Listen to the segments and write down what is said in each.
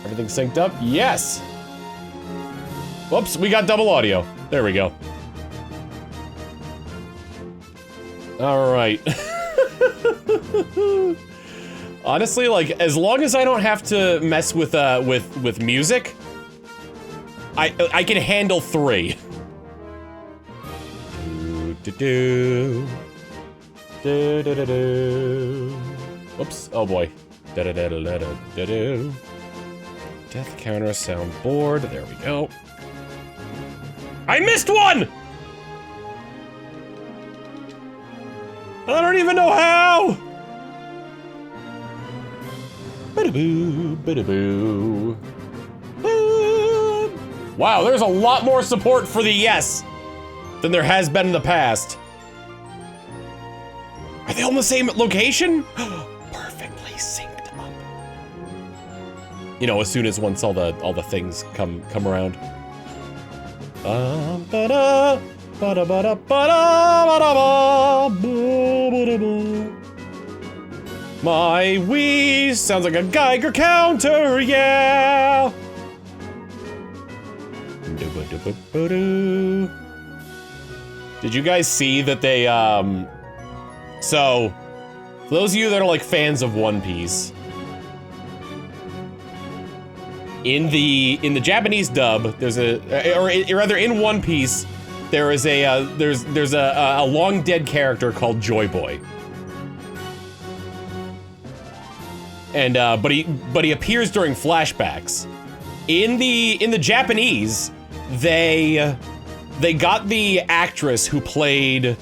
Everything synced up? Yes! Whoops, we got double audio. There we go. Alright. Honestly, like, as long as I don't have to mess with music, I can handle 3. Do. Oops, oh boy. Death counter soundboard, there we go. I missed one! I don't even know how! Ba-da-boo, ba-da-boo. Wow, there's a lot more support for the yes than there has been in the past. Are they all in the same location? Perfectly synced up. You know, as soon as once all the things come around. My Wii sounds like a Geiger counter, yeah. Did you guys see that they, so, for those of you that are like fans of One Piece, in the Japanese dub, there's or rather in One Piece, there is there's a long dead character called Joy Boy. And but he appears during flashbacks. In the Japanese, they got the actress who played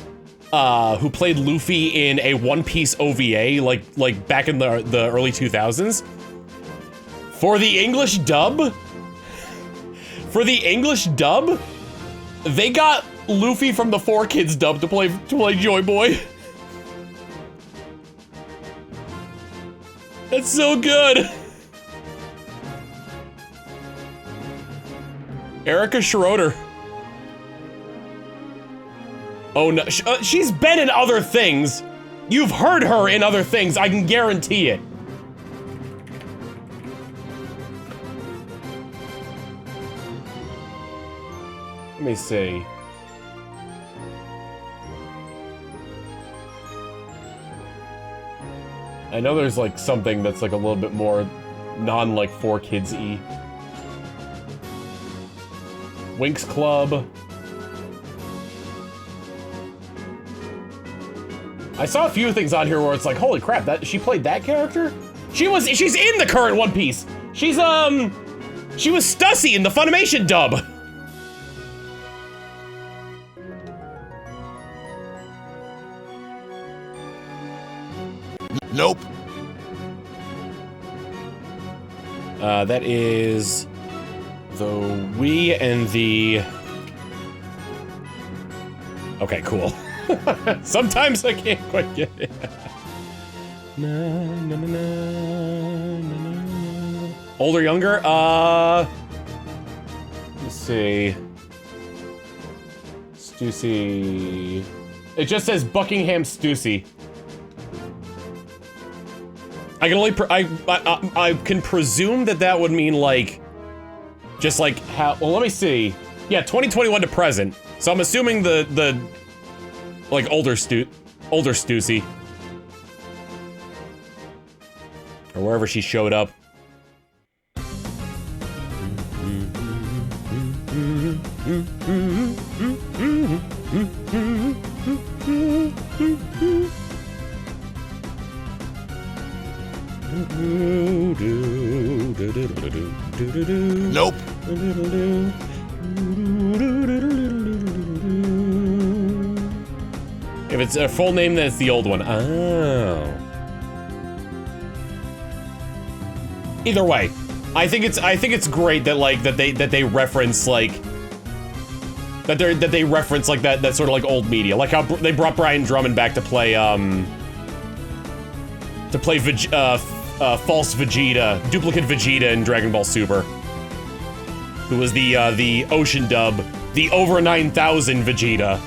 Luffy in a One Piece OVA like back in the early 2000s. For the English dub, they got Luffy from the 4Kids dub to play Joy Boy. That's so good. Erica Schroeder. Oh no, she's been in other things. You've heard her in other things, I can guarantee it. Let me see. I know there's like something that's like a little bit more non-like 4Kids-y. Winx Club. I saw a few things on here where it's like, holy crap, that she played that character? She's in the current One Piece. She was Stussy in the Funimation dub. Nope. That is the Wii and the... Okay, cool. Sometimes I can't quite get it. Na, na, na, na, na, na. Older, younger? Let's see. Stussy. It just says Buckingham Stussy. I can only I can presume that would mean like, just like how, well let me see. Yeah, 2021 to present. So I'm assuming the like older Stussy. Or wherever she showed up. Nope. If it's a full name, then it's the old one. Oh. Either way, I think it's great that like that they reference like that they reference like that sort of like old media, like how they brought Brian Drummond back to play false Vegeta, duplicate Vegeta in Dragon Ball Super, who was the Ocean dub, the over 9,000 Vegeta.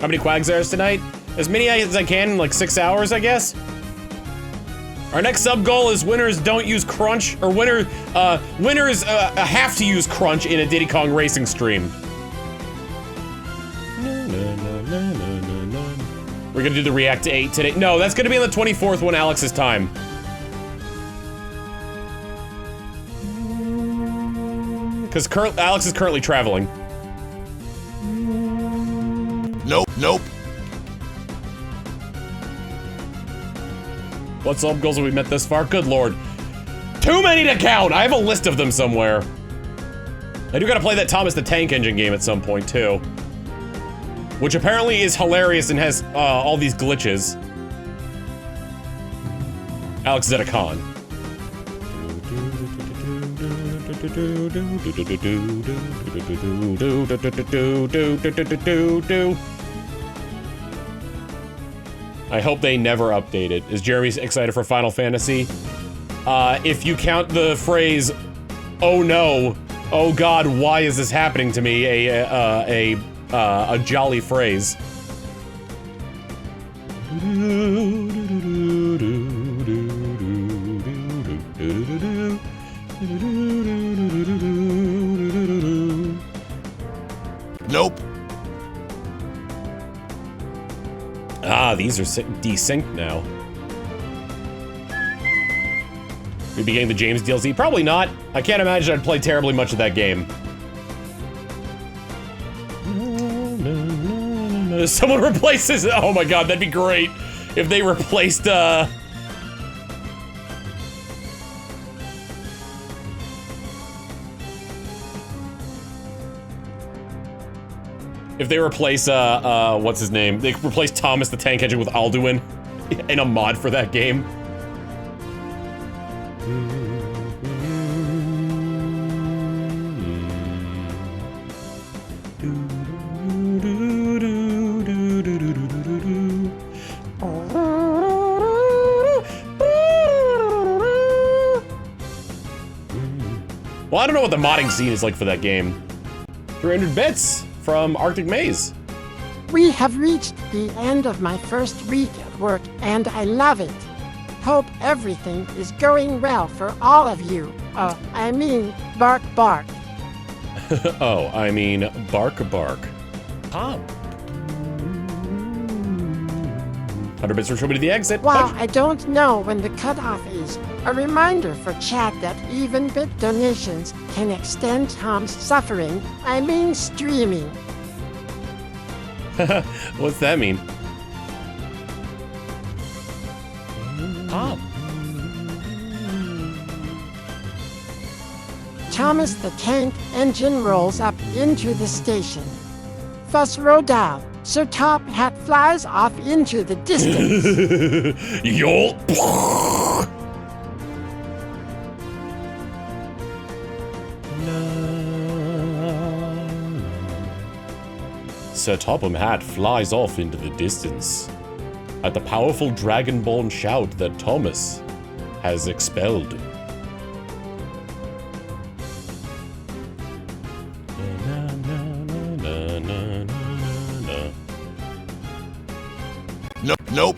How many Quagsires tonight? As many as I can in like 6 hours, I guess. Our next sub goal is winners don't use crunch, or winners have to use crunch in a Diddy Kong Racing stream. We're gonna do the React 8 today. No, that's gonna be on the 24th when Alex's time. Because Alex is currently traveling. Nope. What sub goals have we met this far? Good lord. Too many to count! I have a list of them somewhere. I do gotta play that Thomas the Tank Engine game at some point, too. Which apparently is hilarious and has all these glitches. Alex is at a con. I hope they never update it. Is Jeremy excited for Final Fantasy? If you count the phrase, "Oh no, oh god, why is this happening to me?" A jolly phrase. Nope. Ah, these are desynced now. We be getting the James DLC? Probably not. I can't imagine I'd play terribly much of that game. Someone replaces it. Oh my god, that'd be great if they replaced, if they replace, what's his name? They replace Thomas the Tank Engine with Alduin in a mod for that game. Well, I don't know what the modding scene is like for that game. 300 bits from Arctic Maze. We have reached the end of my first week at work, and I love it. Hope everything is going well for all of you. I mean, bark bark. Oh, I mean, bark bark. Tom. 100 bits for Show Me to the Exit. While I don't know when the cutoff is, a reminder for chat that even bit donations can extend Tom's suffering. I mean streaming. What's that mean? Tom. Thomas the Tank Engine rolls up into the station. Fuss Rodal, Sir Top Hat flies off into the distance. Yo. Sir Topham Hatt flies off into the distance at the powerful dragonborn shout that Thomas has expelled. Nope.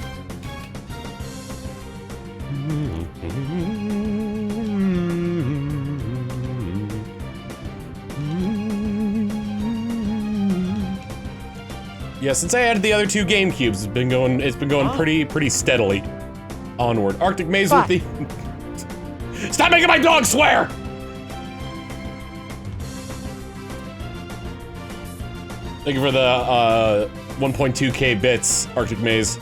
Yeah, since I added the other two GameCubes, it's been going pretty steadily onward. Arctic Maze with the Stop making my dog swear! Thank you for the 1.2k bits, Arctic Maze.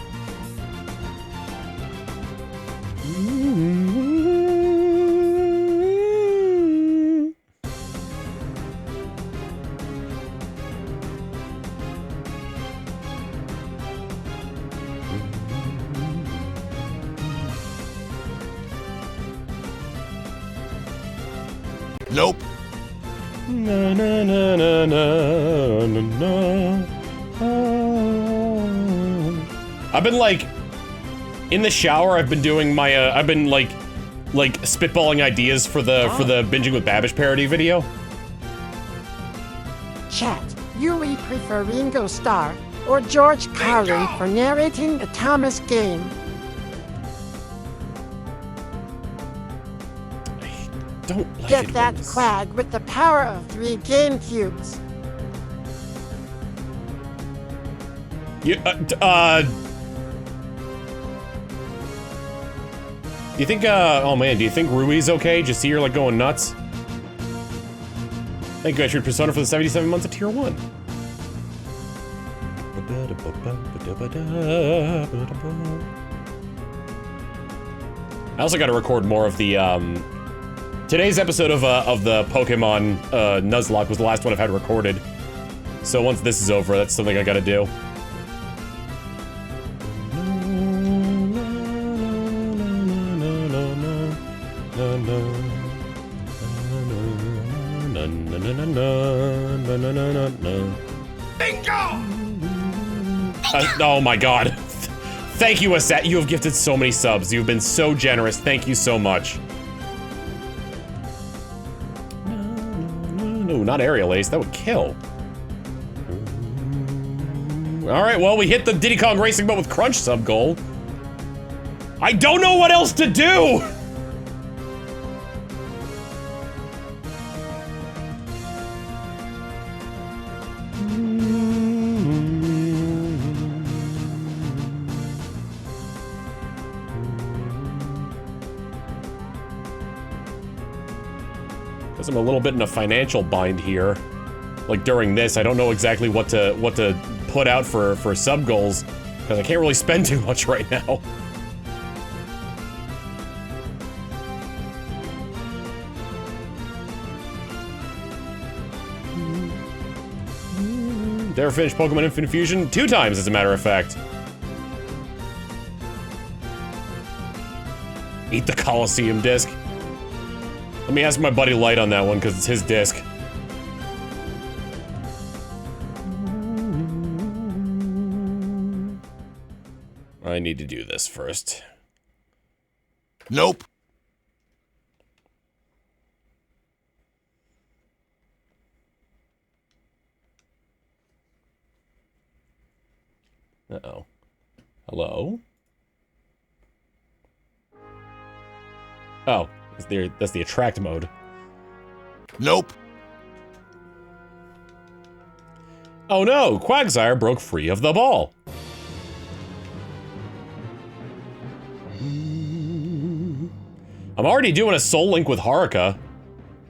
Nope. Na, na, na, na, na, na, na. I've been like in the shower. I've been doing my. I've been like spitballing ideas for the Binging with Babish parody video. Chat, you we prefer Ringo Starr or George Carlin for narrating the Thomas game? Don't like Get it that when this- quag with the power of 3 game cubes. You, do you think, oh man, do you think Rui's okay? Just see her, like, going nuts? Thank you, I treated Persona for the 77 months of Tier 1. I also gotta record more of the, today's episode of the Pokemon, Nuzlocke was the last one I've had recorded. So once this is over, that's something I gotta do. Oh my god. Thank you, Asat. You have gifted so many subs. You've been so generous. Thank you so much. No, not Aerial Ace. That would kill. Alright, well, we hit the Diddy Kong Racing Boat with Crunch sub goal. I don't know what else to do! Because I'm a little bit in a financial bind here. Like during this, I don't know exactly what to put out for sub goals because I can't really spend too much right now. Never finished Pokemon Infinite Fusion 2 times, as a matter of fact. Eat the Colosseum disc. Let me ask my buddy Light on that one, because it's his disc. I need to do this first. Nope. Uh-oh. Hello? Oh, that's the attract mode. Nope. Oh no, Quagsire broke free of the ball. I'm already doing a Soul Link with Haruka.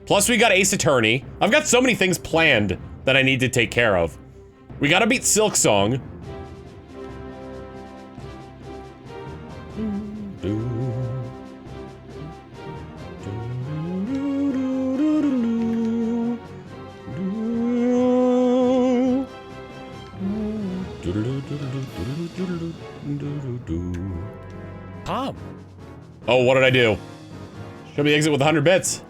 Plus we got Ace Attorney. I've got so many things planned that I need to take care of. We gotta beat Silk Song. Tom. Oh, what did I do? Show me the exit with 100 bits.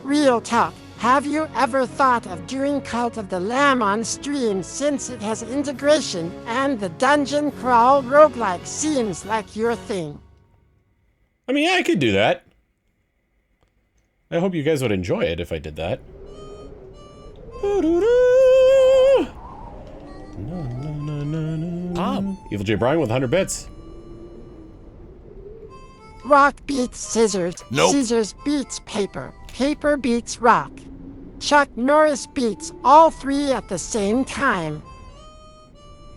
Real talk. Have you ever thought of doing Cult of the Lamb on stream since it has integration and the dungeon crawl roguelike seems like your thing? I mean, yeah, I could do that. I hope you guys would enjoy it if I did that. Evil J. Bryan with 100 bits. Rock beats scissors. Nope. Scissors beats paper. Paper beats rock. Chuck Norris beats all three at the same time.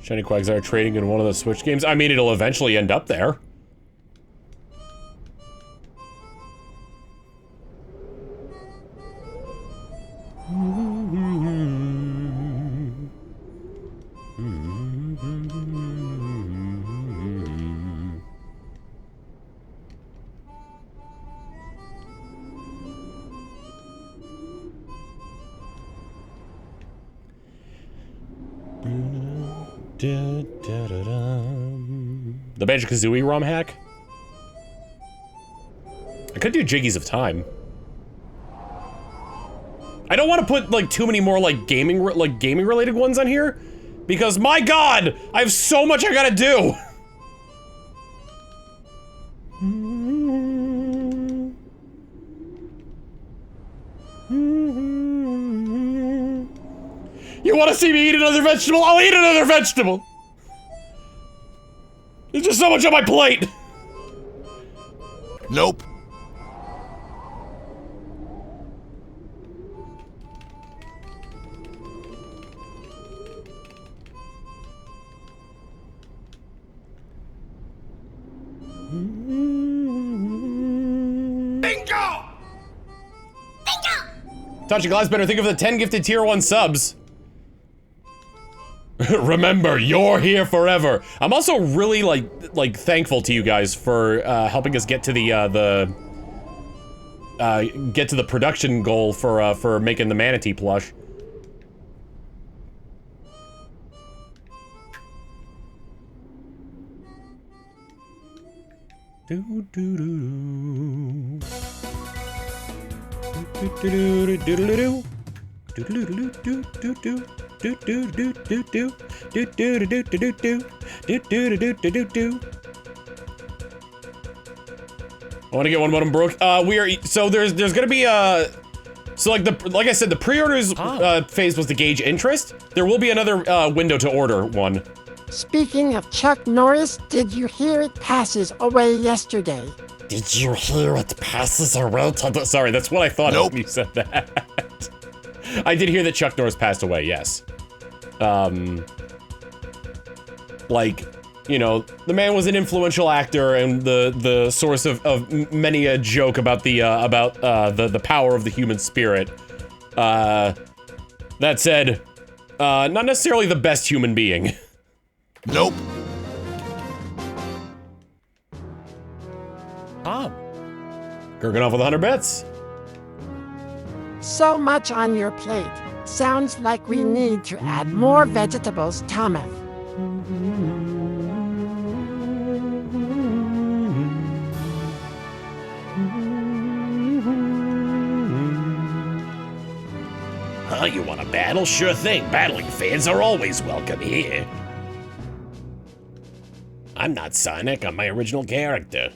Shiny Quagsire trading in one of the Switch games. I mean, it'll eventually end up there. The Banjo-Kazooie ROM hack? I could do Jiggies of Time. I don't want to put like too many more like gaming related ones on here because my God, I have so much I gotta do. You want to see me eat another vegetable? I'll eat another vegetable. There's just so much on my plate. Nope. Bingo! Touch a glass better think of the 10 gifted tier 1 subs. Remember, you're here forever. I'm also really like thankful to you guys for helping us get to the production goal for making the manatee plush. Do do do do do do do do do do. I want to get one bottom broke. So there's gonna be so like I said, the pre-orders phase was to gauge interest. There will be another window to order one. Speaking of Chuck Norris, did you hear it passes away yesterday? Did you hear it passes away? Sorry, that's what I thought Nope. when you said that. I did hear that Chuck Norris passed away, yes. Like, you know, the man was an influential actor and the source of many a joke about the power of the human spirit. That said, not necessarily the best human being. Nope. Gurganoff with 100 bits. So much on your plate. Sounds like we need to add more vegetables, Thomas. Oh, you want a battle? Sure thing. Battling fans are always welcome here. I'm not Sonic, I'm my original character.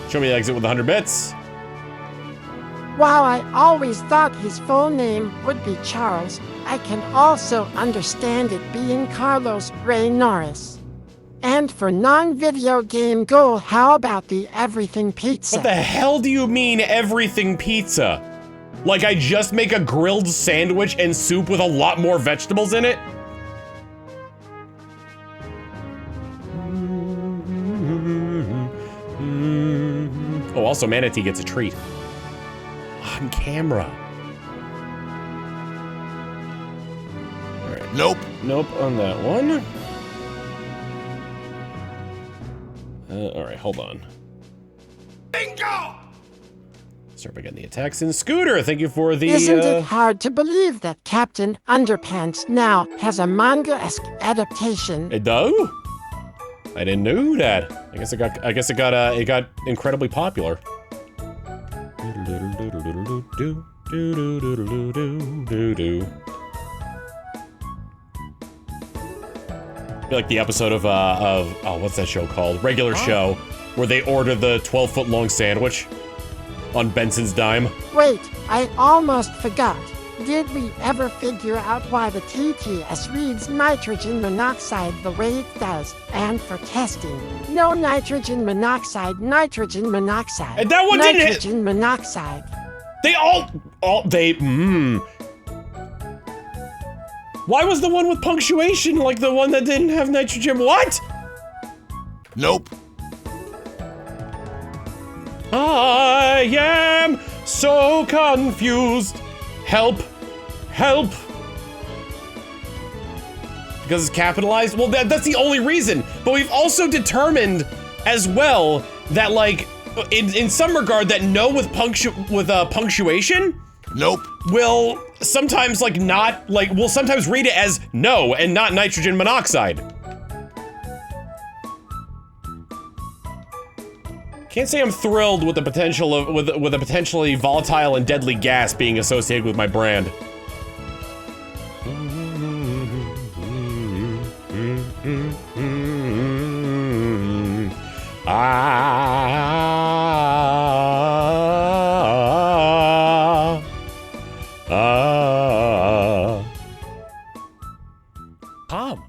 Show me the exit with 100 bits. While I always thought his full name would be Charles, I can also understand it being Carlos Ray Norris. And for non-video game goal, how about the everything pizza? What the hell do you mean everything pizza? Like I just make a grilled sandwich and soup with a lot more vegetables in it? Oh, also Manatee gets a treat. On camera. All right. Nope. Nope on that one. All right, hold on. Bingo! Start by getting the attacks in. Scooter, thank you for the, Isn't it hard to believe that Captain Underpants now has a manga-esque adaptation? It does? I didn't know that. I guess it got incredibly popular. Like the episode of oh, what's that show called? Regular Show, where they order the 12-foot long sandwich on Benson's dime. Wait, I almost forgot. Did we ever figure out why the TTS reads nitrogen monoxide the way it does? And for testing, no nitrogen monoxide, nitrogen monoxide. And that one didn't hit. Nitrogen monoxide. They Why was the one with punctuation like the one that didn't have nitrogen? What? Nope. I am so confused. Help. Help. Because it's capitalized? Well, that's the only reason. But we've also determined as well that, like, in some regard, that no with punctuation Nope. will sometimes we'll sometimes read it as no and not nitrogen monoxide. Can't say I'm thrilled with the potential of with a potentially volatile and deadly gas being associated with my brand. Tom.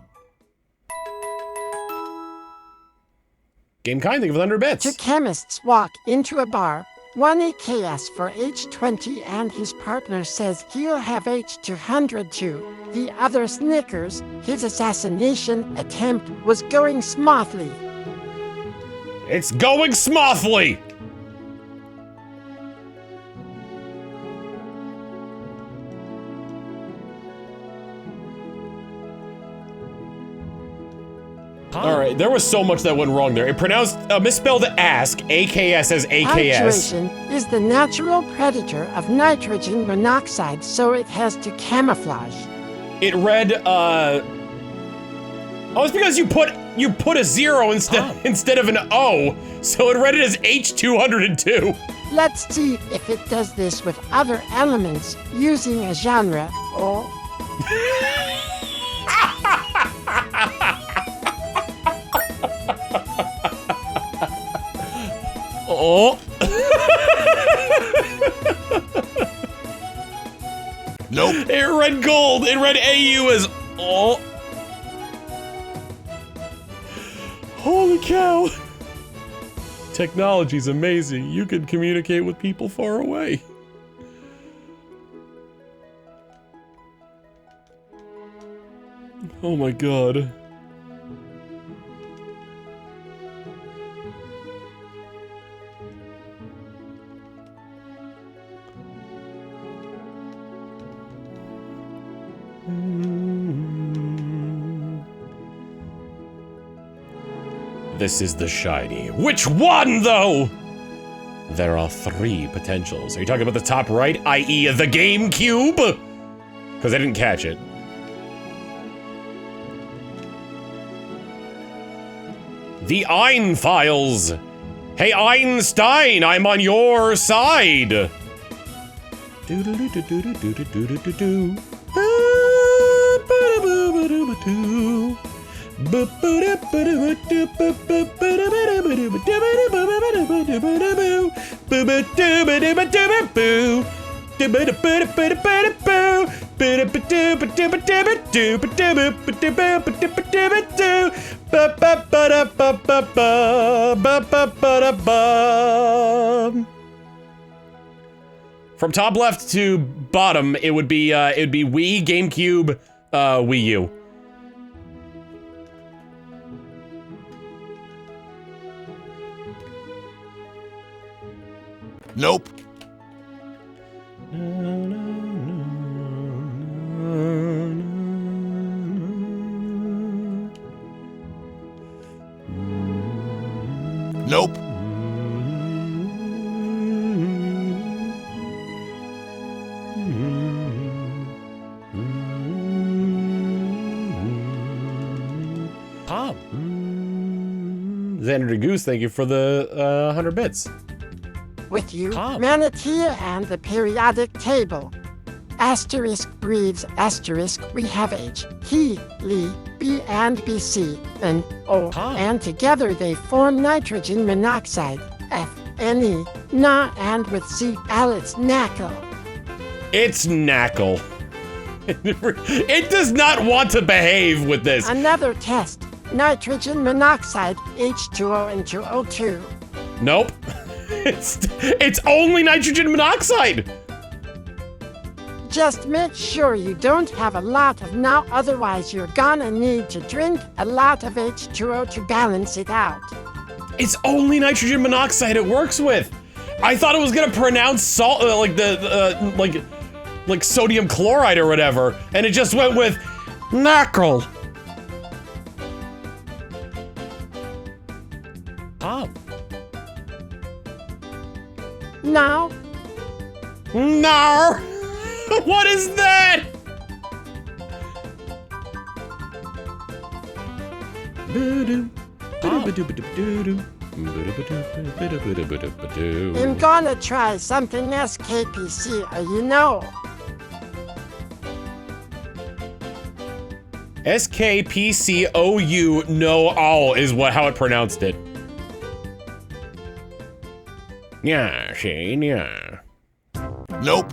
Game kind, think of 100 bits. Two chemists walk into a bar. One EKS for H20 and his partner says he'll have H200 too. The other snickers. His assassination attempt was going smoothly. It's going smoothly! Alright, there was so much that went wrong there. It pronounced, misspelled ask, AKS as AKS. Hydration is the natural predator of nitrogen monoxide, so it has to camouflage. It read, oh, it's because you put a 0 instead of an O, so it read it as H202. Let's see if it does this with other elements using a genre or... Oh. Nope. It read gold. It read AU as oh. Holy cow. Technology's amazing. You can communicate with people far away. Oh my god. This is the shiny. Which one, though? There are 3 potentials. Are you talking about the top right, i.e. the GameCube? Because I didn't catch it. The Ein Files. Hey, Einstein, I'm on your side. From top left to bottom, it would be Wii, GameCube, Wii U. Nope. Nope. Pop. Xander Goose, thank you for the 100 bits. With you, Pop. Manatee and the periodic table. Asterisk breeds asterisk, we have H, he, Li, B and BC, and O, Pop. and together they form nitrogen monoxide, F, Ne, Na, and with C, Alex, Knackle. It's Knackle. It does not want to behave with this. Another test, nitrogen monoxide, H2O into O2. Nope. It's only nitrogen monoxide. Just make sure you don't have a lot of now, otherwise you're gonna need to drink a lot of H2O to balance it out. It's only nitrogen monoxide it works with. I thought it was gonna pronounce salt, like sodium chloride or whatever, and it just went with Knackle. Pop. No. No! What is that? I'm gonna try something SKPC, you know. SKPCOU no all is how it pronounced it. Yeah, Shane, yeah. Nope.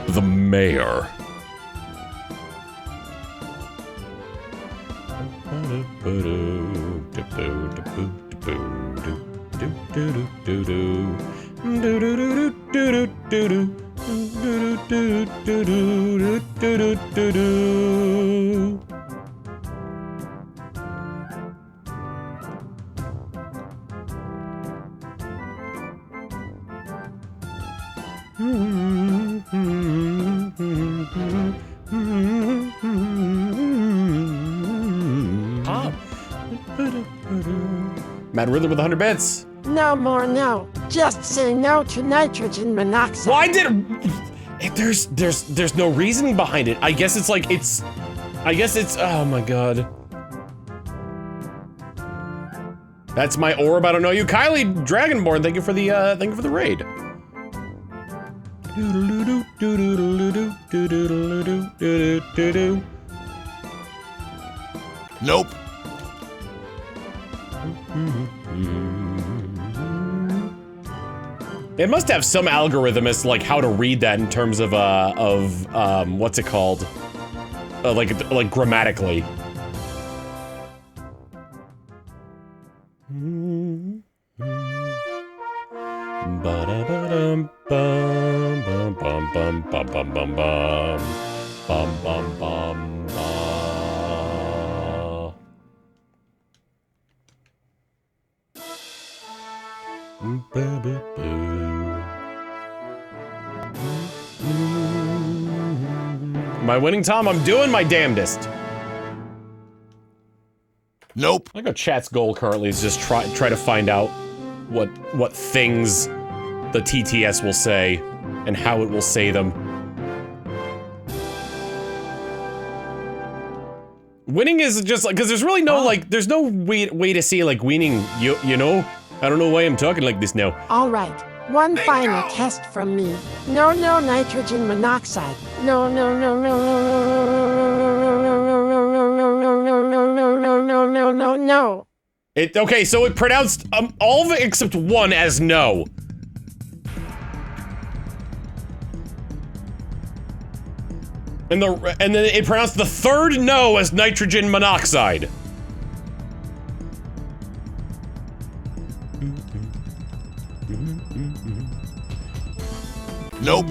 The mayor. Mad Riddler with 100 bits. No more no. Just say no to nitrogen monoxide. Why did there's no reasoning behind it. I guess it's oh my god. That's my orb, I don't know you. Kylie Dragonborn, thank you for the raid. Nope. It must have some algorithm as to like how to read that in terms of what's it called? Like grammatically. Ba-da-ba-dum, bum, bum, bum, bum, bum, bum, bum, bum. Bum, bum, bum, Am I winning, Tom? I'm doing my damnedest. Nope. I think our chat's goal currently is just try to find out what things the TTS will say and how it will say them. Winning is just like, because there's really no like, there's no way to say like winning. You know, I don't know why I'm talking like this now. All right. One final test from me. No nitrogen monoxide. No. Okay, so it pronounced all of it except one as no. And then it pronounced the third no as nitrogen monoxide. Nope.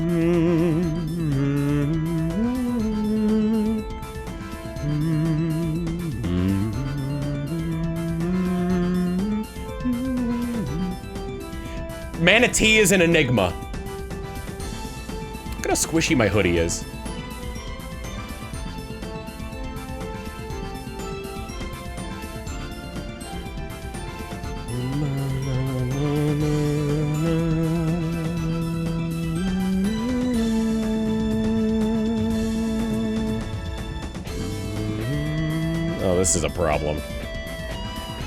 Manatee is an enigma. Look at how squishy my hoodie is. Oh, this is a problem.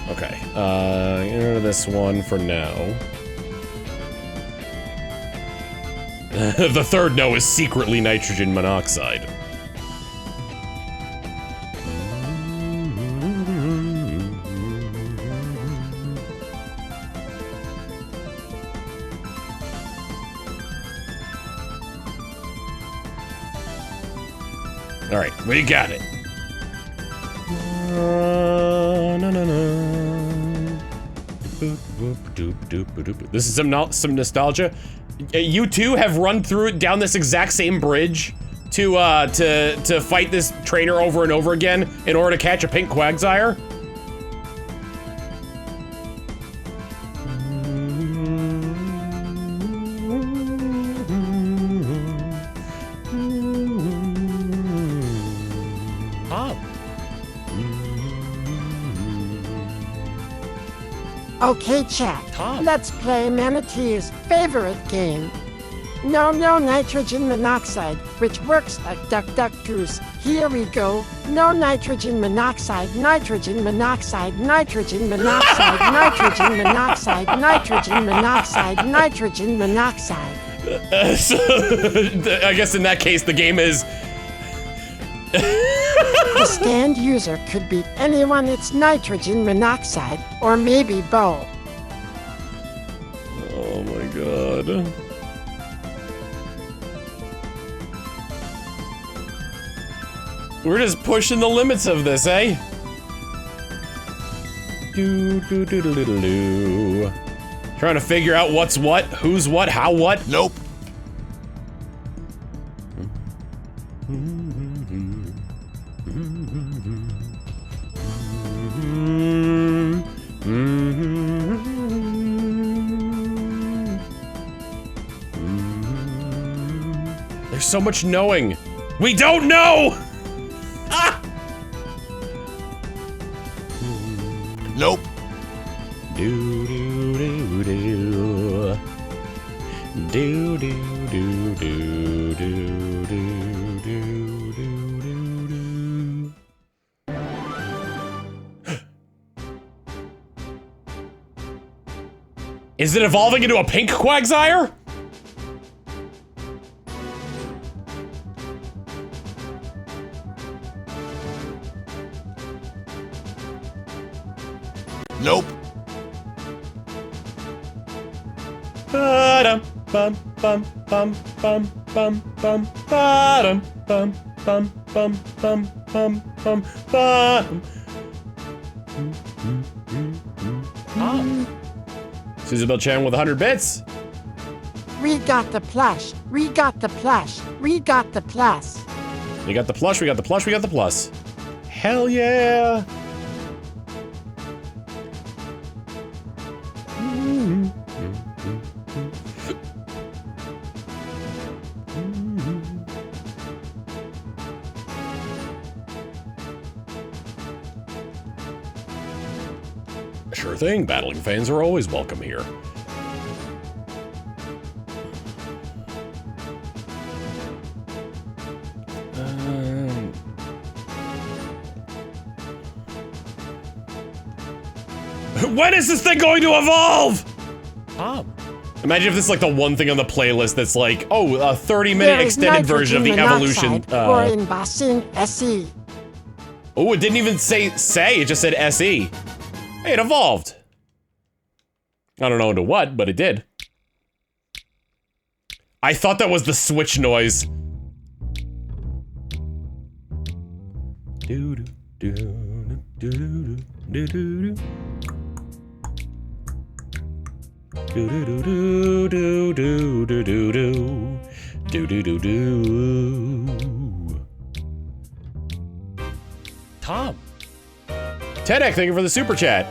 Okay, get rid of this one for now. The third no is secretly nitrogen monoxide. All right, we got it. This is some nostalgia. You two have run through it down this exact same bridge to fight this trainer over and over again in order to catch a pink Quagsire. Okay, chat. Tom. Let's play Manatee's favorite game. No nitrogen monoxide, which works like duck duck goose. Here we go. No nitrogen monoxide, nitrogen monoxide, nitrogen monoxide, nitrogen monoxide, nitrogen monoxide, nitrogen monoxide. So, I guess in that case, the game is... The stand user could beat anyone it's nitrogen monoxide, or maybe Bo. Oh my god. We're just pushing the limits of this, eh? Do. Trying to figure out what's what, who's what, how what. Nope. There's so much knowing. We don't know! Ah! Nope. Do do do do. Do do do do do do do do do. Is it evolving into a pink Quagsire? Nope. Ba-dum, bum, bum, bum, bum, bum, bum, ba-dum, bum, bum, bum, bum, bum, bum, bum. Susanbell Chan with 100 bits. We got the plush. We got the plush. We got the plus. We got the plush, we got the plush, we got the plus. Hell yeah! Sure thing, battling fans are always welcome here. When is this thing going to evolve? Imagine if this is like the one thing on the playlist that's like, oh, a 30-minute extended version of the evolution. Or in Basin SE. Oh, it didn't even say, it just said SE. Hey, it evolved. I don't know into what, but it did. I thought that was the switch noise. Do do do do do do do do. Do do do do do do do do do do do. Tom. Tedek, thank you for the super chat.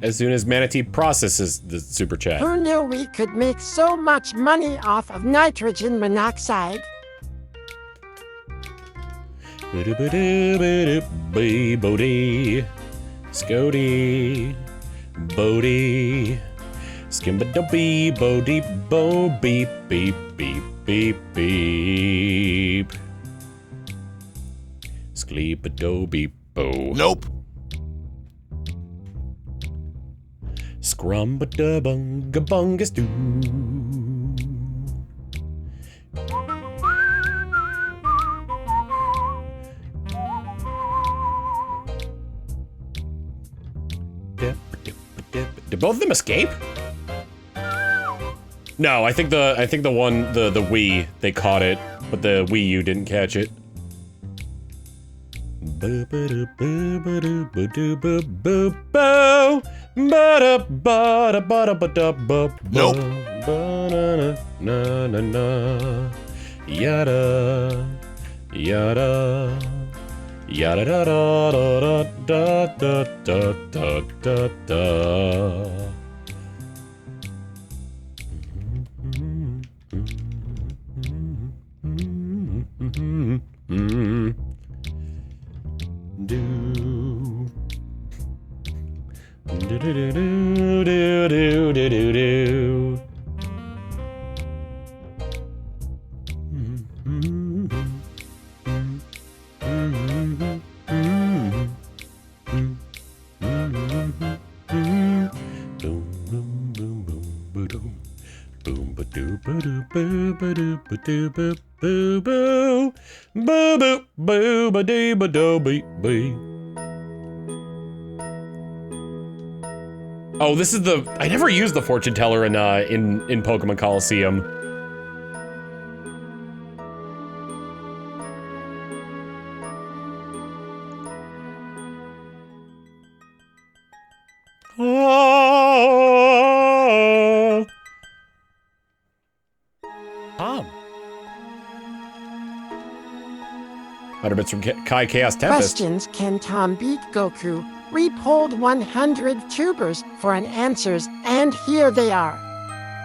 As soon as Manatee processes the super chat. Who knew we could make so much money off of nitrogen monoxide? Bodie, Scody, Bodie, Skimba-dobby, Bodie, bo, beep, beep, beep, beep, beep. Skleep-a-do-beep, bo. Nope. Scrum-ba-da-bunga-bungas-doo. Did both of them escape? No, I think the one, the Wii, they caught it, but the Wii U didn't catch it. Nope. Yada, yada. Yada da da da da da da da da da. Do. Do do do do do do do do do. Oh, this is the. I never used the fortune teller in Pokemon Colosseum. Tom. 100 bits from Kai Chaos Tempest. Questions: can Tom beat Goku? We polled 100 tubers for an answers, and here they are.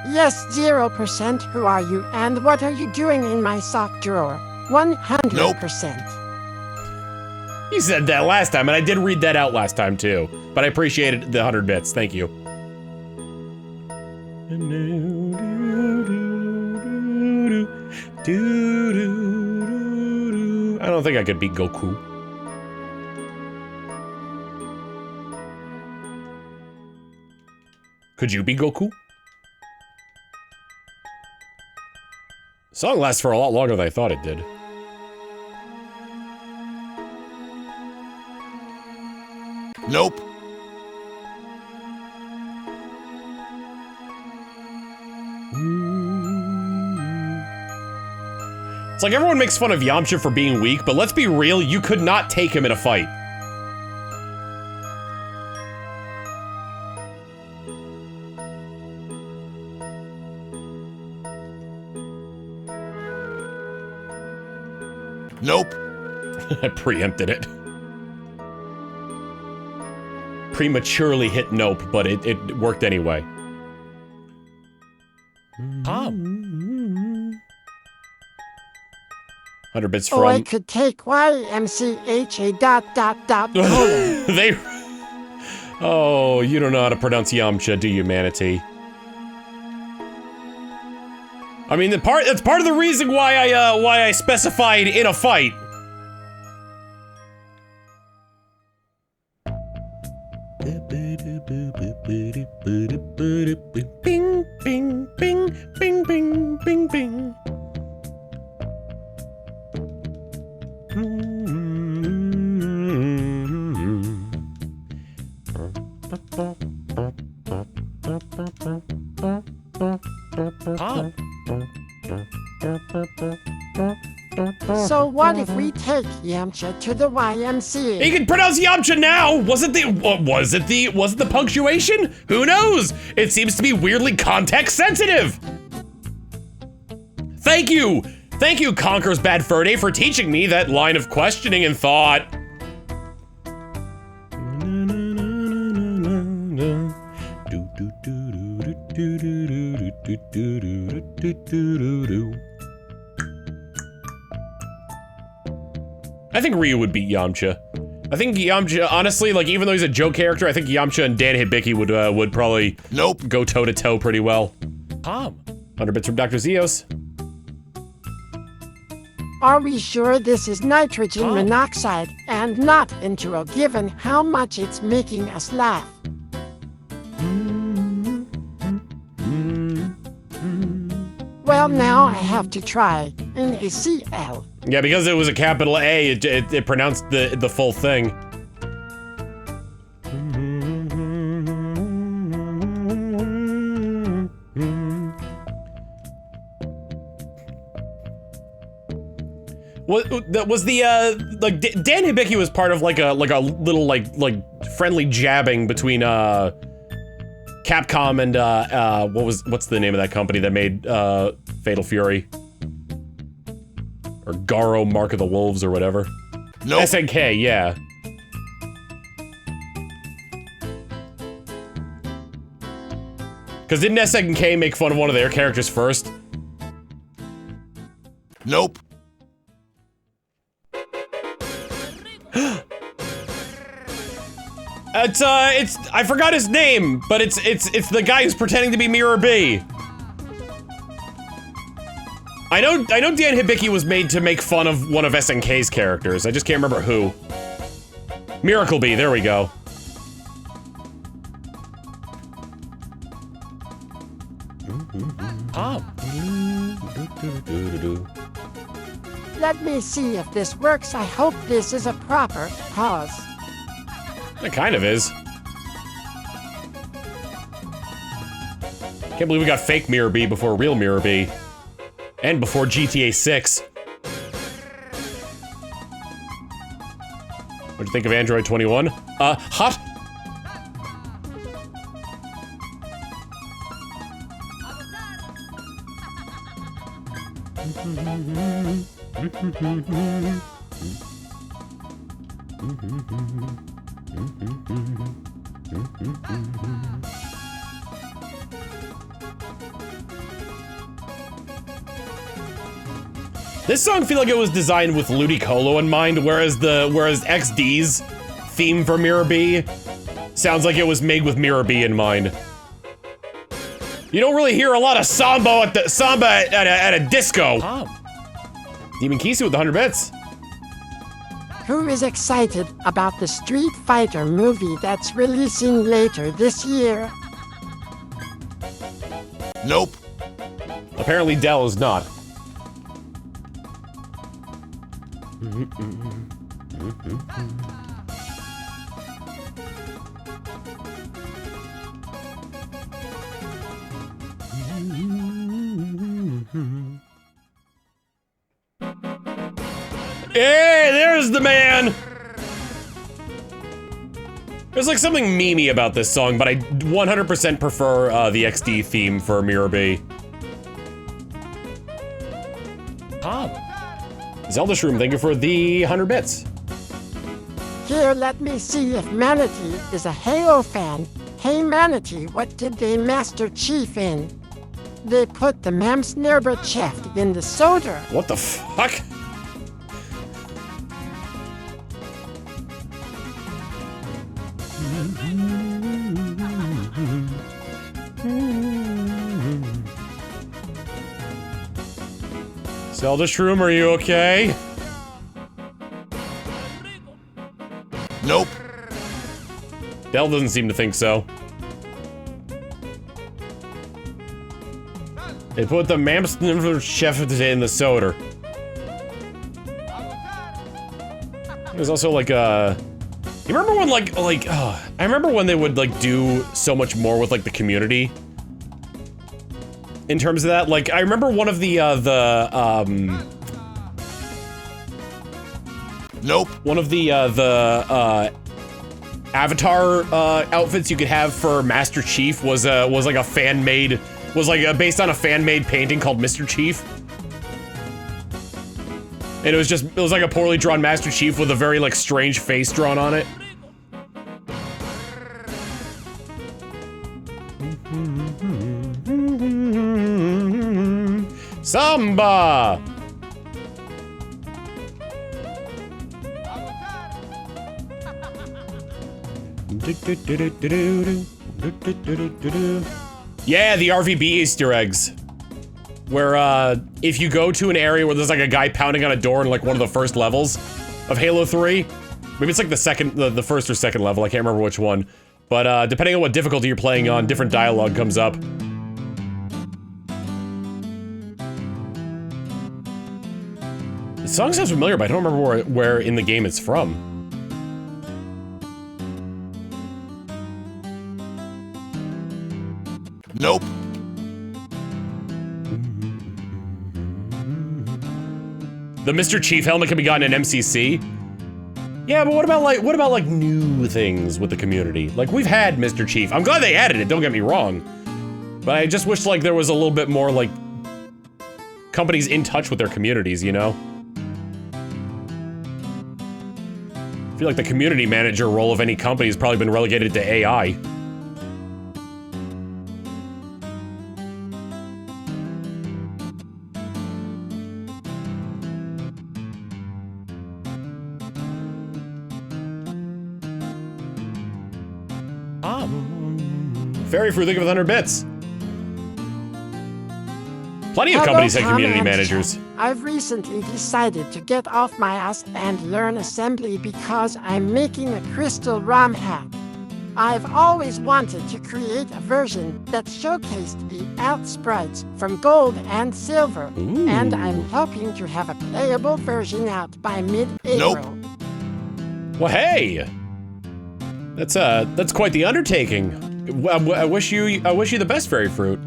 Yes, 0%. Who are you, and what are you doing in my sock drawer? 100%. You said that last time, and I did read that out last time too. But I appreciated the 100 bits. Thank you. I don't think I could beat Goku. Could you beat Goku? The song lasts for a lot longer than I thought it did. Nope. It's like everyone makes fun of Yamcha for being weak, but let's be real, you could not take him in a fight. Nope. I preempted it. Prematurely hit nope, but it worked anyway. Tom. 100 bits from... Oh, I could take YMCHA ... They... Oh, you don't know how to pronounce Yamcha, do you, Manatee? I mean, that's part of the reason why I specified in a fight. Bing, bing, bing, bing, bing, bing, bing. So what if we take Yamcha to the YMCA? You can pronounce Yamcha now! Was it the punctuation? Who knows? It seems to be weirdly context sensitive! Thank you! Thank you, Conquer's Bad Fur Day, for teaching me that line of questioning and thought. I think Ryu would beat Yamcha. I think Yamcha, honestly, like, even though he's a joke character, I think Yamcha and Dan Hibiki would probably go toe-to-toe pretty well. Tom. 100 bits from Dr. Zeos. Are we sure this is nitrogen monoxide and not intro, given how much it's making us laugh? Well, now I have to try NaCl. Yeah, because it was a capital A, it pronounced the full thing. Was the like Dan Hibiki was part of like a little like friendly jabbing between Capcom and what's the name of that company that made Fatal Fury? Or Garo Mark of the Wolves or whatever. Nope. SNK, yeah. Cause didn't SNK make fun of one of their characters first? Nope. It's I forgot his name, but it's the guy who's pretending to be Mirror B. I know Dan Hibiki was made to make fun of one of SNK's characters. I just can't remember who. Miracle Bee, there we go. Let me see if this works. I hope this is a proper pause. It kind of is. Can't believe we got fake Mirror B before real Mirror B. And before GTA 6. What'd you think of Android 21? Hot? This song feel like it was designed with Ludicolo in mind, whereas XD's theme for Mirror B sounds like it was made with Mirror B in mind. You don't really hear a lot of samba at a disco. Demon Kisu with the 100 bits. Who is excited about the Street Fighter movie that's releasing later this year? Nope. Apparently Dell is not. Hey, there's the man! There's like something memey about this song, but I 100% prefer the XD theme for Mirror B. Zelda Shroom, thank you for the 100 bits. Here, let me see if Manatee is a Halo fan. Hey Manatee, what did they Master Chief in? They put the Memsnerbercheft in the soda. What the fuck? Zelda Shroom, are you okay? Nope. Dell doesn't seem to think so. They put the Memsnerbercheft in the soda. There's also like a... You remember when I remember when they would like do so much more with like the community? In terms of that, like, I remember one of the Nope. one of the avatar outfits you could have for Master Chief was like a fan-made, based on a fan-made painting called Mr. Chief. And it was like a poorly drawn Master Chief with a very like strange face drawn on it. Samba! Yeah, the RVB Easter eggs. Where, if you go to an area where there's like a guy pounding on a door in like one of the first levels of Halo 3, maybe it's like the first or second level, I can't remember which one. But, depending on what difficulty you're playing on, different dialogue comes up. The song sounds familiar, but I don't remember where in the game it's from. Nope. The Mr. Chief helmet can be gotten in MCC? Yeah, but what about like new things with the community? Like, we've had Mr. Chief. I'm glad they added it, don't get me wrong. But I just wish like there was a little bit more like companies in touch with their communities, you know? I feel like the community manager role of any company has probably been relegated to AI. Fairy fruit, think of 100 bits. Plenty of Hello, companies have Tom community and managers. Chuck. I've recently decided to get off my ass and learn assembly because I'm making a crystal ROM hack. I've always wanted to create a version that showcased the alt sprites from gold and silver, and I'm hoping to have a playable version out by mid-April. Well, hey, that's quite the undertaking. I wish you the best, fairy fruit.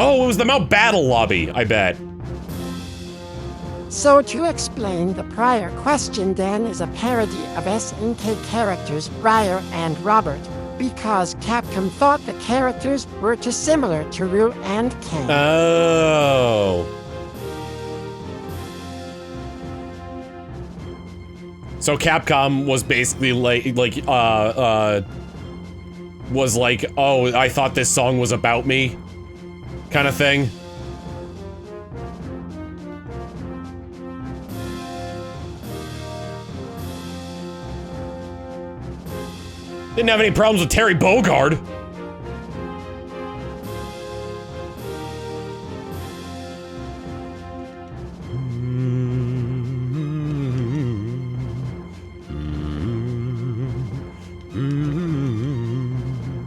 Oh, it was the Mount Battle lobby, I bet. So to explain, the prior question then is a parody of SNK characters Briar and Robert, because Capcom thought the characters were too similar to Rue and Ken. Oh. So Capcom was basically was like, oh, I thought this song was about me, kind of thing. Didn't have any problems with Terry Bogard.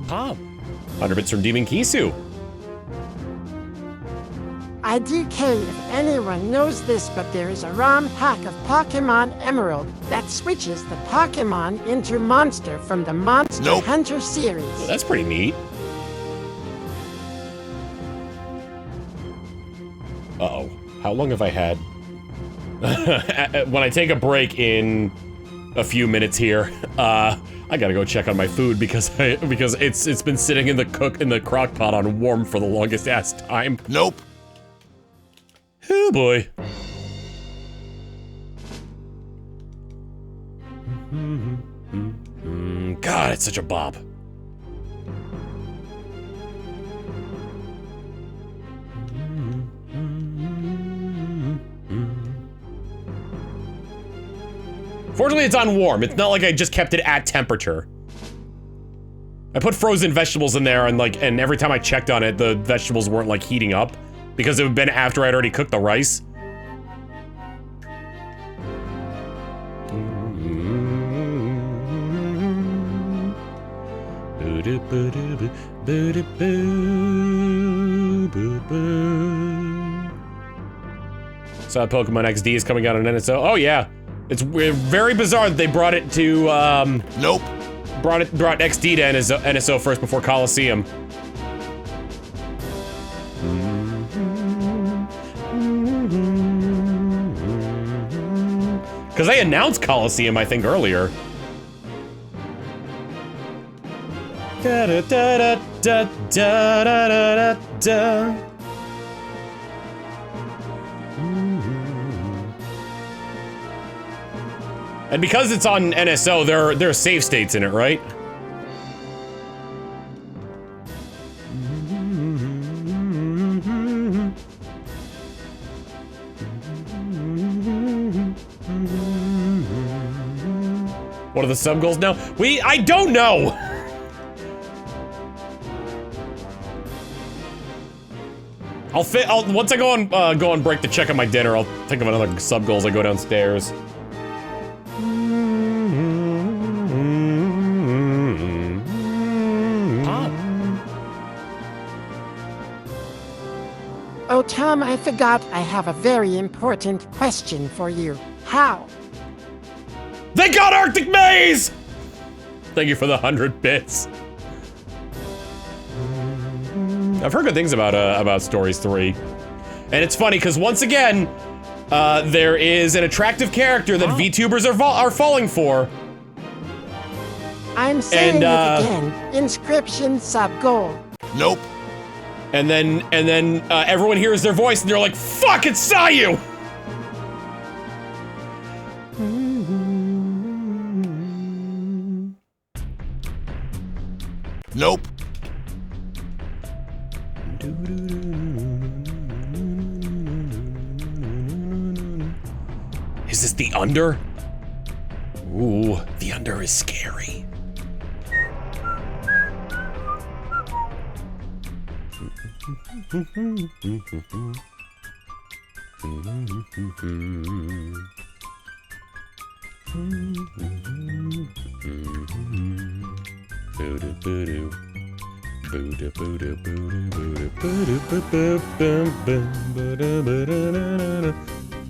Ah, 100 bits from Demon Kisu. IDK, if anyone knows this, but there is a ROM hack of Pokemon Emerald that switches the Pokemon into Monster from the Monster Hunter series. Well, that's pretty neat. Uh-oh. How long have I had? When I take a break in a few minutes here, I gotta go check on my food because it's been sitting in the crock pot on warm for the longest ass time. Nope. Oh boy. God, it's such a bop. Fortunately, it's on warm. It's not like I just kept it at temperature. I put frozen vegetables in there and every time I checked on it, the vegetables weren't like heating up. Because it would have been after I'd already cooked the rice. So Pokemon XD is coming out on NSO. Oh yeah, it's very bizarre that they brought it to Nope. Brought XD to NSO first before Colosseum. Because they announced Colosseum, I think, earlier. And because it's on NSO, there are save states in it, right? What are the sub goals now? I don't know! Once I go on break to check on my dinner, I'll think of another sub goal as I go downstairs. Oh, Tom, I forgot I have a very important question for you. How? They got Arctic Maze! Thank you for the 100 bits. I've heard good things about Stories 3. And it's funny, because once again, there is an attractive character that VTubers are falling for. I'm saying it again. Inscription sub-goal. Nope. And then everyone hears their voice and they're like, fuck, it's Sayu! Nope. Is this the under? Ooh, the under is scary.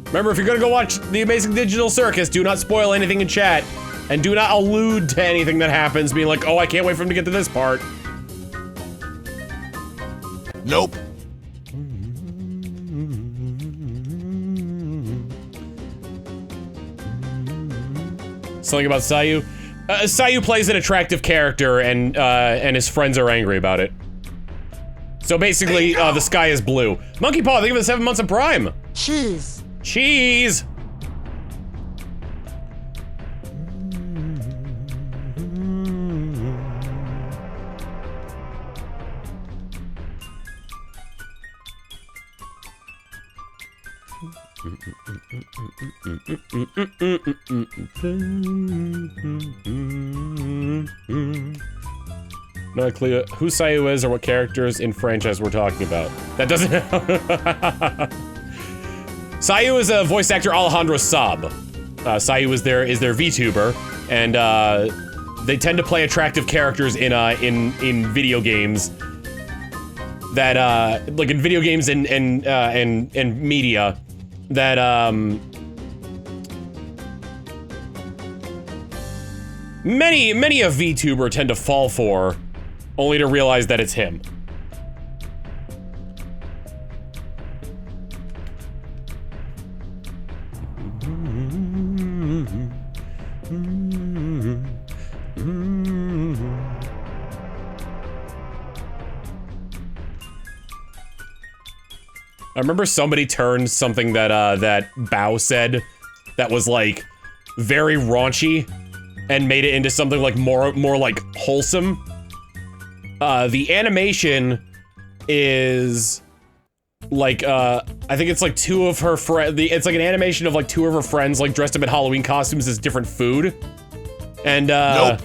Remember, if you're gonna go watch The Amazing Digital Circus, do not spoil anything in chat. And do not allude to anything that happens, being like, oh, I can't wait for him to get to this part. Nope. Something about Sayu? Sayu plays an attractive character, and his friends are angry about it. So basically, the sky is blue. Monkey Paw, think of the 7 months of Prime. Cheese. Cheese. Not clear who Sayu is or what characters in franchise we're talking about. That doesn't. Sayu is a voice actor Alejandro Saab. Sayu is their VTuber, and they tend to play attractive characters in video games. That like in video games and media that many a VTuber tend to fall for, only to realize that it's him. I remember somebody turned something that that Bao said that was like very raunchy and made it into something like more like wholesome. The animation is like I think it's like two of her friends. It's like an animation of like two of her friends like dressed up in Halloween costumes as different food, and Nope.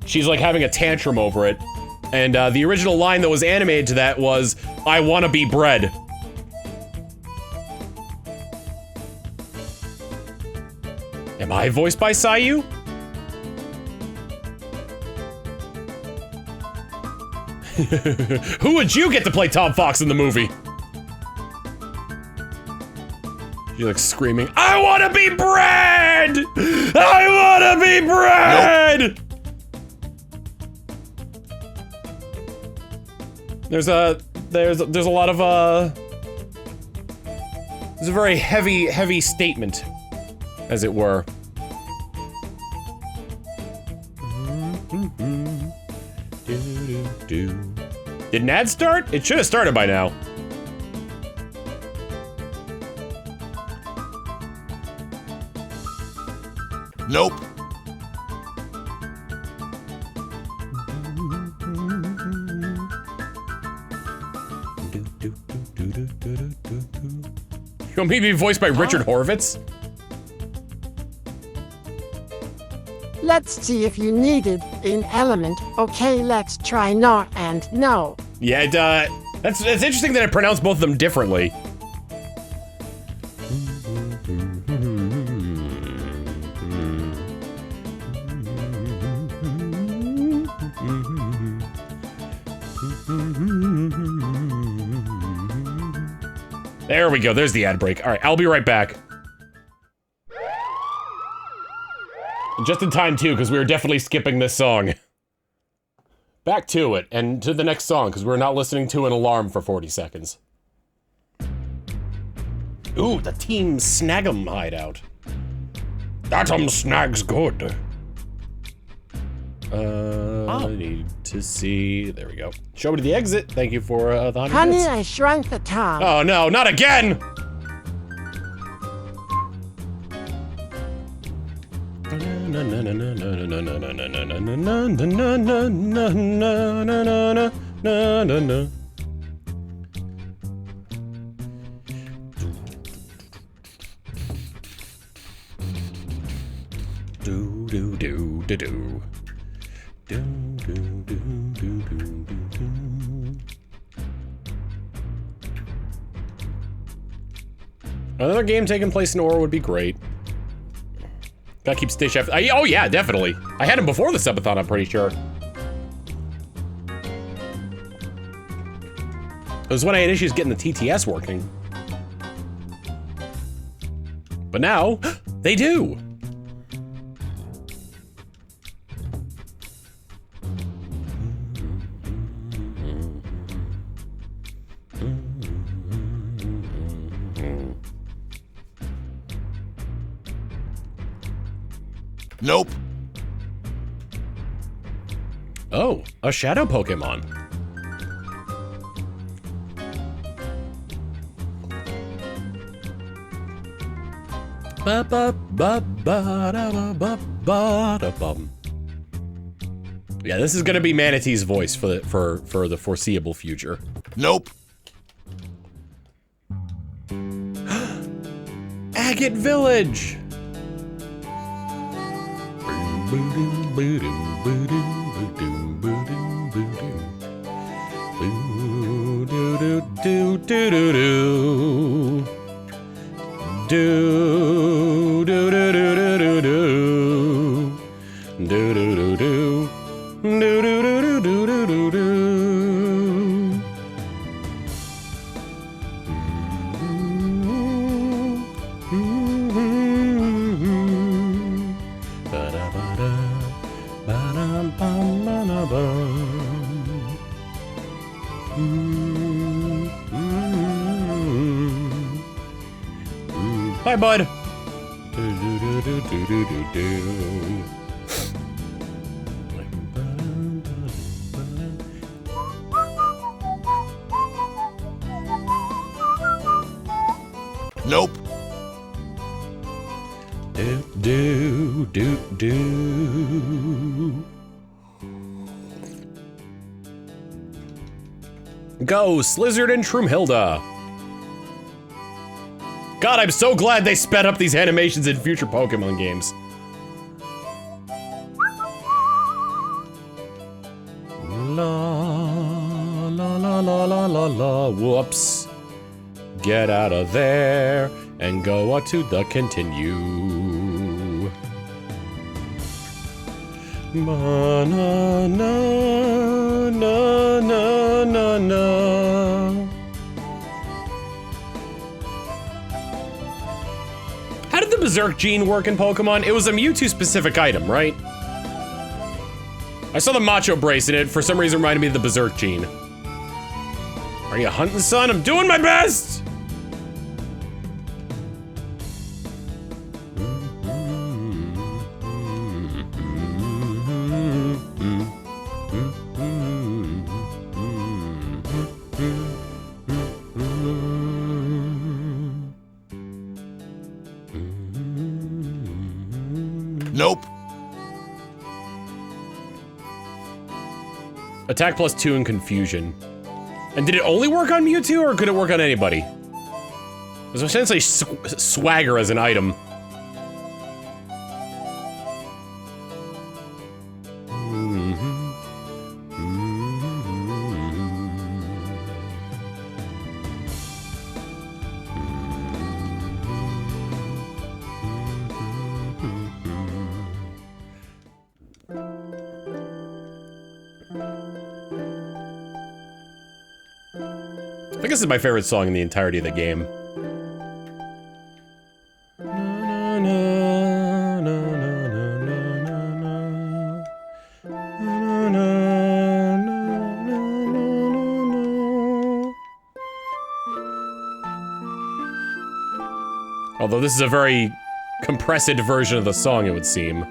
she's like having a tantrum over it. And the original line that was animated to that was, "I wanna be bread." Am I voiced by Sayu? Who would you get to play Tom Fawkes in the movie? You're like screaming, I wanna be bread! I wanna be bread! Nope. There's a lot of there's a very heavy statement, as it were. Did an ad start? It should have started by now. Nope. You want me to be voiced by Richard Horvitz? Let's see if you needed an element. Okay, let's try no and no. Yeah, that's interesting that I pronounced both of them differently. There we go, there's the ad break. All right, I'll be right back. Just in time, too, because we were definitely skipping this song. Back to it, and to the next song, because we're not listening to an alarm for 40 seconds. Ooh, the Team Snag'em hideout. That snags good. I need to see... There we go. Show me the exit. Thank you for the 100 Honey, bits. I shrunk the Tom. Oh no, not again! Do do do do do. Do do do do do do. Another game taking place in Ora would be great. Gotta keep Stitch after. Oh yeah, definitely. I had him before the subathon, I'm pretty sure. It was when I had issues getting the TTS working. But now, they do. Nope. Oh, a shadow Pokemon. Ba ba ba ba da ba ba ba da bum. Yeah, this is gonna be Manatee's voice for the foreseeable future. Nope. Agate Village. Bye, bud. Nope. Go, Slizzard and Shroomhilda. God, I'm so glad they sped up these animations in future Pokemon games. La la la la la la la. Whoops. Get out of there and go on to the continue. Na na na na na na na. How did the Berserk gene work in Pokemon? It was a Mewtwo specific item, right? I saw the Macho Brace in it, for some reason reminded me of the Berserk gene. Are you hunting, son? I'm doing my best! Nope. Attack +2 and Confusion. And did it only work on Mewtwo, or could it work on anybody? It was essentially swagger as an item. I think this is my favorite song in the entirety of the game. Although this is a very compressed version of the song, it would seem.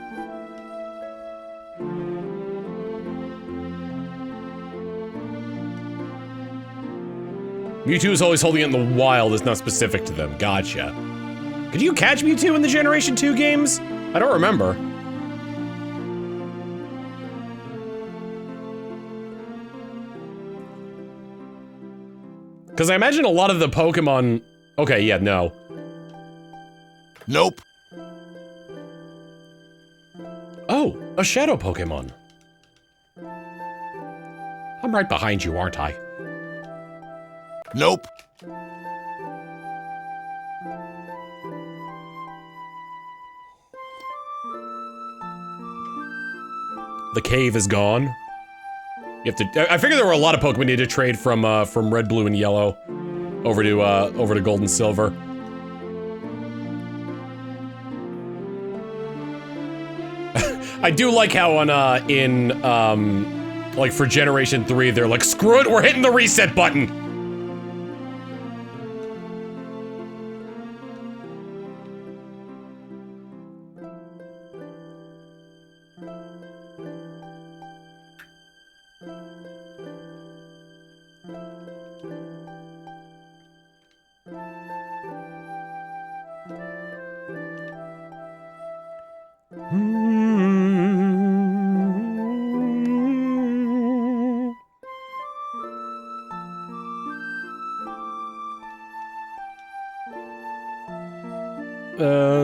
Mewtwo is always holding it in the wild, it's not specific to them. Gotcha. Could you catch Mewtwo in the Generation 2 games? I don't remember. Because I imagine a lot of the Pokemon... Okay, yeah, no. Nope. Oh, a Shadow Pokemon. I'm right behind you, aren't I? Nope. The cave is gone. You have to. I figured there were a lot of Pokemon you need to trade from Red, Blue, and Yellow over to Gold and Silver. I do like how like for Generation 3, they're like, screw it, we're hitting the reset button.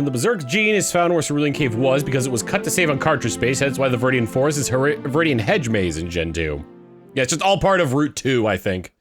The Berserk gene is found where Cerulean Cave was because it was cut to save on cartridge space. That's why the Viridian Forest is Viridian Hedge Maze in Gen 2. Yeah, it's just all part of Route 2, I think.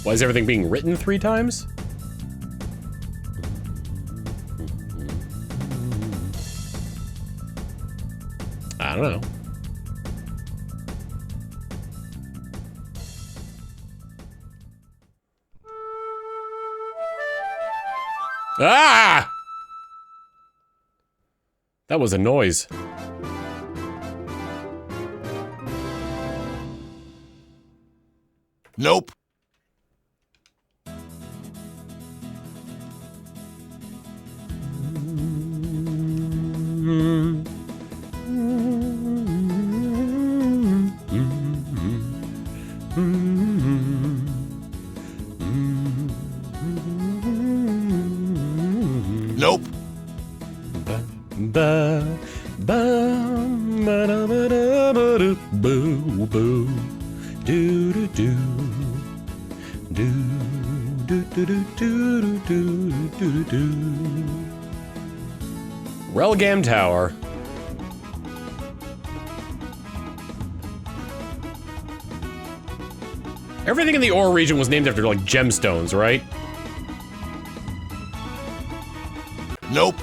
Why is everything being written 3 times? I don't know. Ah! That was a noise. Nope. Nope. Boo boo. Do do do. Do do do do do do do do. Relgam Tower. Everything in the Ore region was named after, like, gemstones, right? Nope.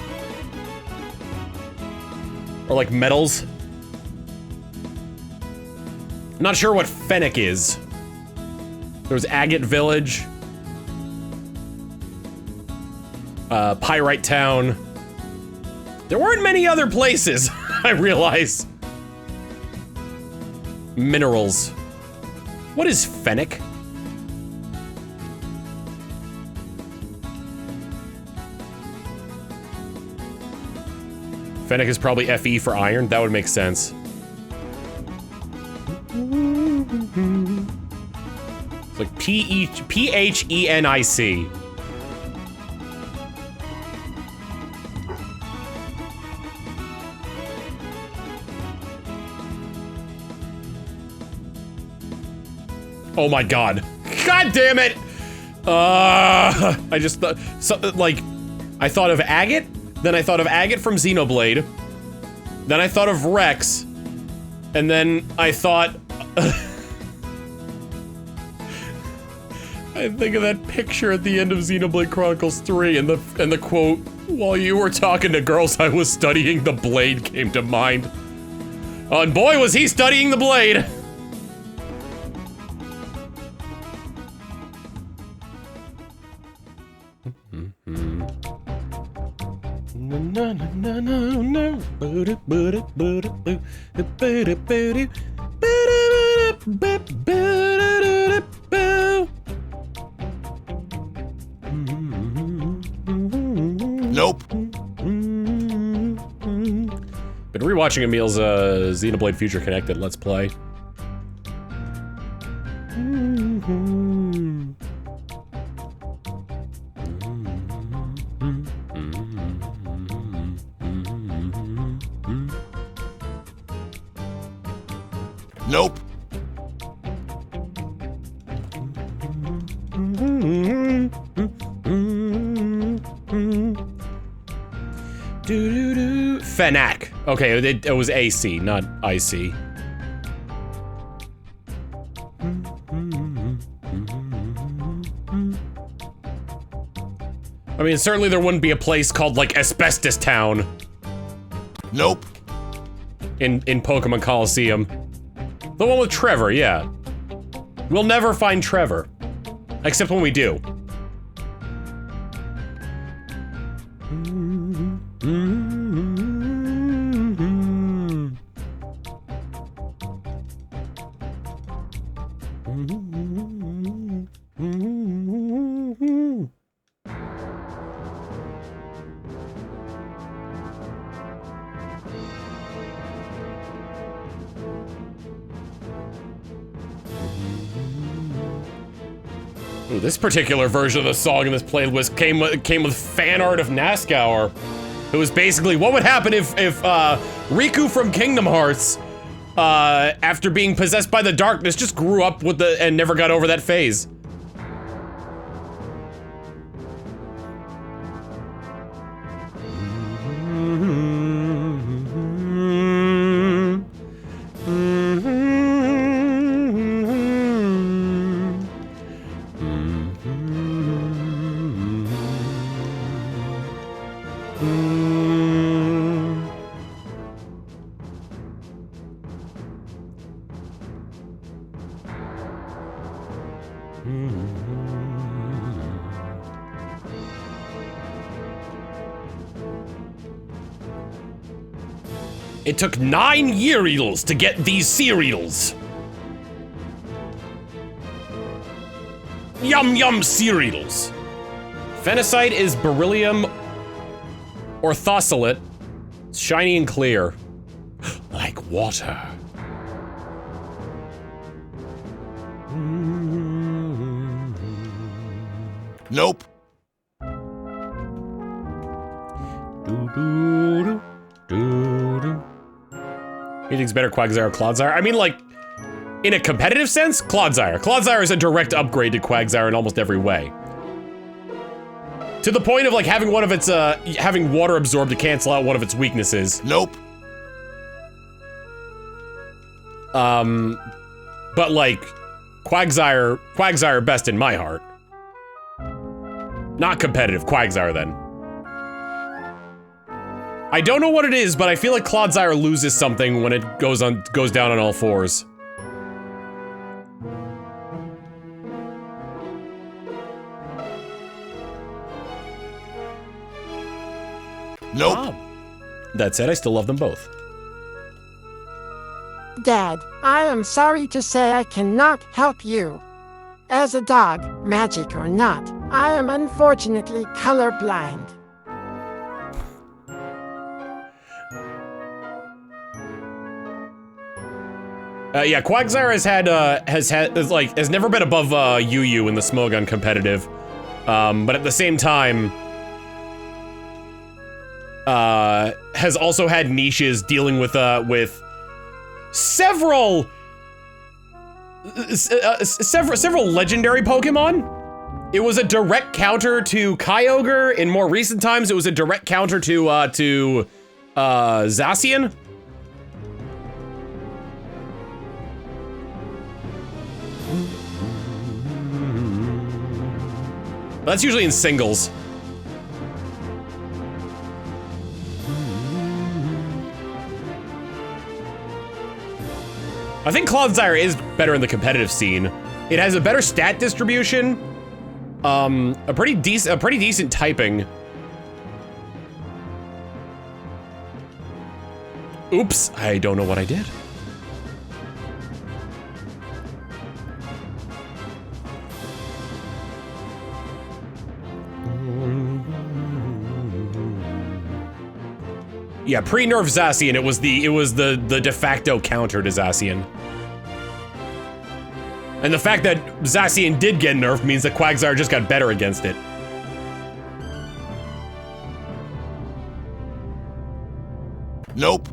Or, like, metals. I'm not sure what Fennec is. There was Agate Village. Pyrite Town. There weren't many other places, I realize. Minerals. What is Fennec? Fennec is probably FE for iron. That would make sense. It's like Phenic. Oh my god. God damn it! I just thought, like, I thought of Agate, then I thought of Agate from Xenoblade, then I thought of Rex, and then I thought... I think of that picture at the end of Xenoblade Chronicles 3, and the quote, "While you were talking to girls, I was studying the blade," came to mind. Oh, and boy was he studying the blade! Nope. Been rewatching Emil's Xenoblade Future Connected Let's Play. Nope. Fanac. Okay, it was AC, not IC. I mean, certainly there wouldn't be a place called, like, Asbestos Town. Nope. In Pokemon Colosseum. The one with Trevor, yeah. We'll never find Trevor. Except when we do. Ooh, this particular version of the song in this playlist came with fan art of Nazgour. It was basically what would happen if Riku from Kingdom Hearts, after being possessed by the darkness, just grew up with and never got over that phase. It took 9 Year-Eatles to get these cereals. Yum yum cereals. Phenosite is beryllium orthosilate. It's shiny and clear. Like water. Nope. He thinks better Quagsire or Clodsire? I mean, like, in a competitive sense, Clodsire. Clodsire is a direct upgrade to Quagsire in almost every way. To the point of, like, having one of its, having water absorbed to cancel out one of its weaknesses. Nope. But, like, Quagsire best in my heart. Not competitive, Quagsire then. I don't know what it is, but I feel like Clodsire loses something when it goes down on all fours. Nope. That said, I still love them both. Dad, I am sorry to say I cannot help you. As a dog, magic or not, I am unfortunately colorblind. Yeah, Quagsire has never been above Yu in the Smogon competitive, but at the same time, has also had niches dealing with several legendary Pokemon. It was a direct counter to Kyogre. In more recent times, it was a direct counter to Zacian. That's usually in singles. I think Clodsire is better in the competitive scene. It has a better stat distribution, a pretty decent typing. Oops, I don't know what I did. Yeah, pre-nerf Zacian, it was the de facto counter to Zacian. And the fact that Zacian did get nerfed means that Quagsire just got better against it. Nope.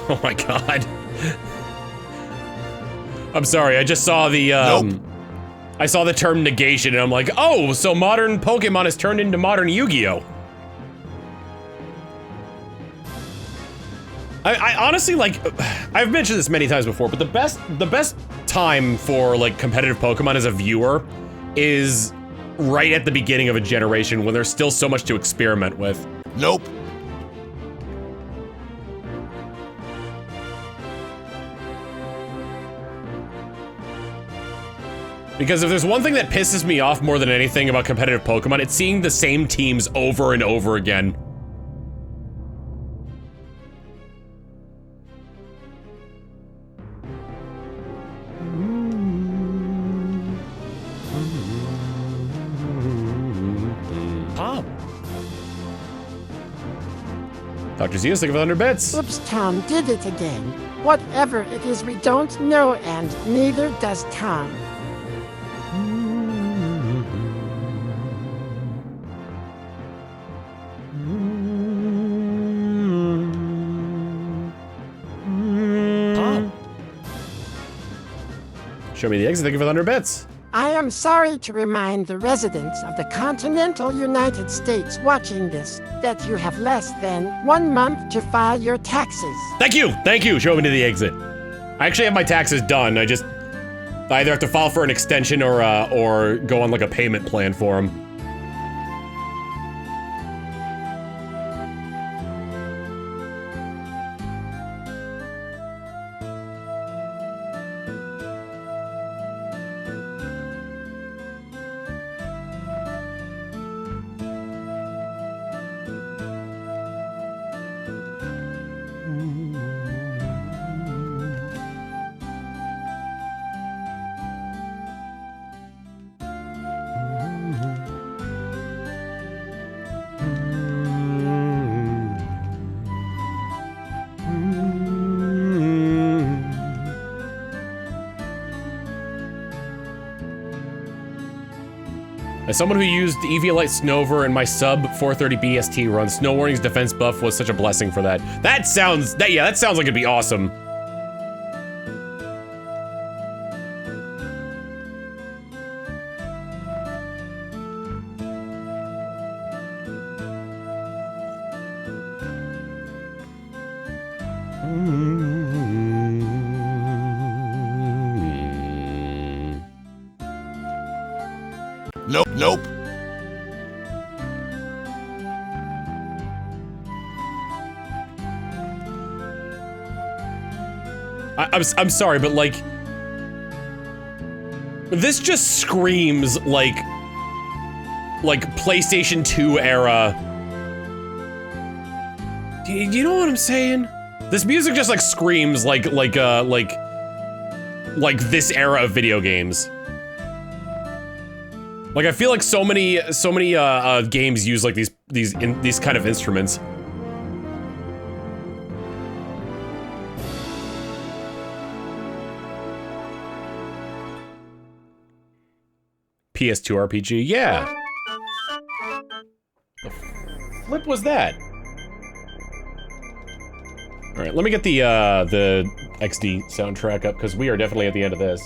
Oh my god. I'm sorry, I just saw the, Nope. I saw the term negation and I'm like, oh, so modern Pokemon has turned into modern Yu-Gi-Oh! I honestly, like, I've mentioned this many times before, but the best time for, like, competitive Pokemon as a viewer is right at the beginning of a generation when there's still so much to experiment with. Nope. Because if there's one thing that pisses me off more than anything about competitive Pokemon, it's seeing the same teams over and over again. Dr. Zeus, think of 100 bits. Oops, Tom did it again. Whatever it is we don't know, and neither does Tom. Show me the exit, think of 100 bits. I am sorry to remind the residents of the continental United States watching this that you have less than 1 month to file your taxes. Thank you, show me to the exit. I actually have my taxes done, I either have to file for an extension or go on like a payment plan for them. As someone who used Eviolite Snover in my sub 430 BST run, Snow Warning's defense buff was such a blessing for that. That sounds like it'd be awesome. Nope. Nope. I'm sorry, but like, this just screams like PlayStation 2 era. Do you know what I'm saying? This music just like screams like this era of video games. Like I feel like so many games use like these kind of instruments. PS2 RPG, yeah. The flip was that? All right, let me get the XD soundtrack up because we are definitely at the end of this.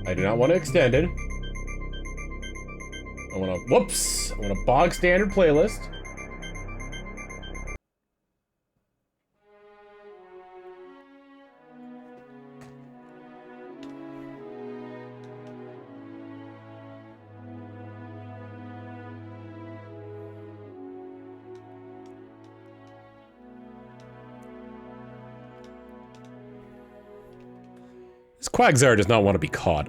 I do not want to extend it. I want a bog standard playlist. This Quagsire does not want to be caught.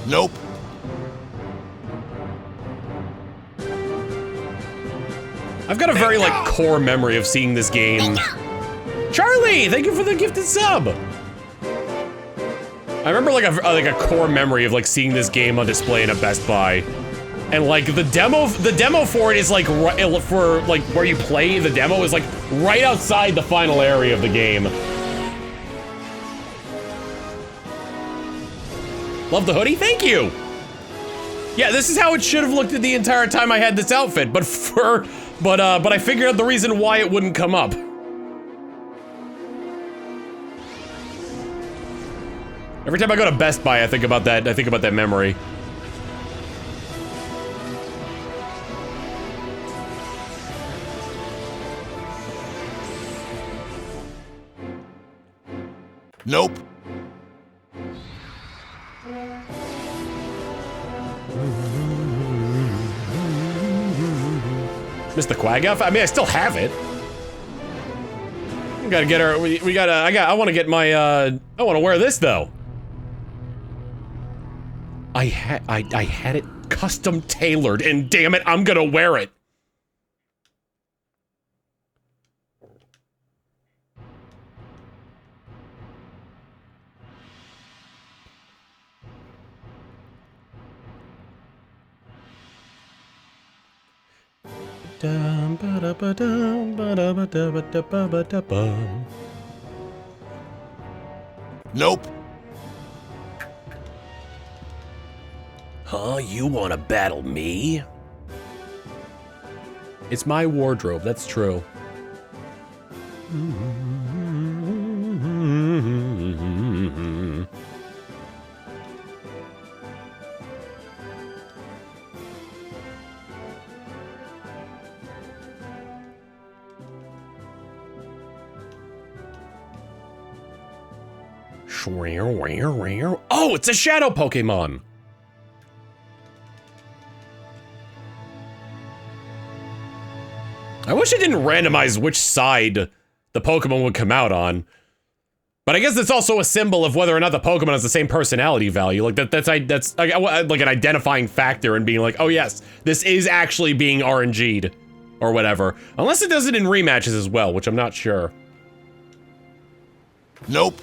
Nope. I've got a very, like, core memory of seeing this game. Charlie, thank you for the gifted sub! I remember, like a core memory of, like, seeing this game on display in a Best Buy. And, like, the demo for it is, like, for, like, where you play the demo is, like, right outside the final area of the game. Love the hoodie, thank you! Yeah, this is how it should have looked the entire time I had this outfit, but I figured out the reason why it wouldn't come up. Every time I go to Best Buy, I think about that memory. Nope. Missed the Quag outfit? I mean, I still have it. We gotta get our, we gotta, I wanna get my, I wanna wear this, though. I had it custom tailored, and damn it, I'm gonna wear it. Nope. Huh? You wanna battle me? It's my wardrobe, that's true. Oh, it's a shadow Pokemon! I wish it didn't randomize which side the Pokemon would come out on. But I guess it's also a symbol of whether or not the Pokemon has the same personality value. Like, that's like an identifying factor in being like, oh yes, this is actually being RNG'd. Or whatever. Unless it does it in rematches as well, which I'm not sure. Nope.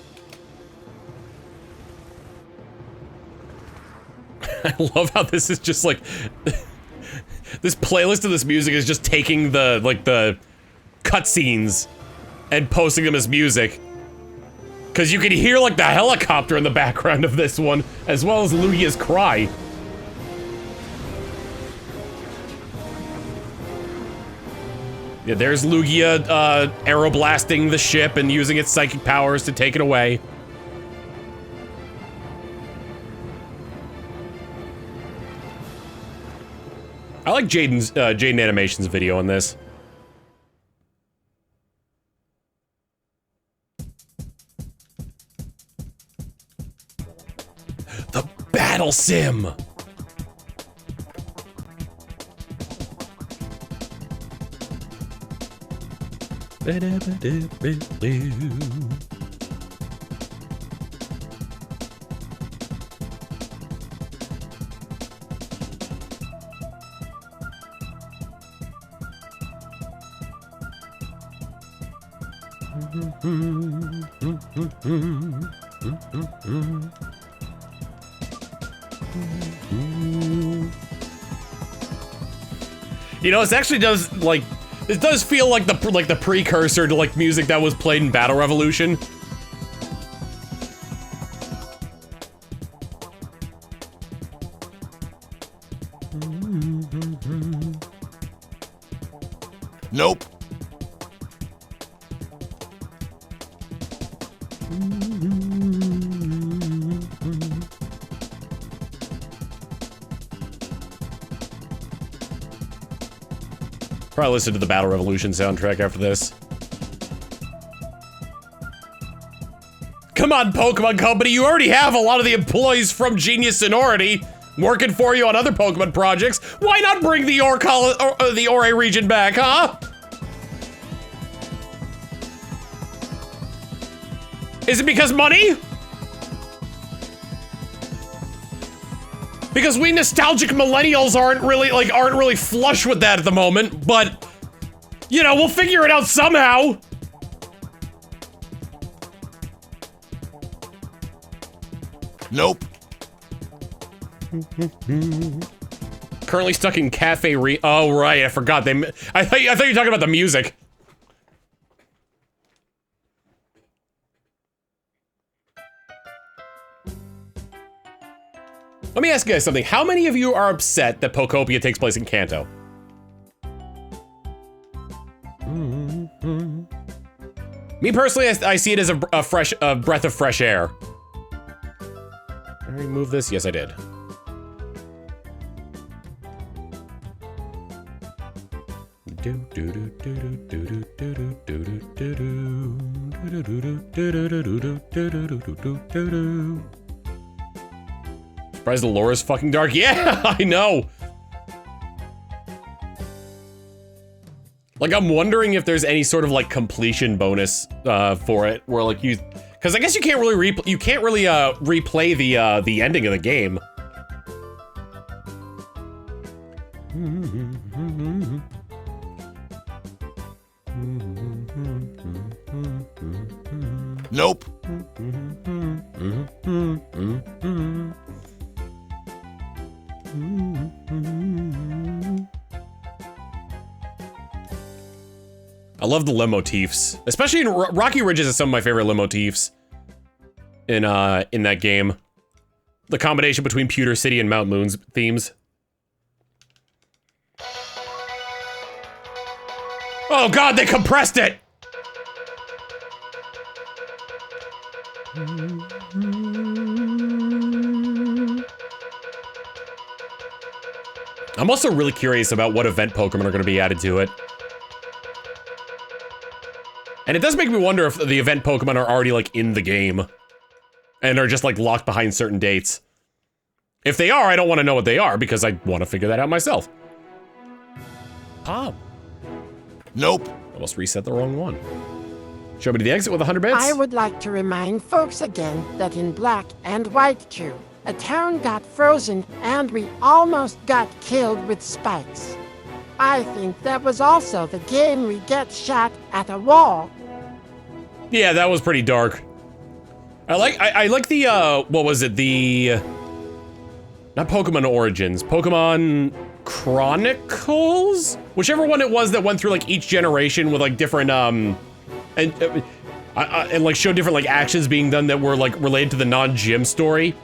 I love how this is just like... this playlist of this music is just taking the, like, the cutscenes and posting them as music. Because you can hear, like, the helicopter in the background of this one, as well as Lugia's cry. Yeah, there's Lugia, aeroblasting the ship and using its psychic powers to take it away. I like Jaden Animation's video on this. The Battle Sim! You know, this actually does, like, it does feel like the precursor to, like, music that was played in Battle Revolution. Nope. Probably listen to the Battle Revolution soundtrack after this. Come on, Pokemon Company, you already have a lot of the employees from Genius Sonority working for you on other Pokemon projects. Why not bring the Ore region back, huh? Is it because money? Because we nostalgic millennials aren't really flush with that at the moment, but you know, we'll figure it out somehow. Nope. Currently stuck in Cafe Re- Oh, right, I forgot. I thought you were talking about the music. Let me ask you guys something. How many of you are upset that Pokopia takes place in Kanto? Me personally, I see it as a breath of fresh air. Did I remove this? Yes, I did. Surprised the lore is fucking dark. Yeah, I know. Like, I'm wondering if there's any sort of like completion bonus for it, where like you, because I guess you can't really replay the ending of the game. Nope. I love the leitmotifs, especially in Rocky Ridges is some of my favorite leitmotifs in that game. The combination between Pewter City and Mount Moon's themes. Oh god, they compressed it! I'm also really curious about what event Pokemon are going to be added to it. And it does make me wonder if the event Pokemon are already, like, in the game. And are just, like, locked behind certain dates. If they are, I don't want to know what they are, because I want to figure that out myself. Palm. Nope. Almost reset the wrong one. Show me to the exit with 100 bits. I would like to remind folks again that in Black and White 2, a town got frozen and we almost got killed with spikes. I think that was also the game we get shot at a wall. Yeah, that was pretty dark. I like the, what was it, not Pokemon Origins, Pokemon Chronicles? Whichever one it was that went through, like, each generation with, like, different, and like, showed different, like, actions being done that were, like, related to the non-gym story.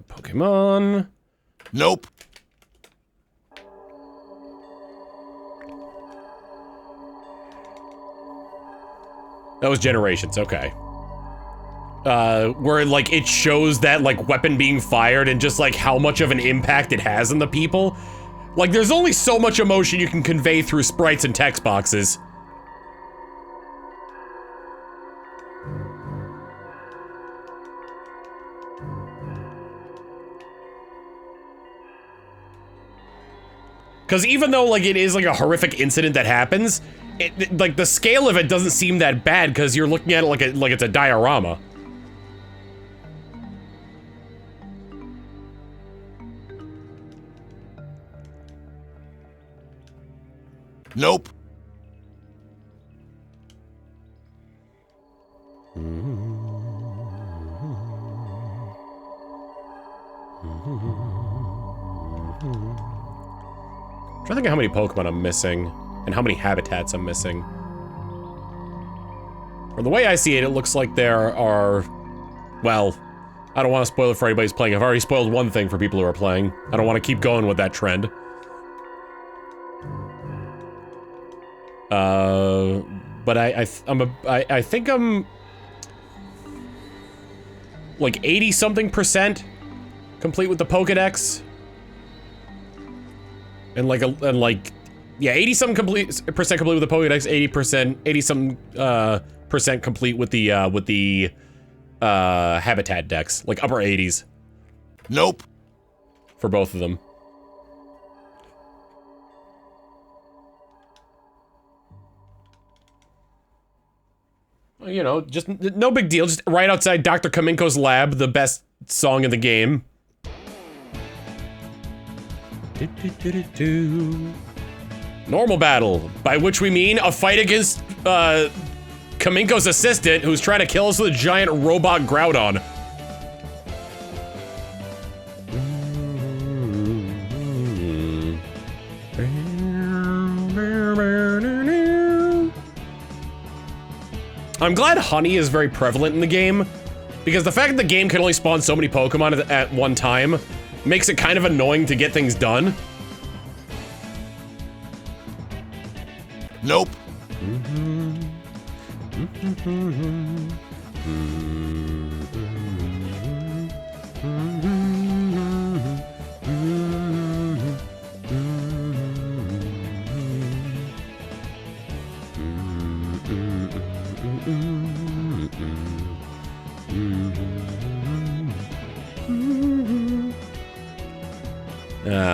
Pokemon. Nope. That was Generations, okay. Where, like, it shows that, like, weapon being fired and just, like, how much of an impact it has on the people. Like, there's only so much emotion you can convey through sprites and text boxes. Because even though, like, it is, like, a horrific incident that happens, like, the scale of it doesn't seem that bad because you're looking at it like it's a diorama. Nope. I'm trying to think of how many Pokemon I'm missing, and how many habitats I'm missing. From the way I see it, it looks like there are... Well, I don't want to spoil it for anybody who's playing. I've already spoiled one thing for people who are playing. I don't want to keep going with that trend. but I think I'm like 80-something% complete with the Pokedex. And yeah, 80-something percent complete with the Pokedex, 80-something percent complete with the Habitat Dex, like upper 80s. Nope. For both of them. You know, just no big deal. Just right outside Dr. Kaminko's lab, the best song in the game. Normal battle, by which we mean a fight against Kaminko's assistant, who's trying to kill us with a giant robot Groudon. I'm glad honey is very prevalent in the game, because the fact that the game can only spawn so many Pokemon at one time makes it kind of annoying to get things done. Nope.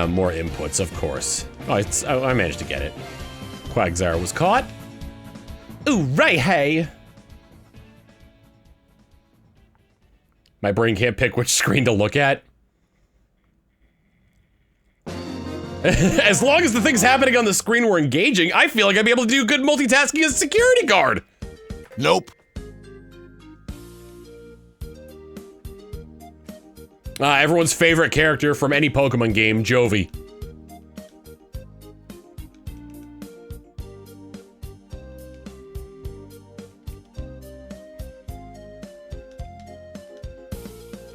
More inputs, of course. Oh, I managed to get it. Quagsire was caught. Ooh, right, hey! My brain can't pick which screen to look at. As long as the things happening on the screen were engaging, I feel like I'd be able to do good multitasking as a security guard! Nope. Everyone's favorite character from any Pokemon game, Jovi.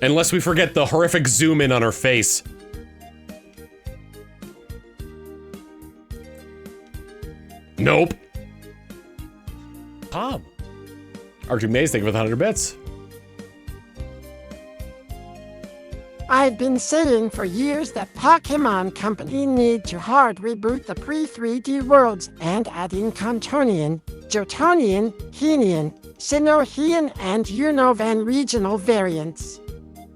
Unless we forget the horrific zoom in on her face. Nope. Tom. Archie Mays, thank you for the 100 bits. I've been saying for years that Pokemon Company need to hard reboot the pre-3D worlds and add in Kantonian, Johtorian, Henian, Sinohian, and Unovan regional variants.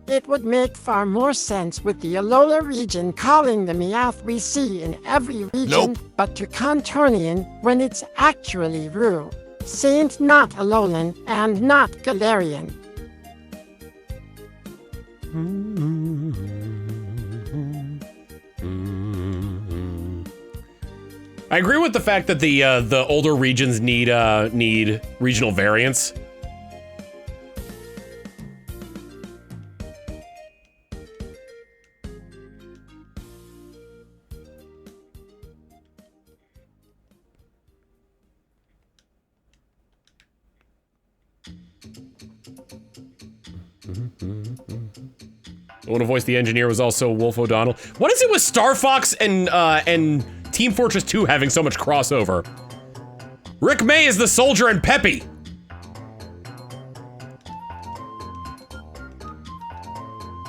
It would make far more sense with the Alola region calling the Meowth we see in every region, Nope. but to Kantonian when it's actually Rue, Saint not Alolan, and not Galarian. I agree with the fact that the older regions need regional variants. The one who voiced the engineer was also Wolf O'Donnell. What is it with Star Fox and Team Fortress 2 having so much crossover? Rick May is the soldier and Peppy.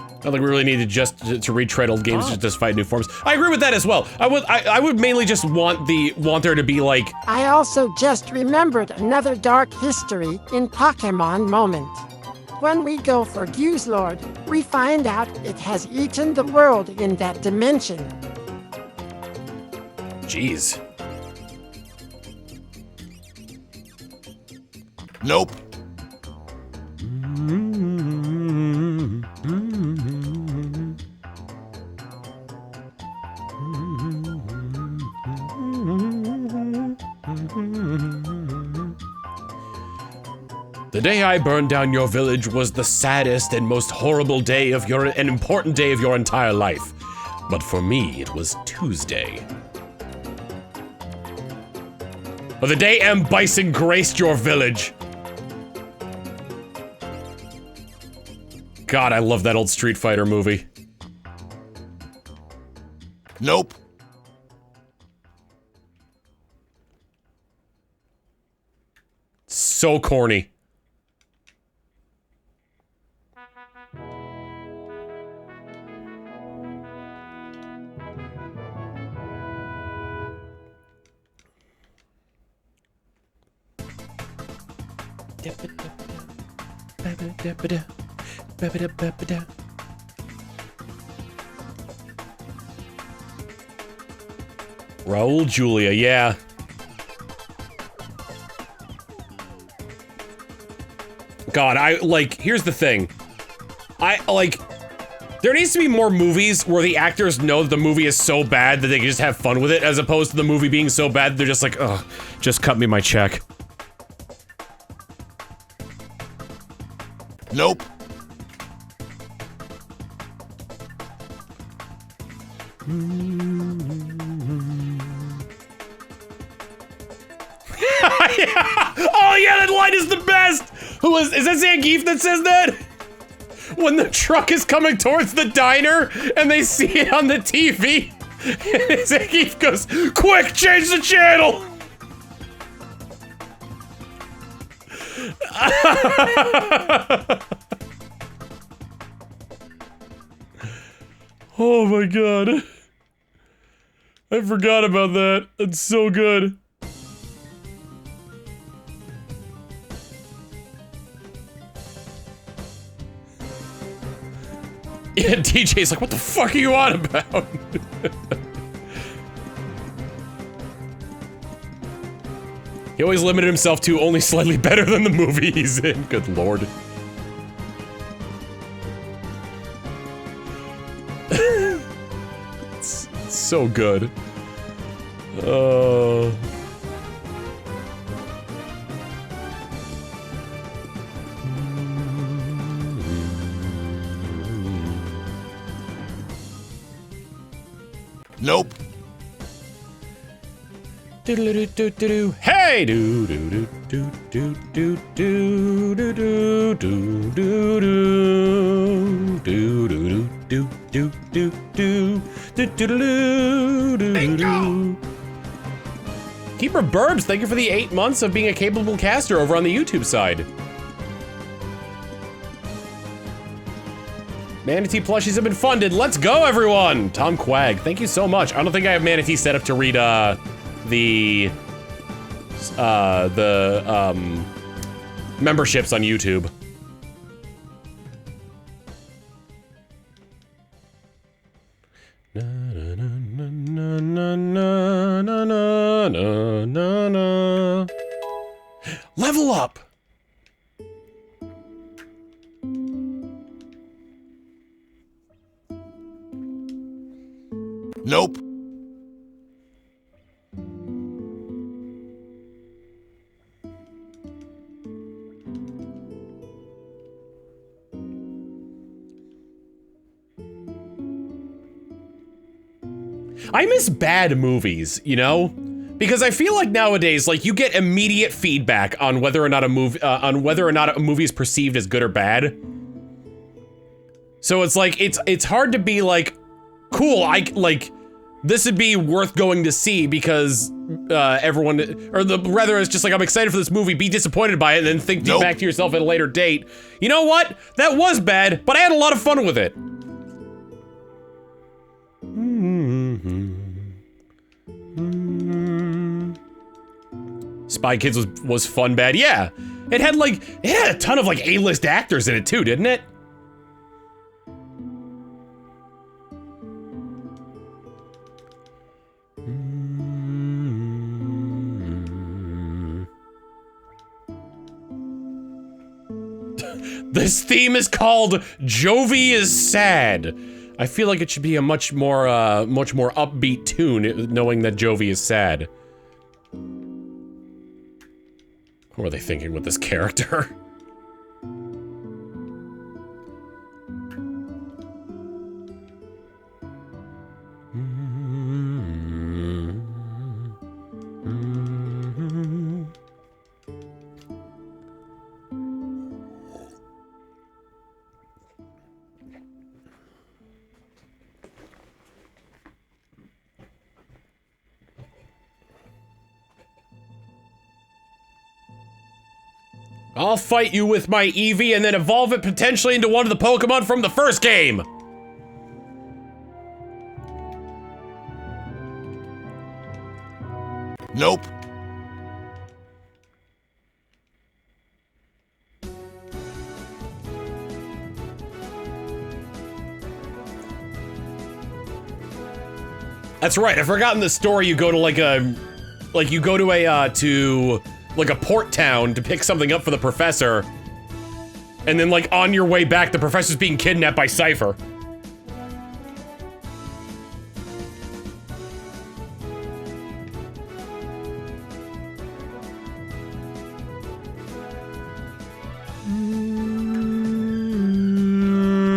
I don't think we really need to just to retread old games to just fight new forms. I agree with that as well. I would mainly just want there to be like. I also just remembered another dark history in Pokemon moment. When we go for Guslord, we find out it has eaten the world in that dimension. Jeez. Nope. The day I burned down your village was the saddest and most horrible day of an important day of your entire life. But for me, it was Tuesday. Or the day M. Bison graced your village. God, I love that old Street Fighter movie. so corny. Raul Julia, yeah. God, here's the thing. There needs to be more movies where the actors know that the movie is so bad that they can just have fun with it, as opposed to the movie being so bad that they're just like, ugh, just cut me my check. Nope. Yeah. Oh yeah, that line is the best! Is that Zangief that says that? When the truck is coming towards the diner and they see it on the TV, and Zangief goes, "Quick, change the channel!" Oh my god. I forgot about that. It's so good. Yeah, DJ's like, what the fuck are you on about? He always limited himself to only slightly better than the movie he's in. Good lord. It's so good. Nope. Do-do-do-do-do-do. Hey! Do-do-do-do-do-do-do-do-do-do-do-do-do-do-do-do. Keeper Burbs, thank you for the 8 months of being a capable caster over on the YouTube side. Manatee plushies have been funded. Let's go, everyone! Tom Quag, thank you so much. I don't think I have Manatee set up to read, the memberships on YouTube. Na na na na na na na na na na. Level up! Nope. I miss bad movies, you know? Because I feel like nowadays, like, you get immediate feedback on whether or not a movie is perceived as good or bad. So it's like, it's hard to be like, cool, this would be worth going to see because, everyone, rather it's just like, I'm excited for this movie, be disappointed by it, and then think back to yourself at a later date. You know what? That was bad, but I had a lot of fun with it. Spy Kids was fun bad, yeah. It had a ton of like A-list actors in it too, didn't it? This theme is called Jovi is Sad. I feel like it should be a much more upbeat tune, knowing that Jovi is sad. What were they thinking with this character? I'll fight you with my Eevee and then evolve it potentially into one of the Pokemon from the first game. Nope. That's right, I've forgotten the story. You go to like a port town to pick something up for the professor. And then like on your way back, the professor's being kidnapped by Cypher.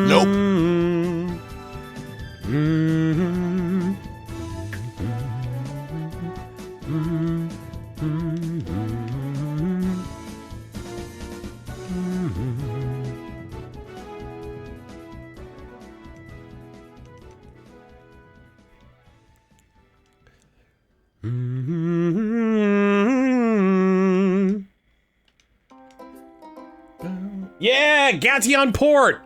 Nope. Yeah, Gatian Port.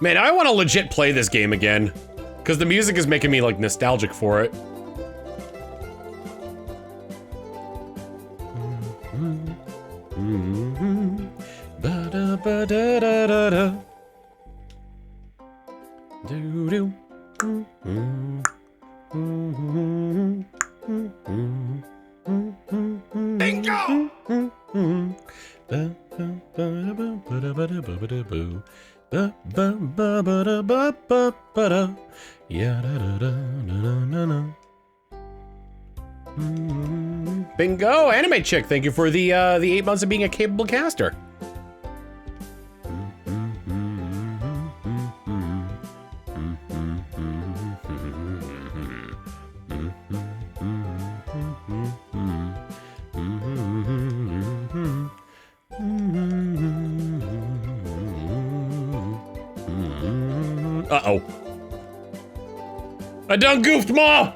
Man, I want to legit play this game again, because the music is making me like nostalgic for it. Bingo! Bingo, anime chick. Thank you for the 8 months of being a capable caster. Uh-oh. I done goofed, Ma!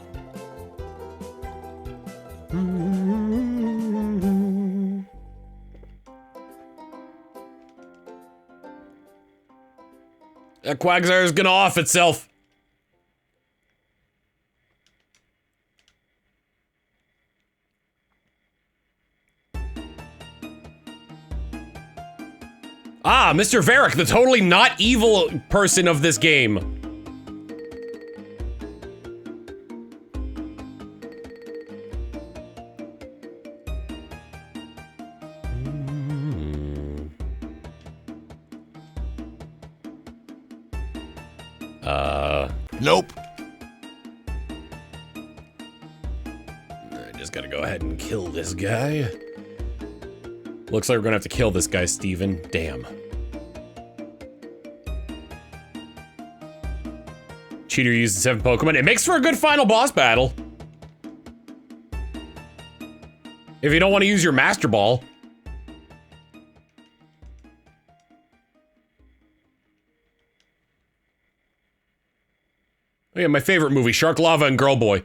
That Quagsire is gonna off itself. Ah, Mr. Varric, the totally not evil person of this game. Nope. I just gotta go ahead and kill this guy. Looks like we're gonna have to kill this guy, Steven. Damn. Cheater uses 7 Pokemon. It makes for a good final boss battle. If you don't want to use your Master Ball. Oh yeah, my favorite movie, Shark Lava and Girl Boy.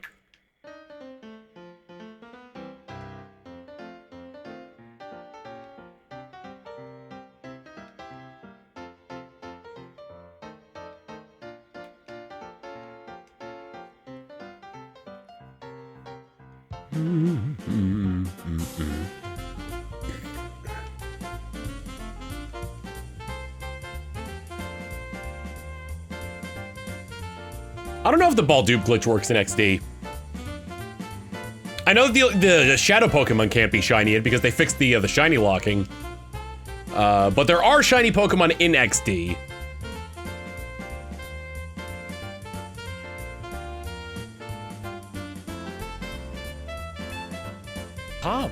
I don't know if the ball dupe glitch works in XD. I know the shadow Pokemon can't be shiny yet because they fixed the shiny locking. But there are shiny Pokemon in XD. Tom.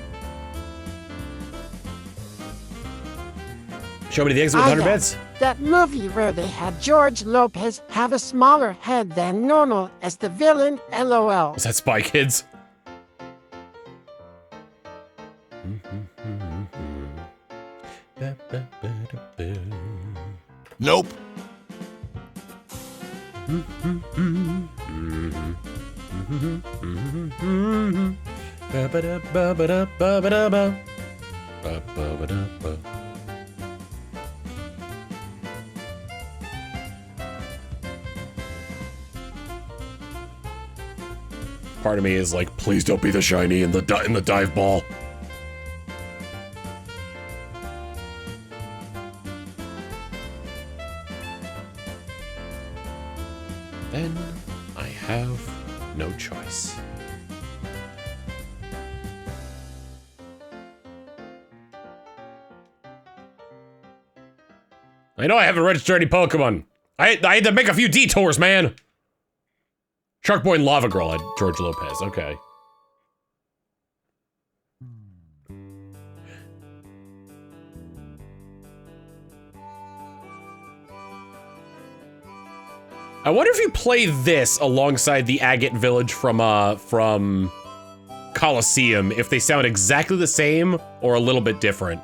Show me the exit with 100 beds. That movie where they had George Lopez have a smaller head than normal as the villain, LOL. Is that Spy Kids? Nope. Part of me is like, please don't be the shiny in the dive ball. Then I have no choice. I know I haven't registered any Pokemon. I had to make a few detours, man. Shark Boy and Lava Girl had George Lopez. Okay. I wonder if you play this alongside the Agate Village from Colosseum, if they sound exactly the same or a little bit different.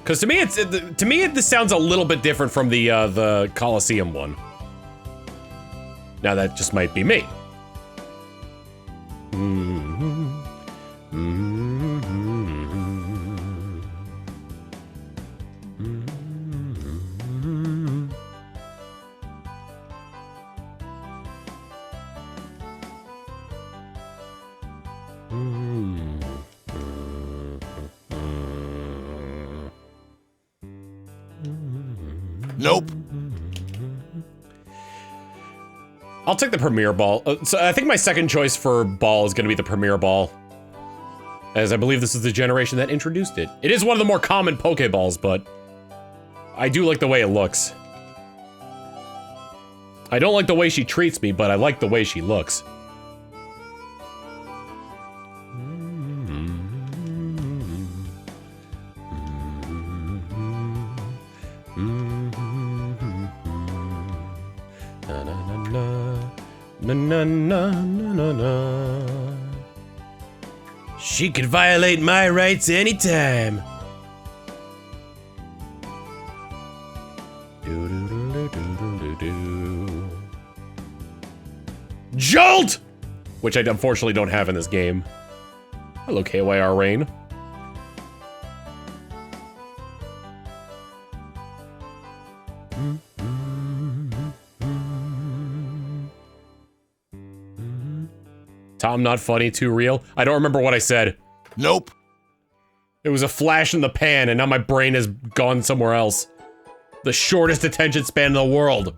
Because to me, this sounds a little bit different from the Colosseum one. Now that just might be me. Nope. I'll take the Premier Ball. So I think my second choice for ball is going to be the Premier Ball, as I believe this is the generation that introduced it. It is one of the more common Pokeballs, but I do like the way it looks. I don't like the way she treats me, but I like the way she looks. She could violate my rights anytime. Jolt! Which I unfortunately don't have in this game. Hello, KYR Rain. Tom, not funny, too real. I don't remember what I said. Nope. It was a flash in the pan, and now my brain has gone somewhere else. The shortest attention span in the world.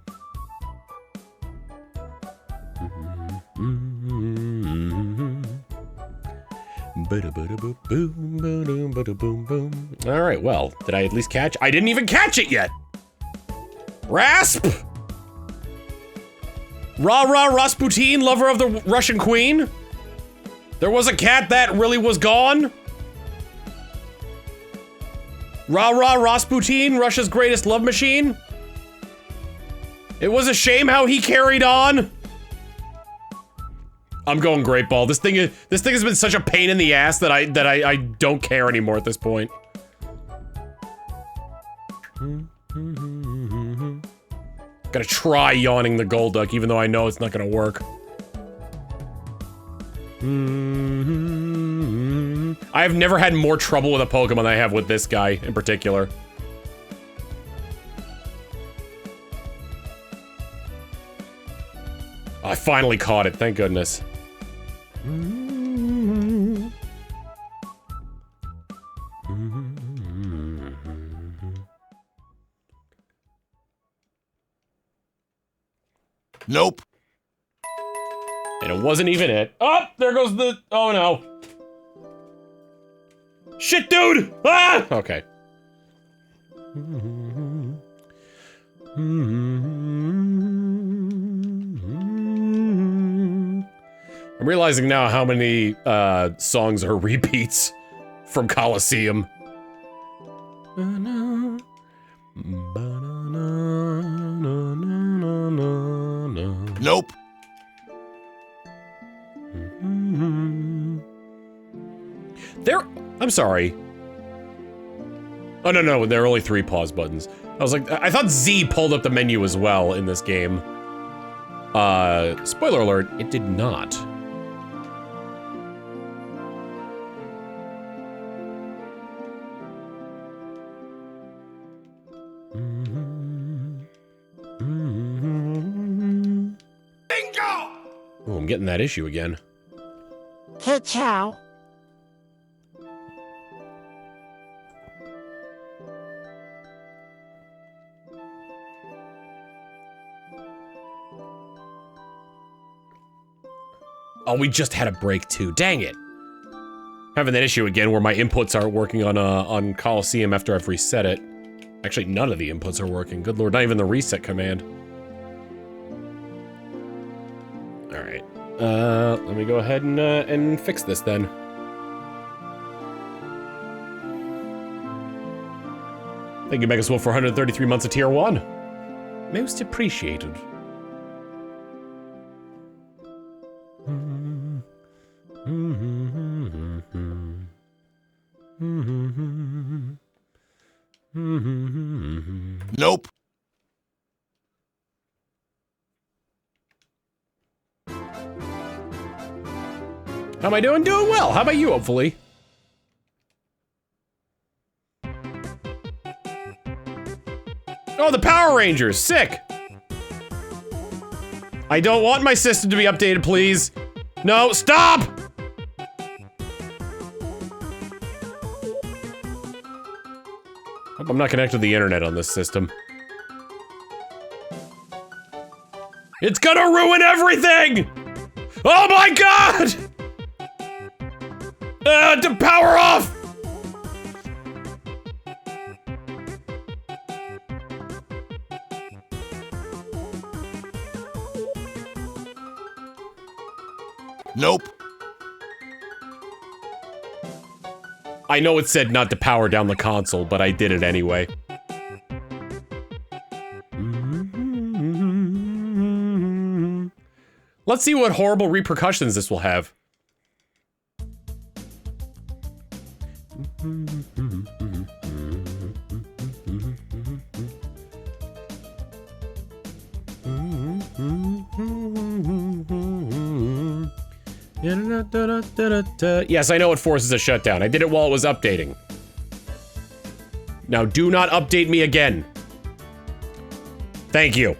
Alright, well, did I at least catch? I didn't even catch it yet! Rasp! Rah-rah Rasputin, lover of the Russian queen? There was a cat that really was gone? Rah-rah Rasputin, Russia's greatest love machine? It was a shame how he carried on. I'm going Great Ball. This thing has been such a pain in the ass that I don't care anymore at this point. Gotta try yawning the Golduck, even though I know it's not gonna work. I have never had more trouble with a Pokemon than I have with this guy in particular. I finally caught it, thank goodness. Nope. And it wasn't even it. Oh, there goes the... Oh, no. Shit, dude! Ah! Okay. I'm realizing now how many songs are repeats from Colosseum. Nope. I'm sorry. Oh, no, there are only 3 pause buttons. I was like, I thought Z pulled up the menu as well in this game. Spoiler alert, it did not. Bingo! Oh, I'm getting that issue again. Ka-chow. Oh, we just had a break too. Dang it. Having that issue again where my inputs aren't working on Colosseum after I've reset it. Actually, none of the inputs are working. Good lord, not even the reset command. All right. Let me go ahead and fix this then. Thank you, Megaswolf, for 133 months of tier 1. Most appreciated. Nope. How am I doing? Doing well. How about you, hopefully? Oh, the Power Rangers. Sick. I don't want my system to be updated, please. No, stop! Hope I'm not connected to the internet on this system. It's gonna ruin everything! Oh my god! To power off! Nope. I know it said not to power down the console, but I did it anyway. Let's see what horrible repercussions this will have. Yes, I know it forces a shutdown. I did it while it was updating. Now do not update me again. Thank you.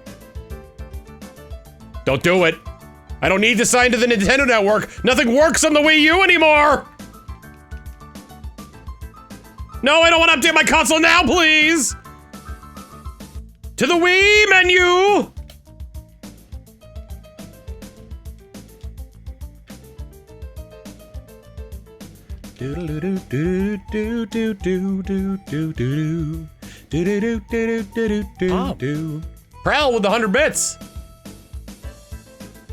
Don't do it. I don't need to sign to the Nintendo Network. Nothing works on the Wii U anymore. No, I don't want to update my console now, please. To the Wii menu. Prowl with the 100 bits.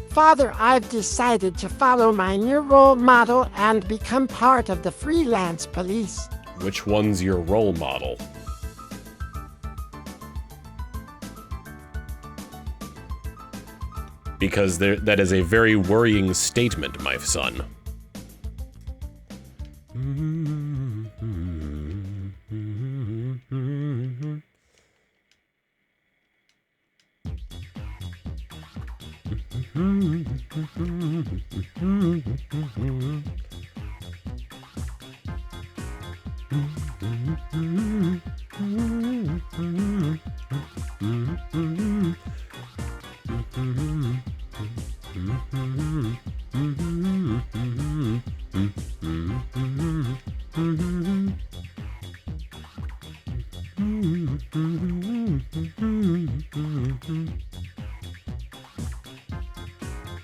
Father, I've decided to follow my new role model and become part of the freelance police. Which one's your role model? Because that is a very worrying statement, my son.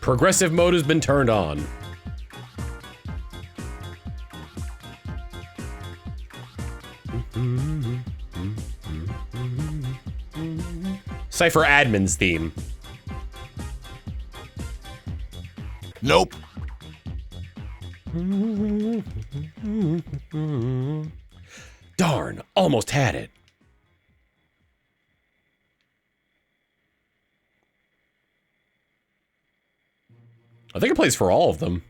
Progressive mode has been turned on. Cypher admin's theme. Nope. Darn, almost had it. I think it plays for all of them.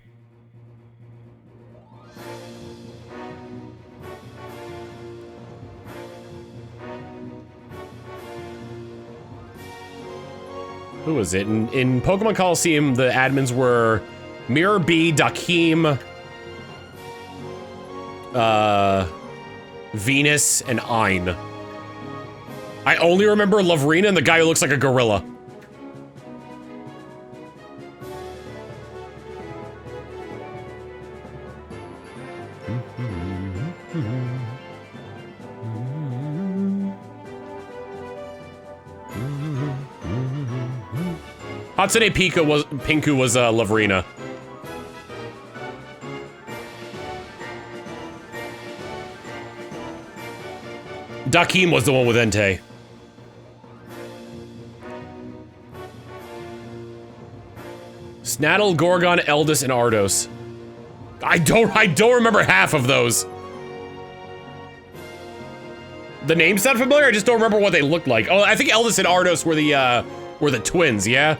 Who was it? In Pokemon Colosseum, the admins were Mirror B, Dakeem, Venus, and Ein. I only remember Lavrina and the guy who looks like a gorilla. Hatsune Pinku was Lavrina. Dakeem was the one with Entei. Snaddle, Gorgon, Eldis, and Ardos. I don't remember half of those. The names sound familiar, I just don't remember what they looked like. Oh, I think Eldis and Ardos were the twins, yeah?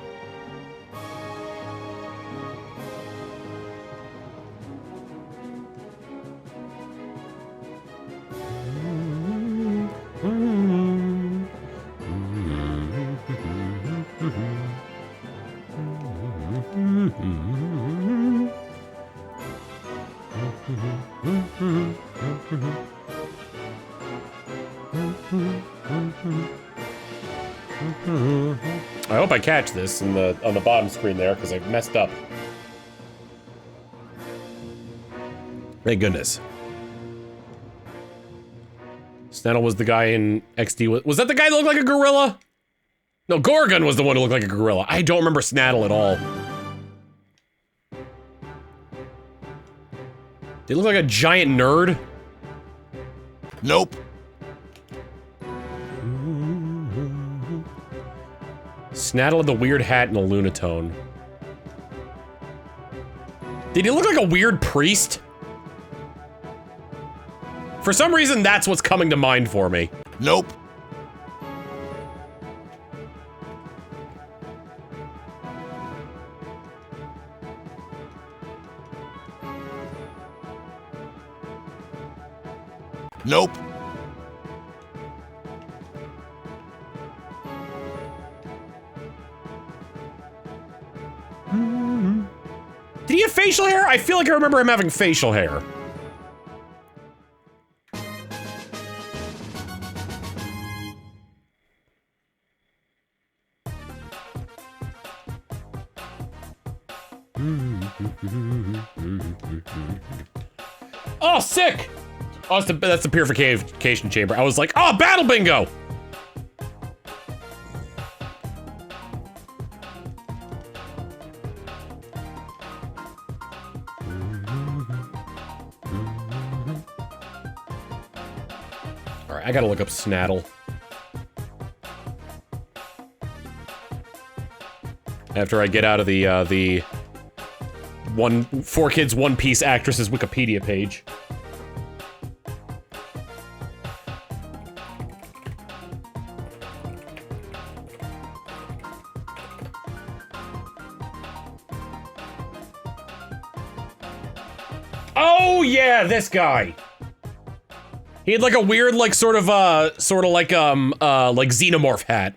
I hope I catch this on the bottom screen there, because I messed up. Thank goodness. Snaddle was the guy in XD. Was that the guy that looked like a gorilla? No, Gorgon was the one who looked like a gorilla. I don't remember Snaddle at all. They look like a giant nerd. Nope. Snaddle had the weird hat and a Lunatone. Did he look like a weird priest? For some reason, that's what's coming to mind for me. Nope. Nope. Did he have facial hair? I feel like I remember him having facial hair. Oh, sick! Oh, that's the purification chamber. I was like, oh, battle bingo! Alright, I gotta look up Snaddle. After I get out of the 4Kids One Piece actress's Wikipedia page. Oh yeah, this guy. He had like a weird, like sort of like xenomorph hat.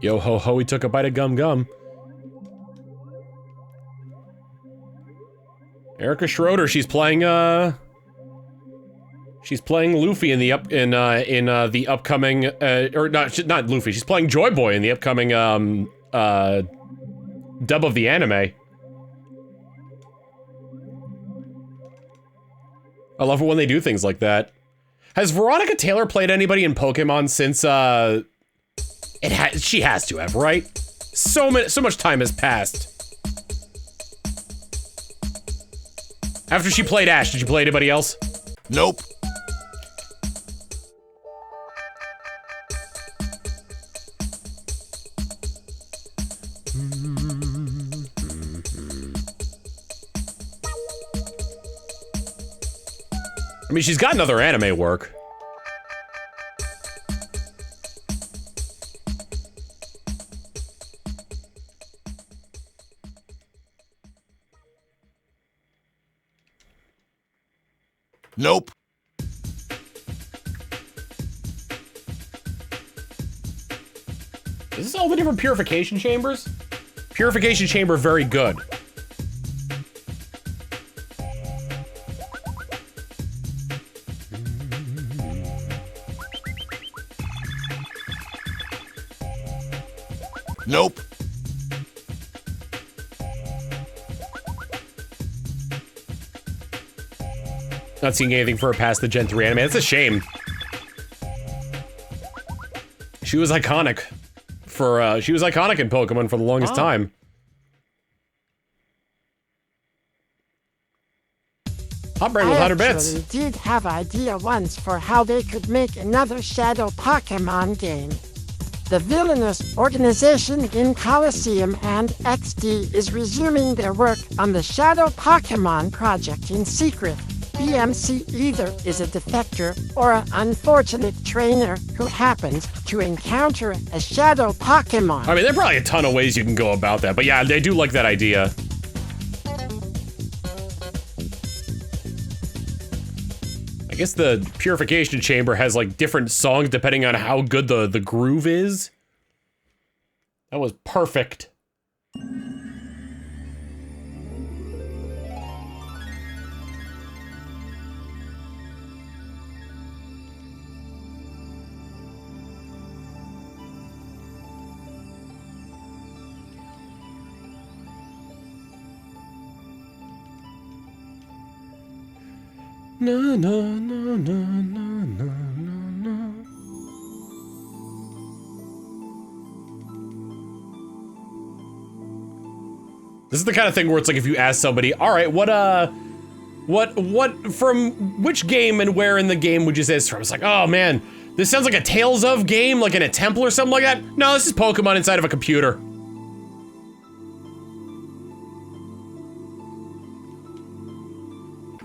Yo ho ho, he took a bite of gum gum. Erica Schroeder, she's playing She's playing Luffy in the the upcoming or not Luffy. She's playing Joy Boy in the upcoming dub of the anime. I love it when they do things like that. Has Veronica Taylor played anybody in Pokemon since she has to have, right? So much time has passed. After she played Ash, did you play anybody else? Nope. I mean, she's gotten other anime work. Nope. Is this all the different purification chambers? Purification chamber, very good. Nope. Not seeing anything for her past the Gen 3 anime. That's a shame. She was iconic for, she was iconic in Pokemon for the longest time. Hot brain with 100 bits. I actually did have idea once for how they could make another Shadow Pokemon game. The villainous organization in Colosseum and XD is resuming their work on the Shadow Pokemon project in secret. BMC either is a defector or an unfortunate trainer who happens to encounter a Shadow Pokemon. I mean, there are probably a ton of ways you can go about that, but yeah, they do like that idea. I guess the purification chamber has like different songs depending on how good the groove is. That was perfect. No, no, no, no, no, no, no, no. This is the kind of thing where it's like if you ask somebody, all right, what from which game and where in the game would you say it's from? It's like, oh man, this sounds like a Tales of game, like in a temple or something like that. No, this is Pokemon inside of a computer.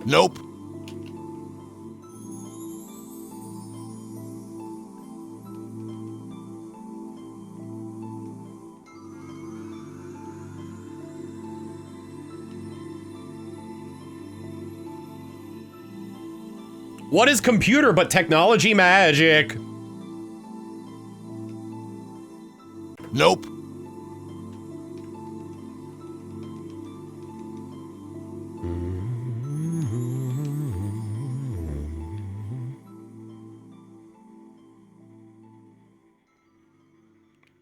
Nope. What is computer but technology magic? Nope.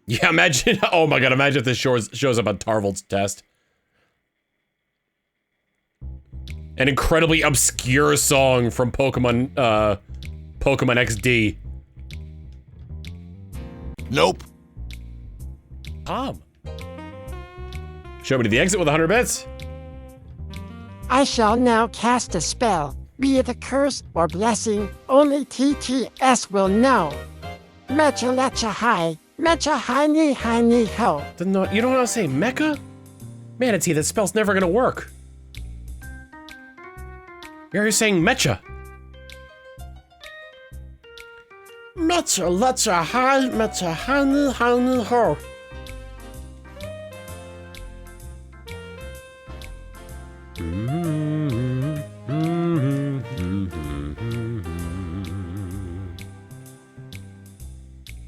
Yeah, imagine, oh my god, imagine if this shows up on Tarvold's test. An incredibly obscure song from Pokemon, Pokemon XD. Nope. Tom. Show me to the exit with 100 bits. I shall now cast a spell, be it a curse or blessing, only TTS will know. Mecha lecha hi, mecha hi ni ho. You don't know how to say mecha? Manatee, that spell's never gonna work. You're already saying mecha. Mecha lecha hi, mecha hi ni ho.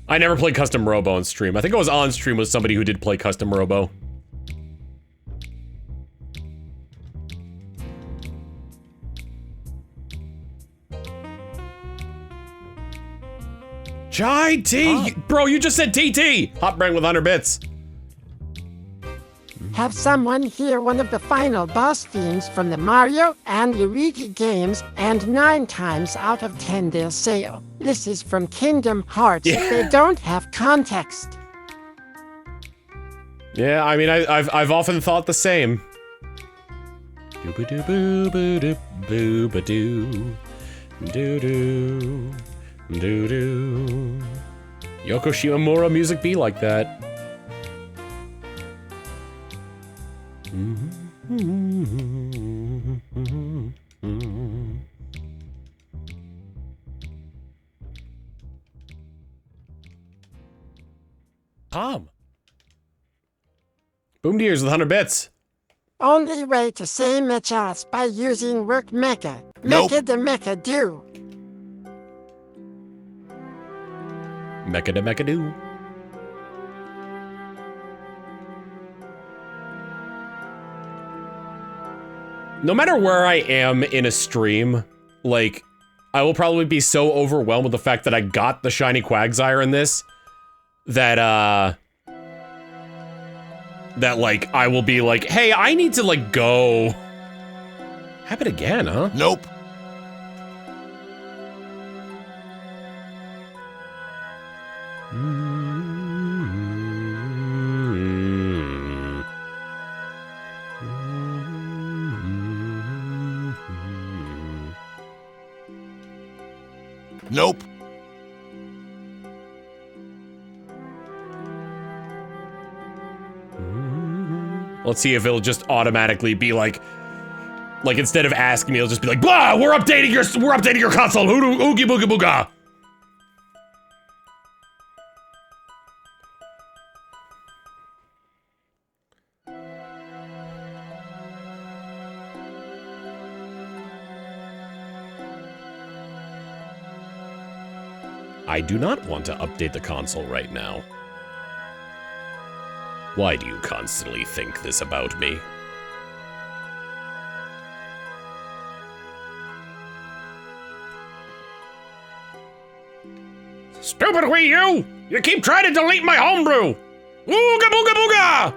I never played Custom Robo on stream. I think I was on stream with somebody who did play Custom Robo. Shy T! Bro, you just said TT! Hot brain with 100 bits. Have someone hear one of the final boss themes from the Mario and Luigi games, and 9 times out of 10 they'll say, oh, this is from Kingdom Hearts. They don't have context. Yeah, I mean, I've often thought the same. Doo-ba-doo-boo-ba-doo-boo-ba-doo. Doo-doo. Doo-doo. Yoko Shimomura music be like that. Tom. Boom Deers with 100 bits. Only way to say Mechas by using work mecha. Nope. Mecha the mecha do. Mecha to mecha do. No matter where I am in a stream, like, I will probably be so overwhelmed with the fact that I got the shiny Quagsire in this, that, like, I will be like, hey, I need to, like, go. Happen again, huh? Nope. Nope. Let's see if it'll just automatically be like instead of asking me, it'll just be like, blah, we're updating your console, oogie boogie booga. I do not want to update the console right now. Why do you constantly think this about me? Stupid Wii U! You keep trying to delete my homebrew! Ooga booga booga!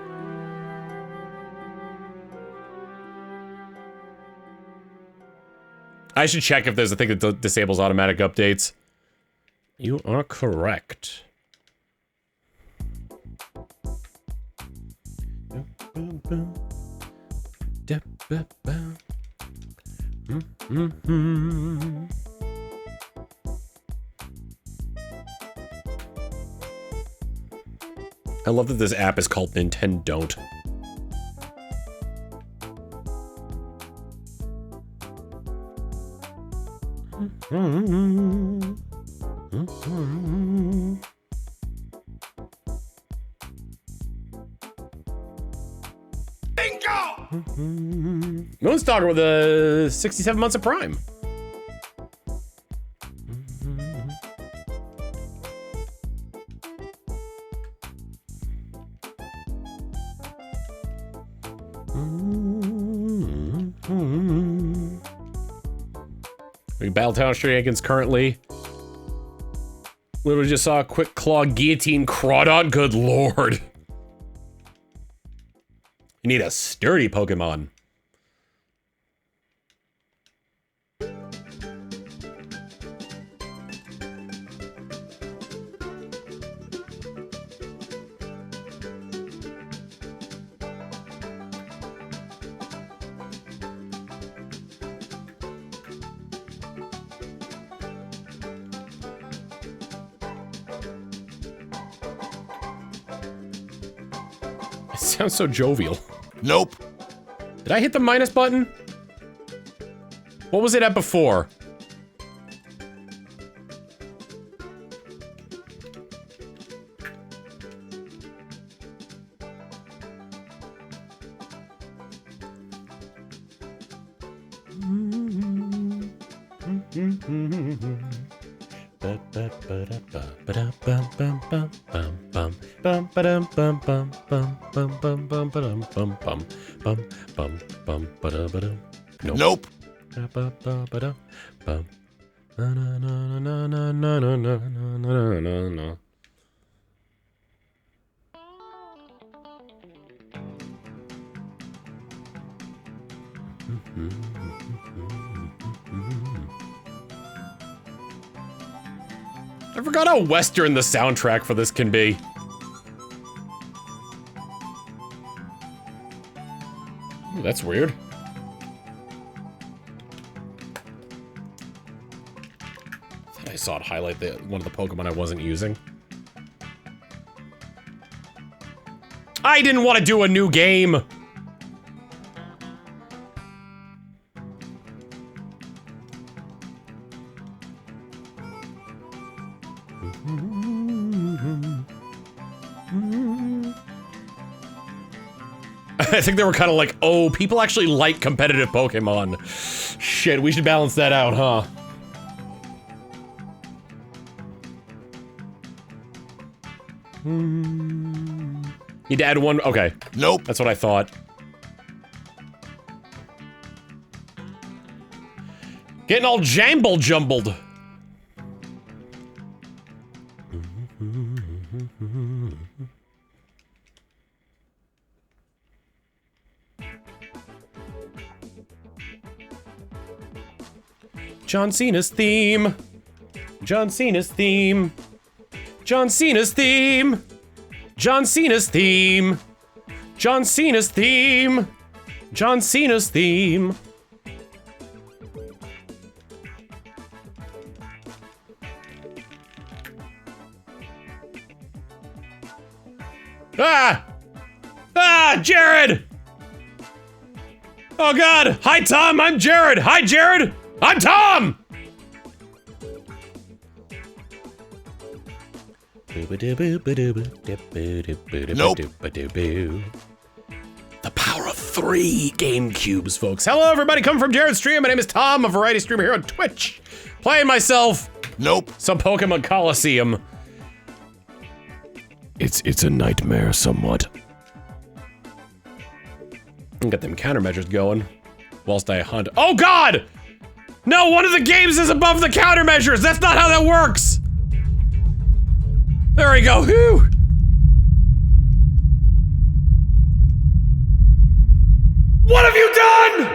I should check if there's a thing that disables automatic updates. You are correct. I love that this app is called Nintendo Don't. Moonstalker with a 67 months of Prime. Battletown Shenanigans currently. Literally just saw a quick claw guillotine Crawdon. Good lord. You need a sturdy Pokemon. It sounds so jovial. Nope. Did I hit the minus button? What was it at before? Nope. I forgot how Western the soundtrack for this can be. Ooh, that's weird. Thought I saw it highlight one of the Pokemon I wasn't using. I didn't want to do a new game. I think they were kind of like, oh, people actually like competitive Pokemon. Shit, we should balance that out, huh? Need to add one, okay. Nope. That's what I thought. Getting all jumbled. John Cena's theme. John Cena's theme. John Cena's theme. John Cena's theme. John Cena's theme. John Cena's theme. Ah! Ah, Jared! Oh God! Hi, Tom. I'm Jared. Hi, Jared. I'm Tom. Nope. The power of 3 GameCubes, folks. Hello, everybody. Come from Jared's stream. My name is Tom, a variety streamer here on Twitch. Playing myself. Nope. Some Pokemon Colosseum. It's a nightmare somewhat. Get them countermeasures going whilst I hunt. Oh God! No, one of the games is above the countermeasures. That's not how that works. There we go. Whew. What have you done?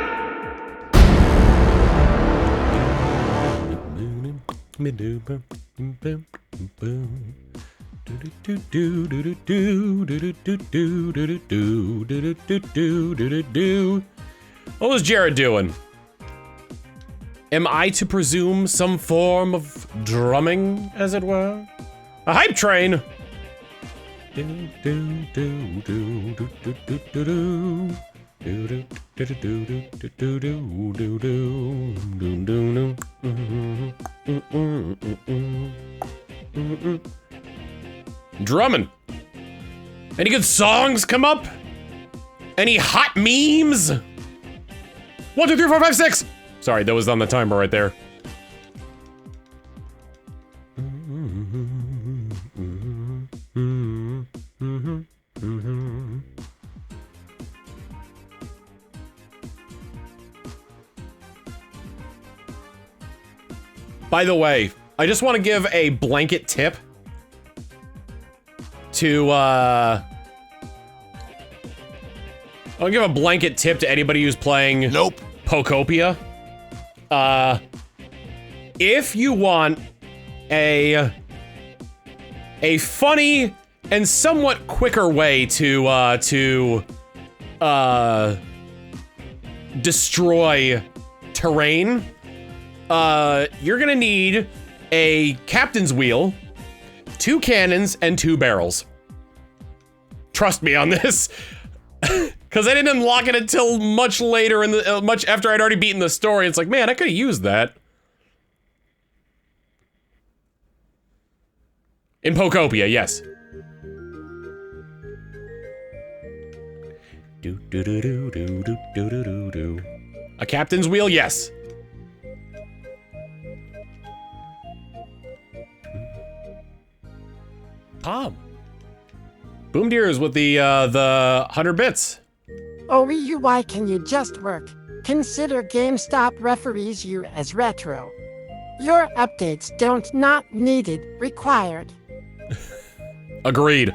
What was Jared doing? Am I to presume some form of drumming, as it were? A hype train! Drumming. Any good songs come up? Any hot memes? 1, 2, 3, 4, 5, 6! Sorry, that was on the timer right there. By the way, I just want to give a blanket tip to, I'll give a blanket tip to anybody who's playing Nope. Pokopia. If you want a funny and somewhat quicker way to destroy terrain, you're gonna need a captain's wheel, 2 cannons, and 2 barrels. Trust me on this. Because I didn't unlock it until much later in the much after I'd already beaten the story. It's like, man, I could have used that in Pokopia. Yes. A captain's wheel. Yes. Tom. Boom Deers with the 100 bits. OEU, why can you just work? Consider GameStop referees you as retro. Your updates don't not needed, required. Agreed.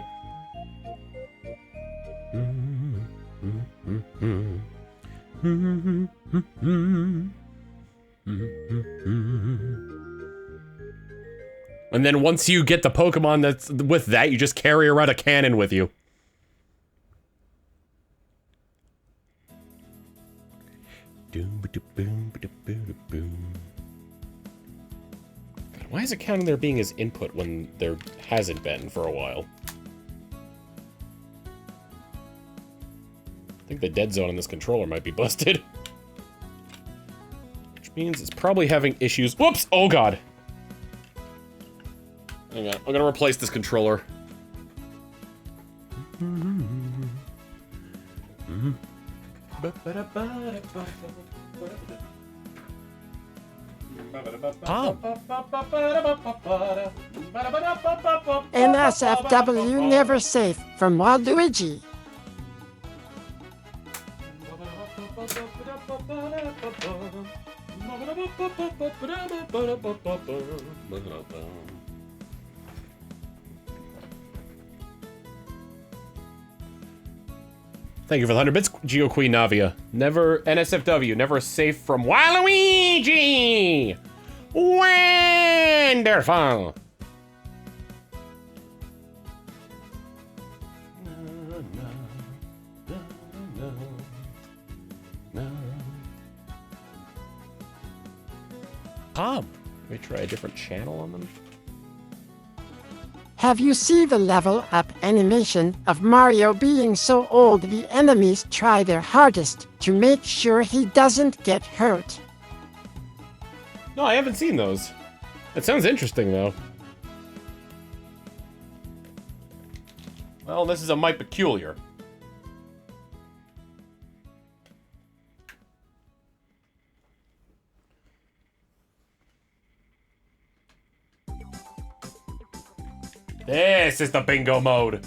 And then once you get the Pokemon that's with that, you just carry around a cannon with you. God, why is it counting there being as input when there hasn't been for a while? I think the dead zone on this controller might be busted. Which means it's probably having issues. Whoops! Oh god! Hang on, I'm gonna replace this controller. NSFW never safe from Waluigi. Thank you for the 100 bits, Geo Queen Navia. Never, NSFW, never safe from Waluigi! Wonderful! Let me try a different channel on them. Have you seen the level up animation of Mario being so old the enemies try their hardest to make sure he doesn't get hurt? No, I haven't seen those. That sounds interesting, though. Well, this is a mite peculiar. This is the bingo mode.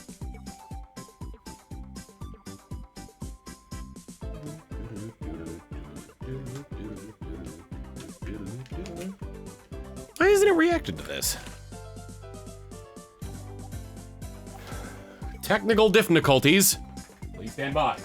Why isn't it reacted to this? Technical difficulties. Please stand by.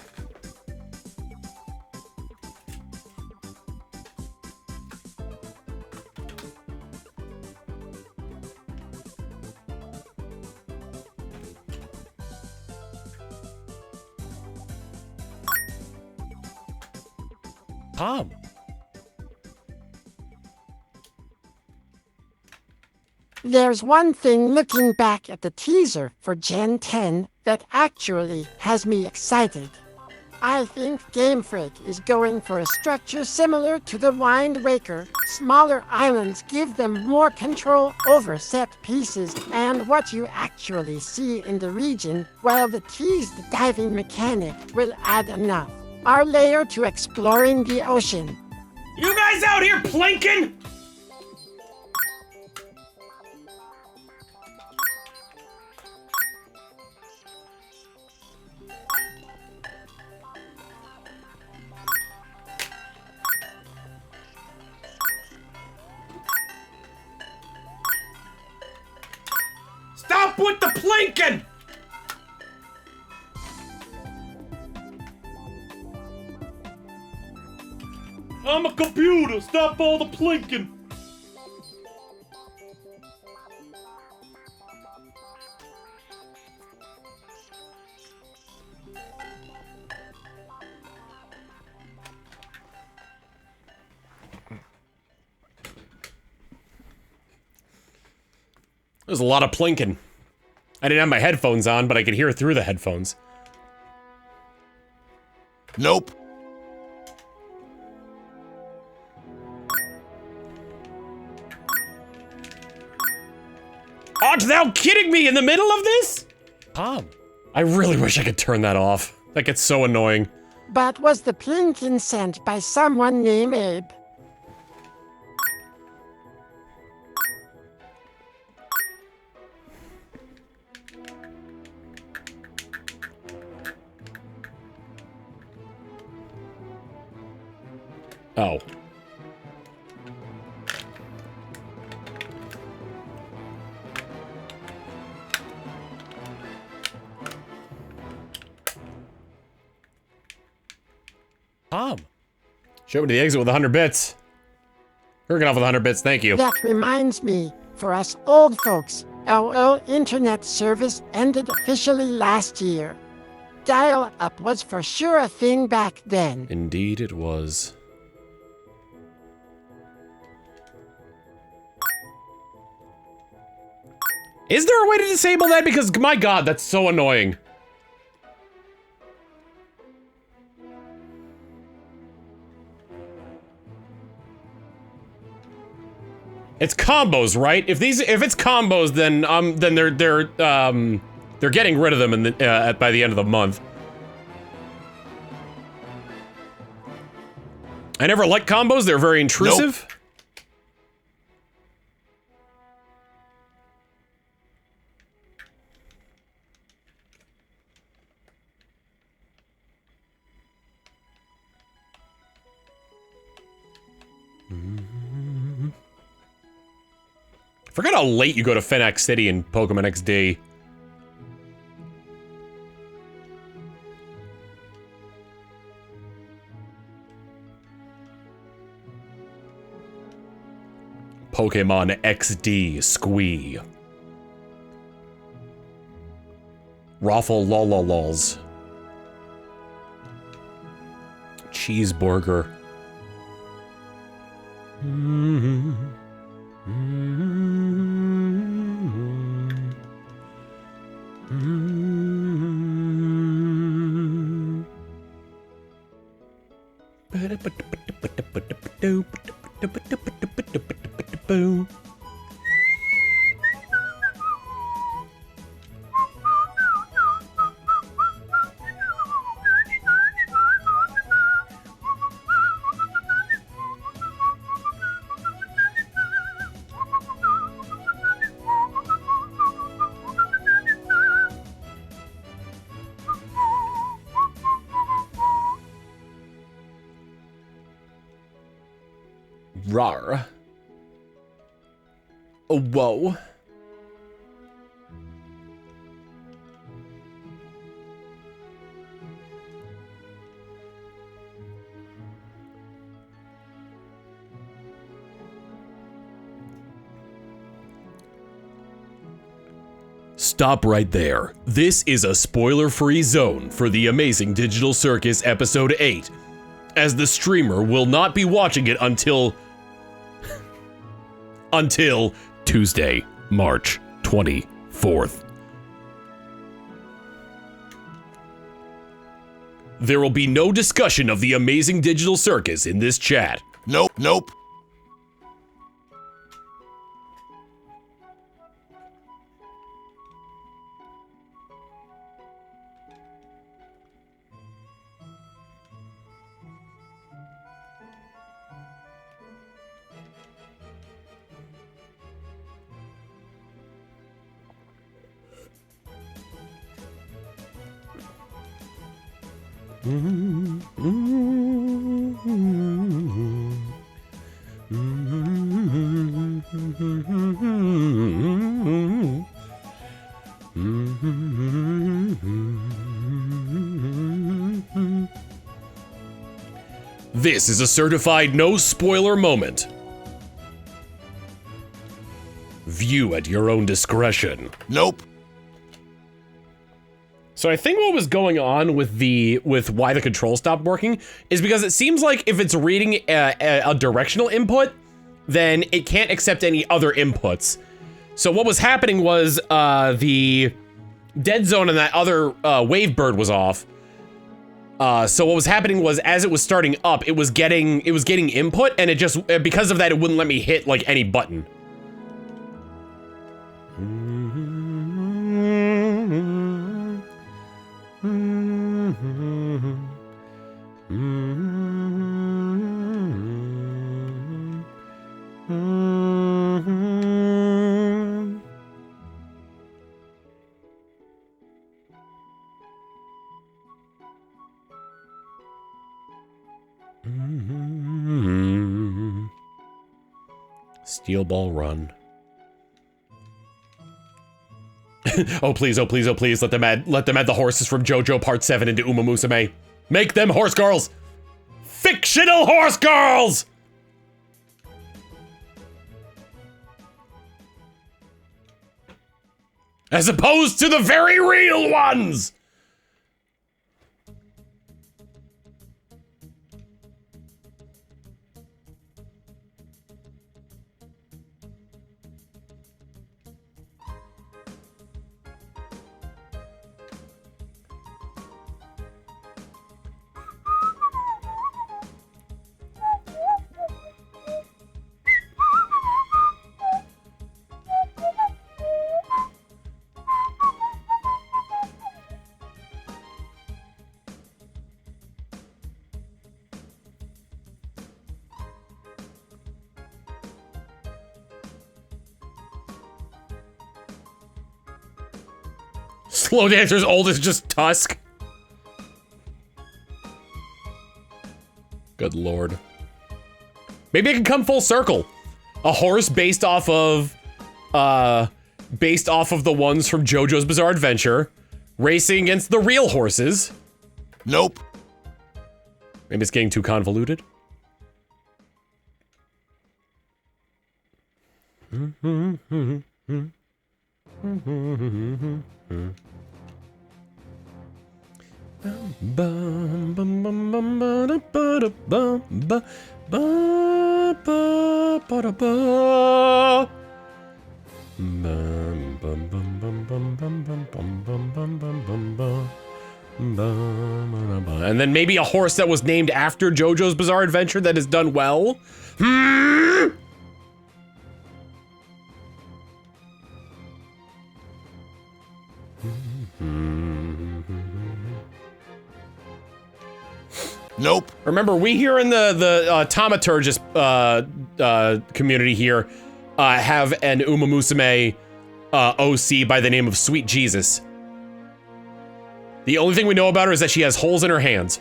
There's one thing looking back at the teaser for Gen 10 that actually has me excited. I think Game Freak is going for a structure similar to the Wind Waker. Smaller islands give them more control over set pieces and what you actually see in the region, while the teased diving mechanic will add enough. Our layer to exploring the ocean. You guys out here plinking? Stop with the plinking! I'm a computer. Stop all the plinking. There's a lot of plinking. I didn't have my headphones on, but I could hear it through the headphones. Nope. Art thou kidding me in the middle of this? I really wish I could turn that off. That gets so annoying. But was the plinkin sent by someone named Abe? Oh. Tom. Show me to the exit with 100 bits. We're getting off with 100 bits, thank you. That reminds me, for us old folks, our internet service ended officially last year. Dial-up was for sure a thing back then. Indeed it was. Is there a way to disable that? Because, my god, that's so annoying. It's combos, right? If it's combos, then they're getting rid of them in the, by the end of the month. I never liked combos. They're very intrusive. Nope. Forget how late you go to Fenax City in Pokemon XD. Pokemon XD Squee. Raffle lololols. Cheeseburger. Rar. Oh, whoa. Stop right there. This is a spoiler-free zone for The Amazing Digital Circus Episode 8, as the streamer will not be watching it until Tuesday, March 24th. There will be no discussion of The Amazing Digital Circus in this chat. Nope, nope. This is a certified no spoiler moment. View at your own discretion. Nope. So I think what was going on with why the control stopped working is because it seems like if it's reading a directional input, then it can't accept any other inputs. So what was happening was the dead zone and that other wave bird was off. So what was happening was as it was starting up, it was getting input, and it just because of that it wouldn't let me hit like any button. Steel Ball Run. Oh please, oh please, oh please, let them add the horses from JoJo Part 7 into Uma Musume. Make them horse girls! fictional horse girls! As opposed to the very real ones! Slow dancer's old as just Tusk. Good lord. Maybe it can come full circle. A horse based off of the ones from JoJo's Bizarre Adventure, racing against the real horses. Nope. Maybe it's getting too convoluted. And then maybe a horse that was named after JoJo's Bizarre Adventure that has done well. Nope. Remember, we here in the Taumaturgist community here have an Uma Musume OC by the name of Sweet Jesus. The only thing we know about her is that she has holes in her hands.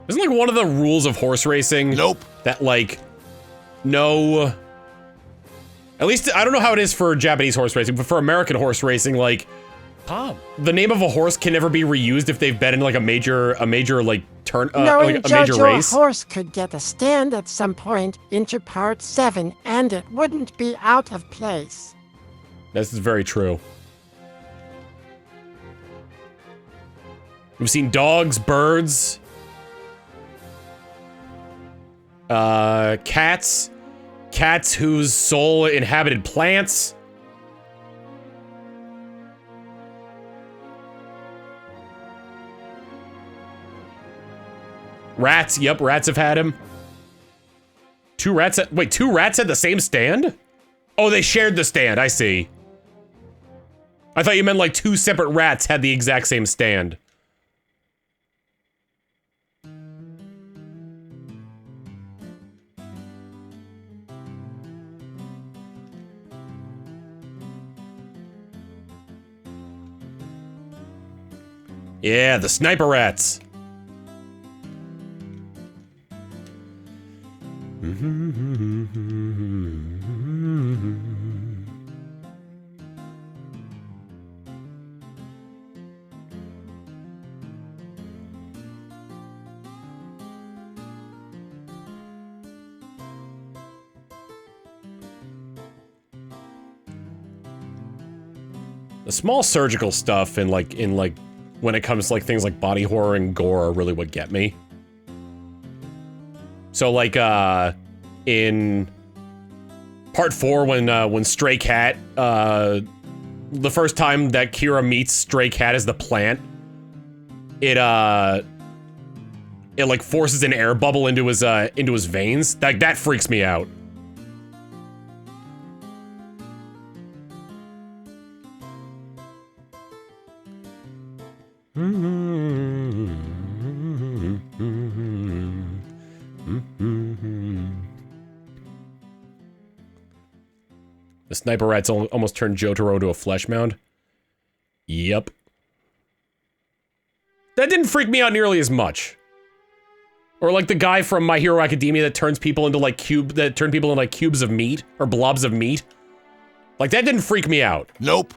Isn't like one of the rules of horse racing? Nope. That like, no. At least I don't know how it is for Japanese horse racing, but for American horse racing, like, the name of a horse can never be reused if they've been in like a major like turn, Knowing like a major JoJo, race. a horse could get a stand at some point into Part 7, and it wouldn't be out of place. This is very true. We've seen dogs, birds, cats whose soul inhabited plants. Rats, yep, rats have had him. Two rats had the same stand? Oh, they shared the stand, I see. I thought you meant like two separate rats had the exact same stand. Yeah, the sniper rats. The small surgical stuff in like when it comes to like things like body horror and gore are really what get me. So like in part 4 when Stray Cat the first time that Kira meets Stray Cat as the plant, it like forces an air bubble into his veins. That freaks me out. The sniper rats almost turned Jotaro into a flesh mound. Yep. That didn't freak me out nearly as much. Or like the guy from My Hero Academia that turns people into like cubes of meat or blobs of meat. Like that didn't freak me out. Nope.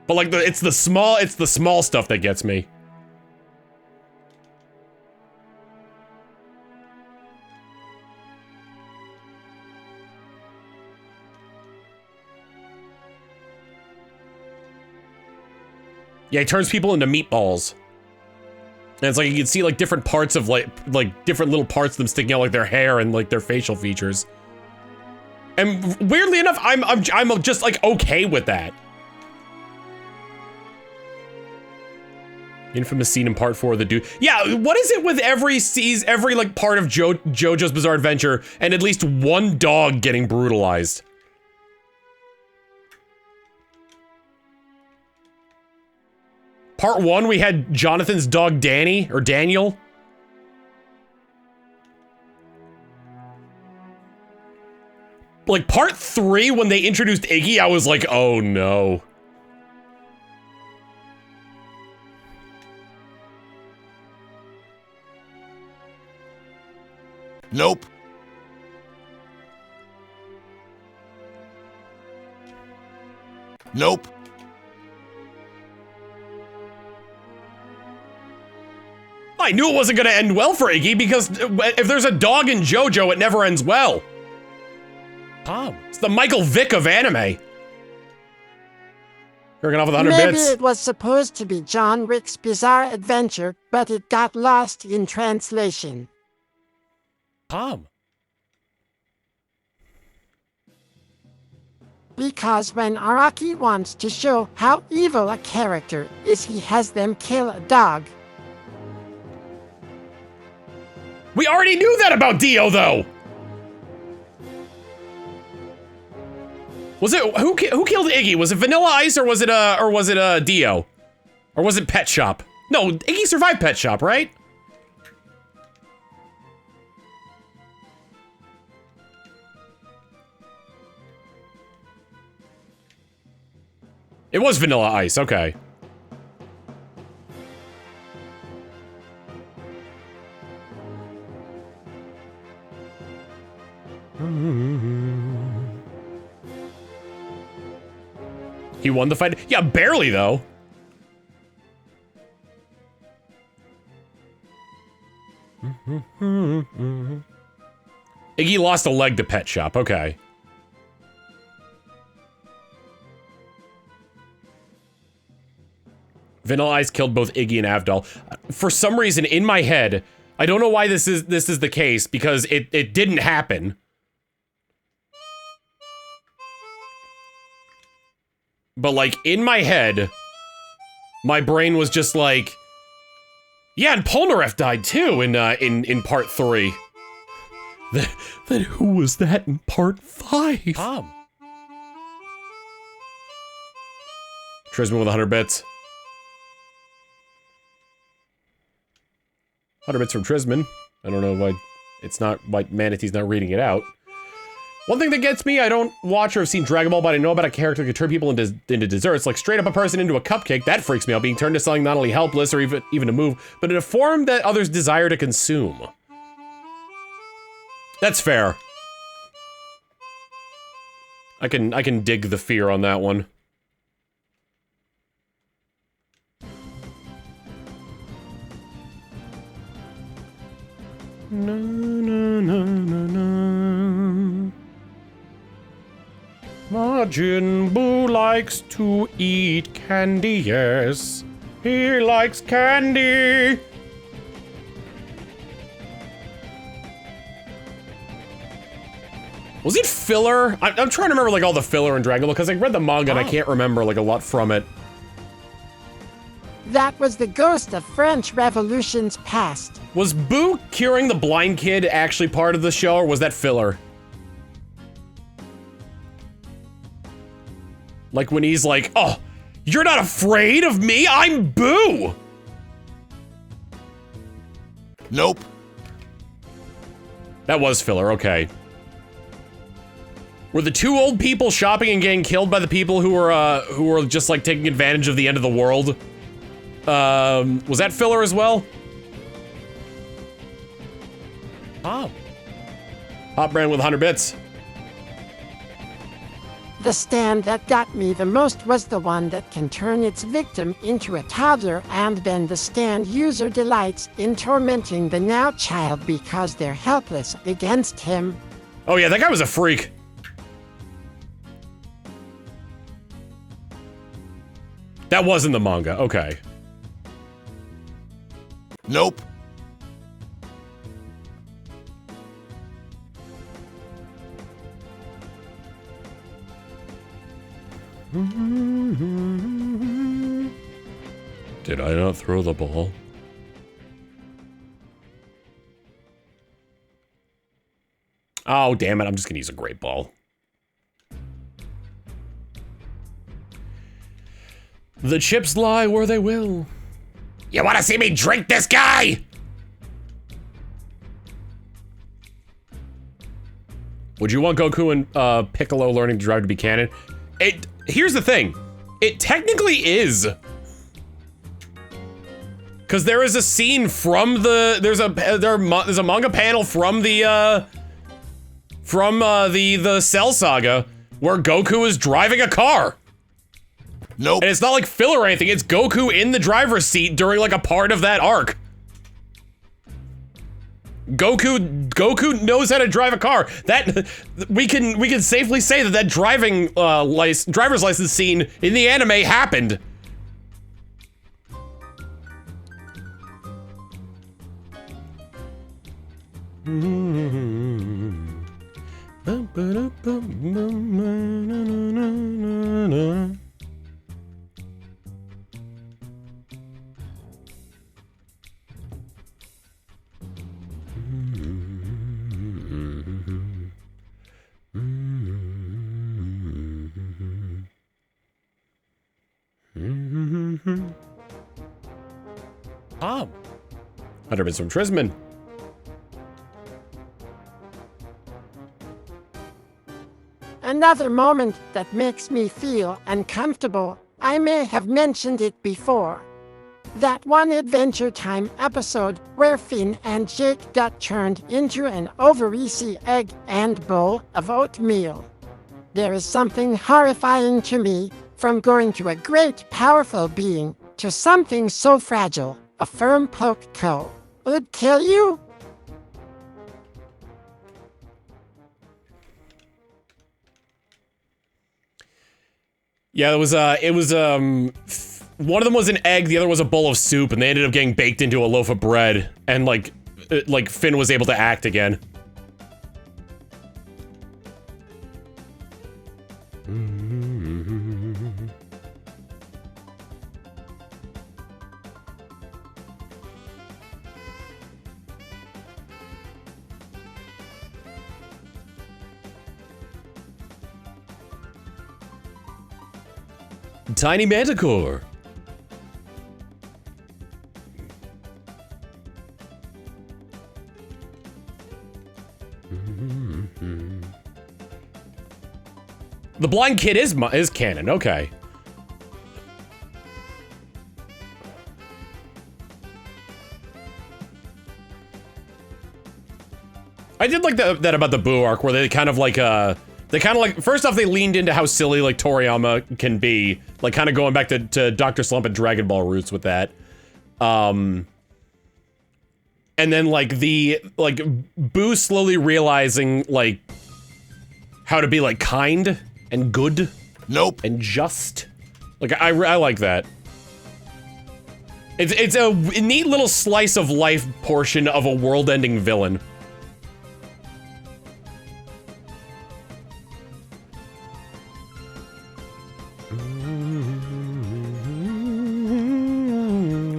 But like it's the small stuff that gets me. Yeah, he turns people into meatballs. And it's like you can see like different parts of like different little parts of them sticking out, like their hair and like their facial features. And weirdly enough, I'm just like okay with that. Infamous scene in part 4 of the dude. Yeah, what is it with every like part of JoJo's Bizarre Adventure and at least one dog getting brutalized? Part 1, we had Jonathan's dog Danny, or Daniel. Like, part 3, when they introduced Iggy, I was like, oh no. Nope. Nope. I knew it wasn't gonna end well for Iggy because if there's a dog in JoJo, it never ends well. Tom, it's the Michael Vick of anime. Working off with 100 Maybe bits. it was supposed to be John Wick's Bizarre Adventure, but it got lost in translation. Tom. Because when Araki wants to show how evil a character is, he has them kill a dog. We already knew that about Dio, though. Was it who killed Iggy? Was it Vanilla Ice or was it Dio? Or was it Pet Shop? No, Iggy survived Pet Shop, right? It was Vanilla Ice, okay. He won the fight? Yeah, barely though. Iggy lost a leg to Pet Shop, okay. Vanilla Ice killed both Iggy and Avdol. For some reason, in my head, I don't know why this is the case, because it didn't happen. But like, in my head, my brain was just like, yeah, and Polnareff died too in part 3. Then who was that in part 5? Tom. Trisman with 100 bits. 100 bits from Trisman. I don't know why Manatee's not reading it out. One thing that gets me, I don't watch or have seen Dragon Ball, but I know about a character that can turn people into desserts, like straight up a person into a cupcake. That freaks me out, being turned into something not only helpless or even to move, but in a form that others desire to consume. That's fair. I can dig the fear on that one. Na, na, na, na, na. Majin Buu likes to eat candy, yes. He likes candy. Was it filler? I'm trying to remember like all the filler in Dragon Ball, because I read the manga and I can't remember like a lot from it. That was the ghost of French Revolution's past. Was Boo curing the blind kid actually part of the show, or was that filler? Like when he's like, oh, you're not afraid of me? I'm Boo! Nope. That was filler, okay. Were the two old people shopping and getting killed by the people who were just like taking advantage of the end of the world? Was that filler as well? Hop. Hop brand with 100 bits. The stand that got me the most was the one that can turn its victim into a toddler, and then the stand user delights in tormenting the now child because they're helpless against him. Oh yeah, that guy was a freak. That wasn't the manga, okay. Nope. Did I not throw the ball? Oh, damn it, I'm just gonna use a great ball. The chips lie where they will. You wanna see me drink this guy? Would you want Goku and Piccolo learning to drive to be canon? Here's the thing. It technically is. Cause there is a scene from the, there's a manga panel from the Cell Saga where Goku is driving a car. Nope. And it's not like filler or anything, it's Goku in the driver's seat during like a part of that arc. Goku knows how to drive a car. That we can safely say that driver's license scene in the anime happened. Ah, 100 bits from Trisman. Another moment that makes me feel uncomfortable. I may have mentioned it before. That one Adventure Time episode where Finn and Jake got turned into an over-easy egg and bowl of oatmeal. There is something horrifying to me from going to a great, powerful being to something so fragile, a firm poke would kill you. Yeah, it was one of them was an egg, the other was a bowl of soup, and they ended up getting baked into a loaf of bread, and like Finn was able to act again. Tiny Manticore. The blind kid is canon, okay. I did like that about the Boo arc, where they kind of like, first off, they leaned into how silly, like, Toriyama can be. Like, kind of going back to Dr. Slump and Dragon Ball roots with that. And then, like, Boo slowly realizing, like, how to be, like, kind and good. Nope. And just. Like, I like that. It's a neat little slice of life portion of a world-ending villain.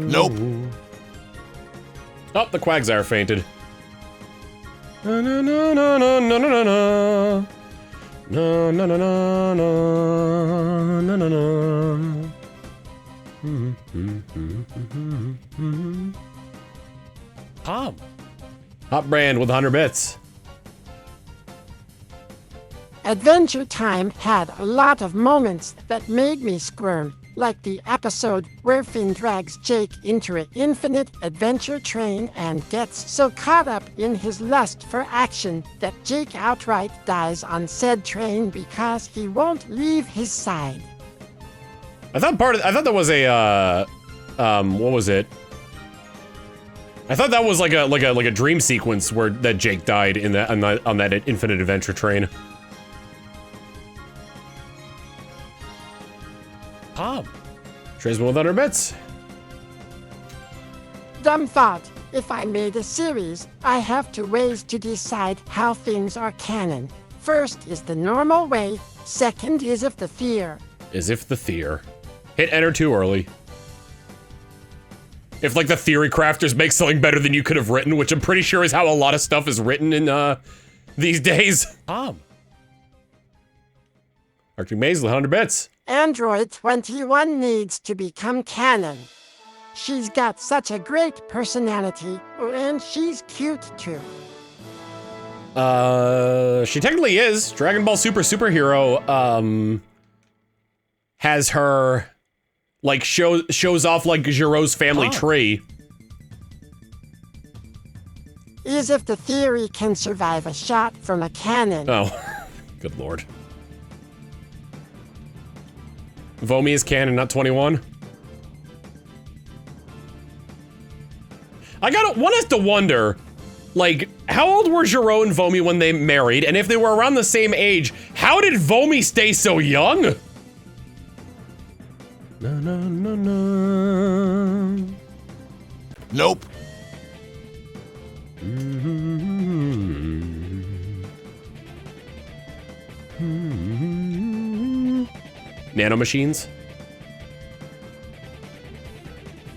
Nope. Oh, the Quagsire fainted. No, no, no, no, no, no, no, no. No, no, no, no, no, no, no, no. Hop. Hop brand with 100 bits. Adventure Time had a lot of moments that made me squirm, like the episode where Finn drags Jake into an infinite adventure train and gets so caught up in his lust for action that Jake outright dies on said train because he won't leave his side. I thought that was a what was it? I thought that was like a dream sequence where that Jake died in that on that infinite adventure train. Pop. Tradesman with 100 bits. Dumb thought. If I made a series, I have two ways to decide how things are canon. First is the normal way. Second is if the fear. As if the fear. Hit enter too early. If like the theory crafters make something better than you could have written, which I'm pretty sure is how a lot of stuff is written in these days. Arctic Maze with 100 bits. Android 21 needs to become canon. She's got such a great personality, and she's cute too. She technically is. Dragon Ball Super Superhero, has her, like, shows off, like, Giro's family tree. Is if the theory can survive a shot from a cannon. Oh, good lord. Vomi is canon, not 21. One has to wonder, like, how old were Giro and Vomi when they married? And if they were around the same age, how did Vomi stay so young? Na, na, na, na. Nope. Nanomachines?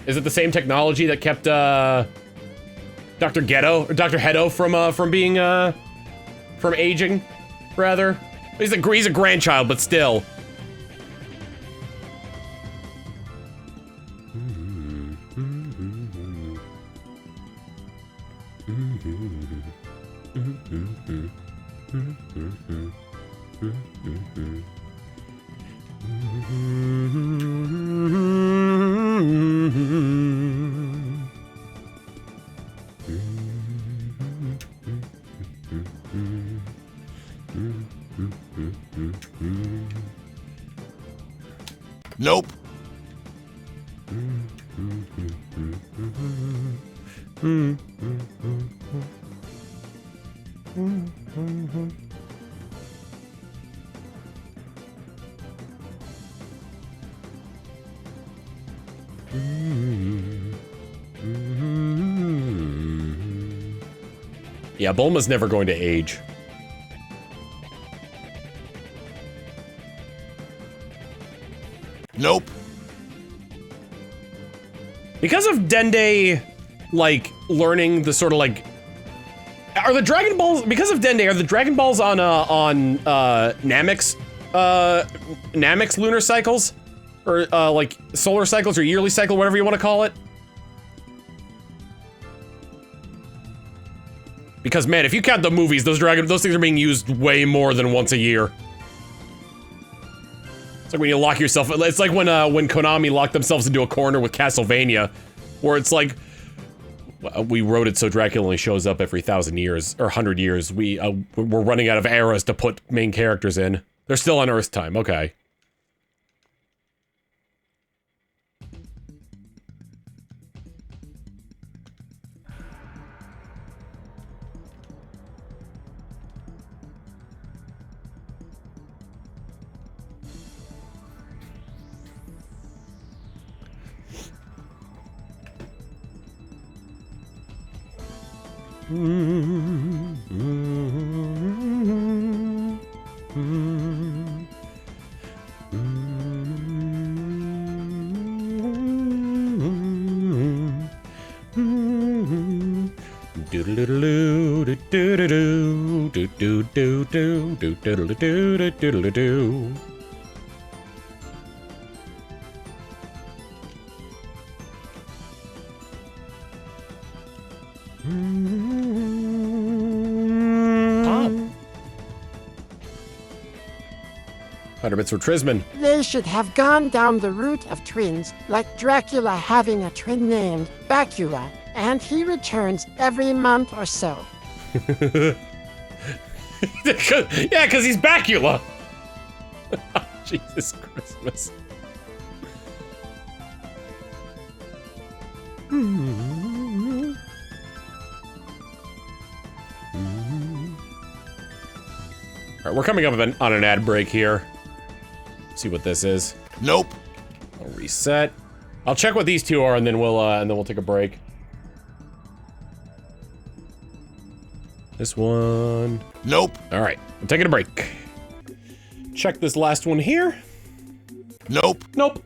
Is it the same technology that kept Dr. Ghetto or Dr. Hedo from being from aging, rather? He's a grandchild, but still. Nope. Yeah, Bulma's never going to age. Nope. Because of Dende, like, learning the sort of, like... Are the Dragon Balls... Because of Dende, are the Dragon Balls on Namek's lunar cycles? Or, like, solar cycles or yearly cycle, whatever you want to call it? Because, man, if you count the movies, those things are being used way more than once a year. It's like when you lock yourself... It's like when Konami locked themselves into a corner with Castlevania, where it's like... We wrote it so Dracula only shows up every 1,000 years, or 100 years. We're running out of eras to put main characters in. They're still on Earth time, okay. 100 bits for Trisman. They should have gone down the route of twins, like Dracula having a twin named Bacula, and he returns every month or so. Yeah, because he's Bacula. Jesus Christmas. Alright, we're coming up on an ad break here. See what this is. Nope. I'll reset. I'll check what these two are, and then we'll take a break. This one. Nope. All right, I'm taking a break. Check this last one here. Nope. Nope.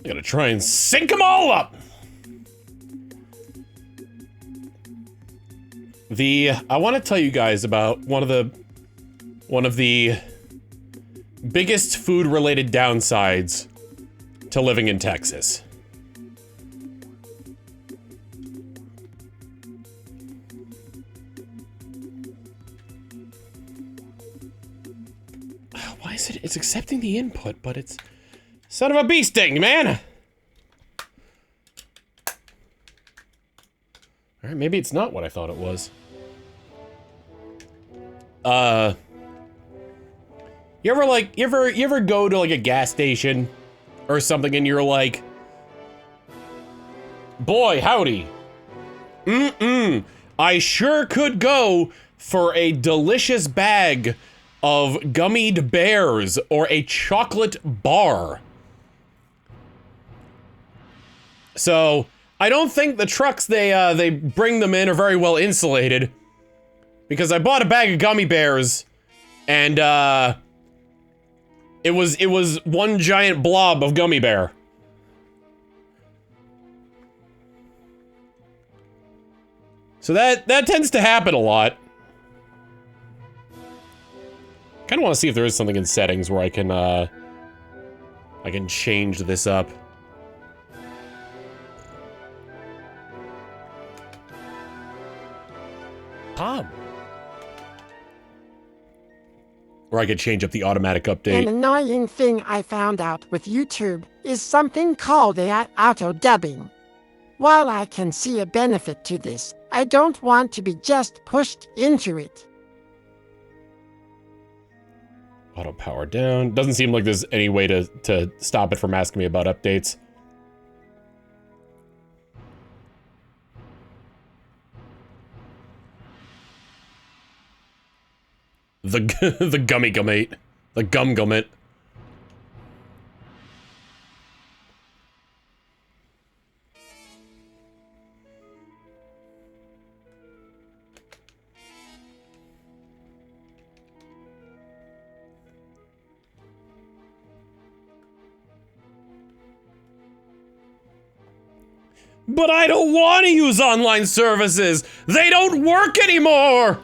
I gotta try and sync them all up. I want to tell you guys about one of the biggest food-related downsides to living in Texas. Why is it? It's accepting the input, but it's son of a bee sting, man. All right, maybe it's not what I thought it was. You ever go to like a gas station or something and you're like, boy, howdy. I sure could go for a delicious bag of gummied bears or a chocolate bar. So, I don't think the trucks they bring them in are very well insulated, because I bought a bag of gummy bears and it was one giant blob of gummy bear. So that tends to happen a lot. Kind of want to see if there is something in settings where I can change this up. Tom. Or I could change up the automatic update. An annoying thing I found out with YouTube is something called auto dubbing. While I can see a benefit to this, I don't want to be just pushed into it. Auto power down. Doesn't seem like there's any way to stop it from asking me about updates. The gummy gummate. The gum gummit. But I don't want to use online services! They don't work anymore!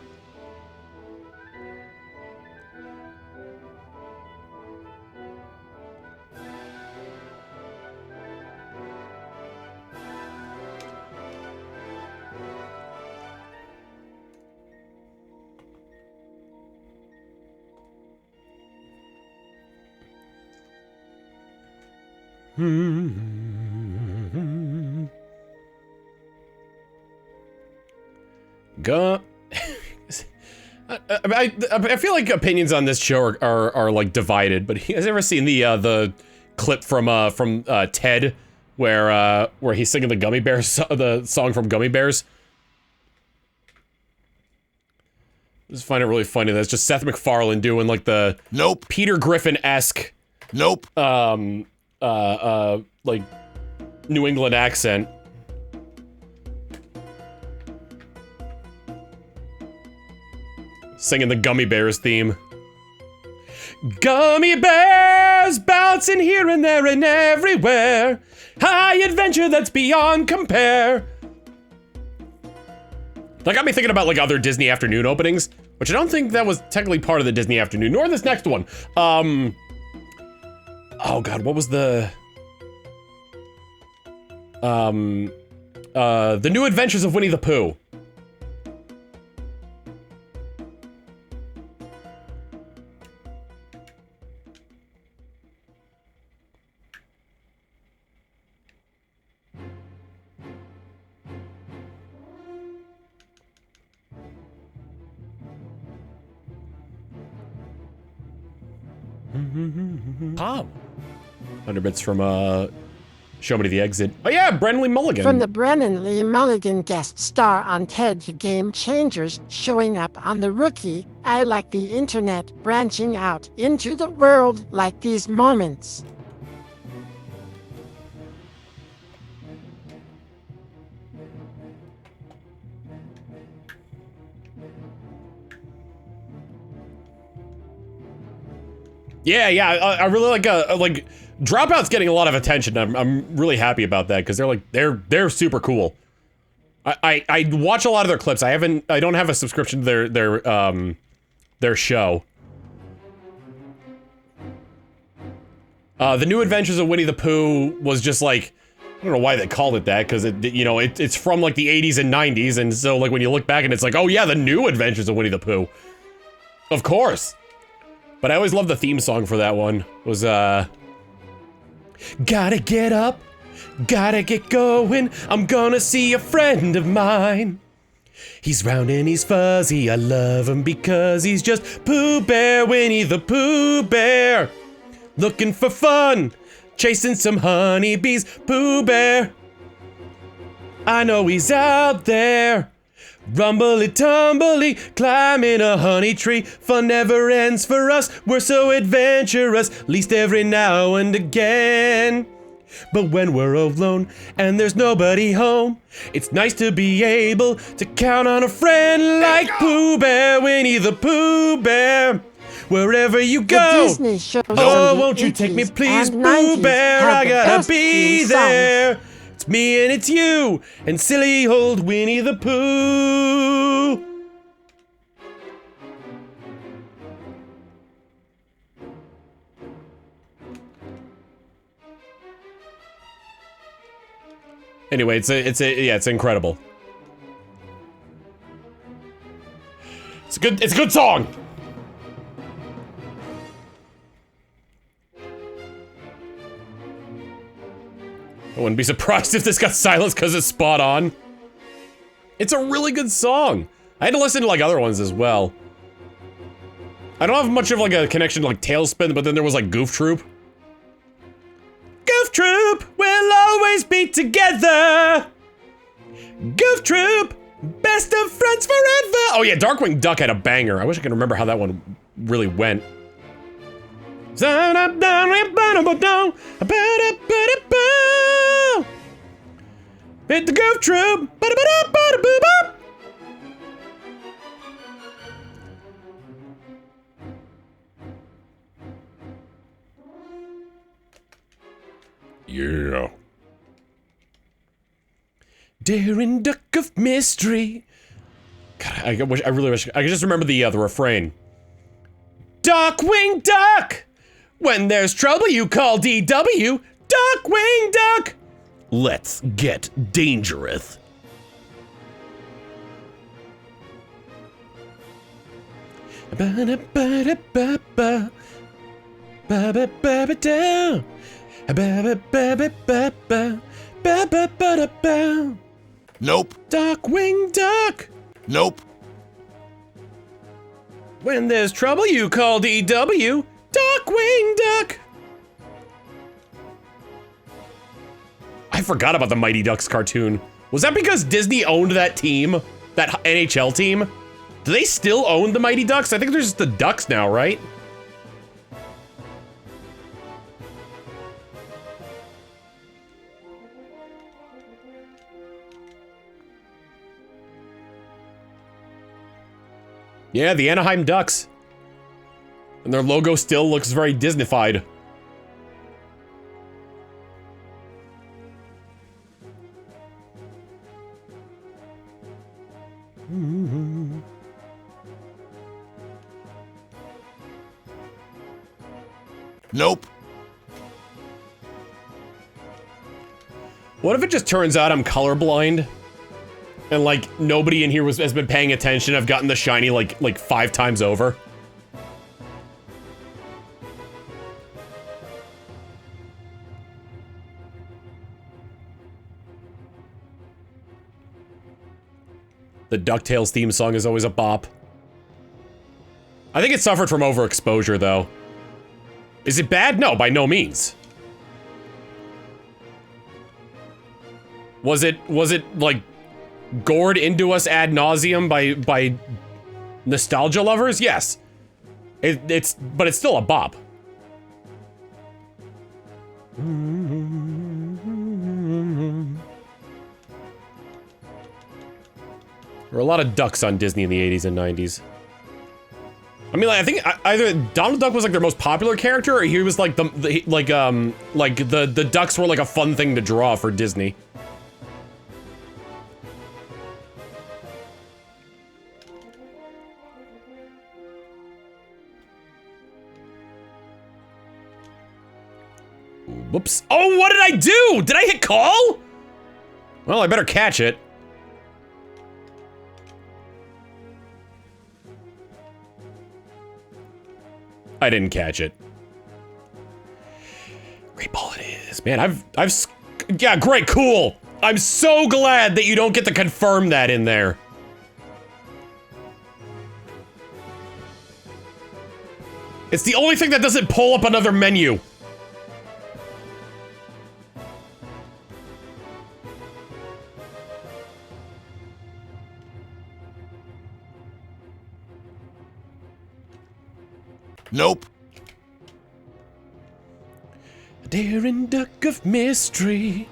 I feel like opinions on this show are like divided, but you guys ever seen the clip from Ted where he's singing the Gummy Bears, the song from Gummy Bears? I just find it really funny that it's just Seth MacFarlane doing like the Nope. Peter Griffin-esque Nope. like New England accent. Singing the Gummy Bears theme. Gummy bears bouncing here and there and everywhere. High adventure that's beyond compare. That got me thinking about like other Disney Afternoon openings, which I don't think that was technically part of the Disney Afternoon, nor this next one. Oh god, what was the New Adventures of Winnie the Pooh. Tom. 100 bits from, Show Me the Exit. Oh yeah, Brennan Lee Mulligan. From the Brennan Lee Mulligan guest star on TED Game Changers showing up on The Rookie, I like the internet branching out into the world like these moments. Yeah, I really like Dropout's getting a lot of attention. I'm really happy about that because they're super cool. I watch a lot of their clips. I don't have a subscription to their show. The New Adventures of Winnie the Pooh was just like, I don't know why they called it that, because it's from like the 80s and 90s, and so like when you look back and it's like, oh yeah, the New Adventures of Winnie the Pooh. Of course. But I always loved the theme song for that one. It was gotta get up, gotta get going, I'm gonna see a friend of mine. He's round and he's fuzzy, I love him because he's just Pooh Bear, Winnie the Pooh Bear. Looking for fun, chasing some honeybees, Pooh Bear. I know he's out there. Rumbly tumbly, climbing a honey tree. Fun never ends for us, we're so adventurous, least every now and again. But when we're alone and there's nobody home, it's nice to be able to count on a friend like Pooh Bear, Winnie the Pooh Bear. Wherever you go, Disney shows oh, from the won't you take me 80s please, and Pooh 90s Bear, have I the gotta best be theme songs. there. It's me and it's you, and silly old Winnie the Pooh. Anyway, it's incredible. It's a good song. I wouldn't be surprised if this got silenced because it's spot on. It's a really good song. I had to listen to like other ones as well. I don't have much of like a connection to like Tailspin, but then there was like Goof Troop. Goof Troop, we'll always be together. Goof Troop, best of friends forever. Oh yeah, Darkwing Duck had a banger. I wish I could remember how that one really went. Hit the Goof Troop. Yeah. Daring duck of mystery. God, I really wish I could just remember the refrain. Darkwing Duck! When there's trouble, you call DW. Darkwing Duck! Let's get dangerous. Nope. Darkwing Duck! Nope. When there's trouble, you call DW. Darkwing Duck! I forgot about the Mighty Ducks cartoon. Was that because Disney owned that team? That NHL team? Do they still own the Mighty Ducks? I think they're just the Ducks now, right? Yeah, the Anaheim Ducks. And their logo still looks very Disney-fied. Nope. What if it just turns out I'm colorblind? And like nobody in here has been paying attention. I've gotten the shiny like 5 times over. The DuckTales theme song is always a bop. I think it suffered from overexposure though. Is it bad? No, by no means. Was it like gored into us ad nauseum by nostalgia lovers? Yes. But it's still a bop. There were a lot of ducks on Disney in the 80s and 90s. I mean, like, I think either Donald Duck was like their most popular character, or he was like the ducks were like a fun thing to draw for Disney. Whoops. Oh, what did I do? Did I hit call? Well, I better catch it. I didn't catch it. Great ball it is. Man, yeah, great, cool. I'm so glad that you don't get to confirm that in there. It's the only thing that doesn't pull up another menu. Nope. A daring duck of mystery.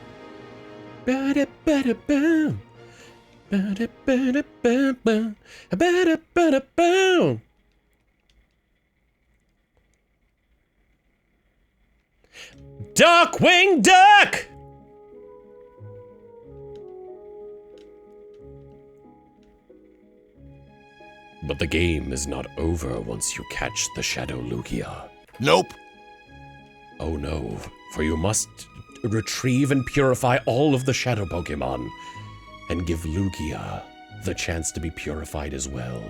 Ba-da-ba-da-boom. Ba-da-ba-da-ba-boom. Ba-da-ba-da-boom. Duckwing Duck! But the game is not over once you catch the Shadow Lugia. Nope. Oh no, for you must retrieve and purify all of the Shadow Pokemon, and give Lugia the chance to be purified as well.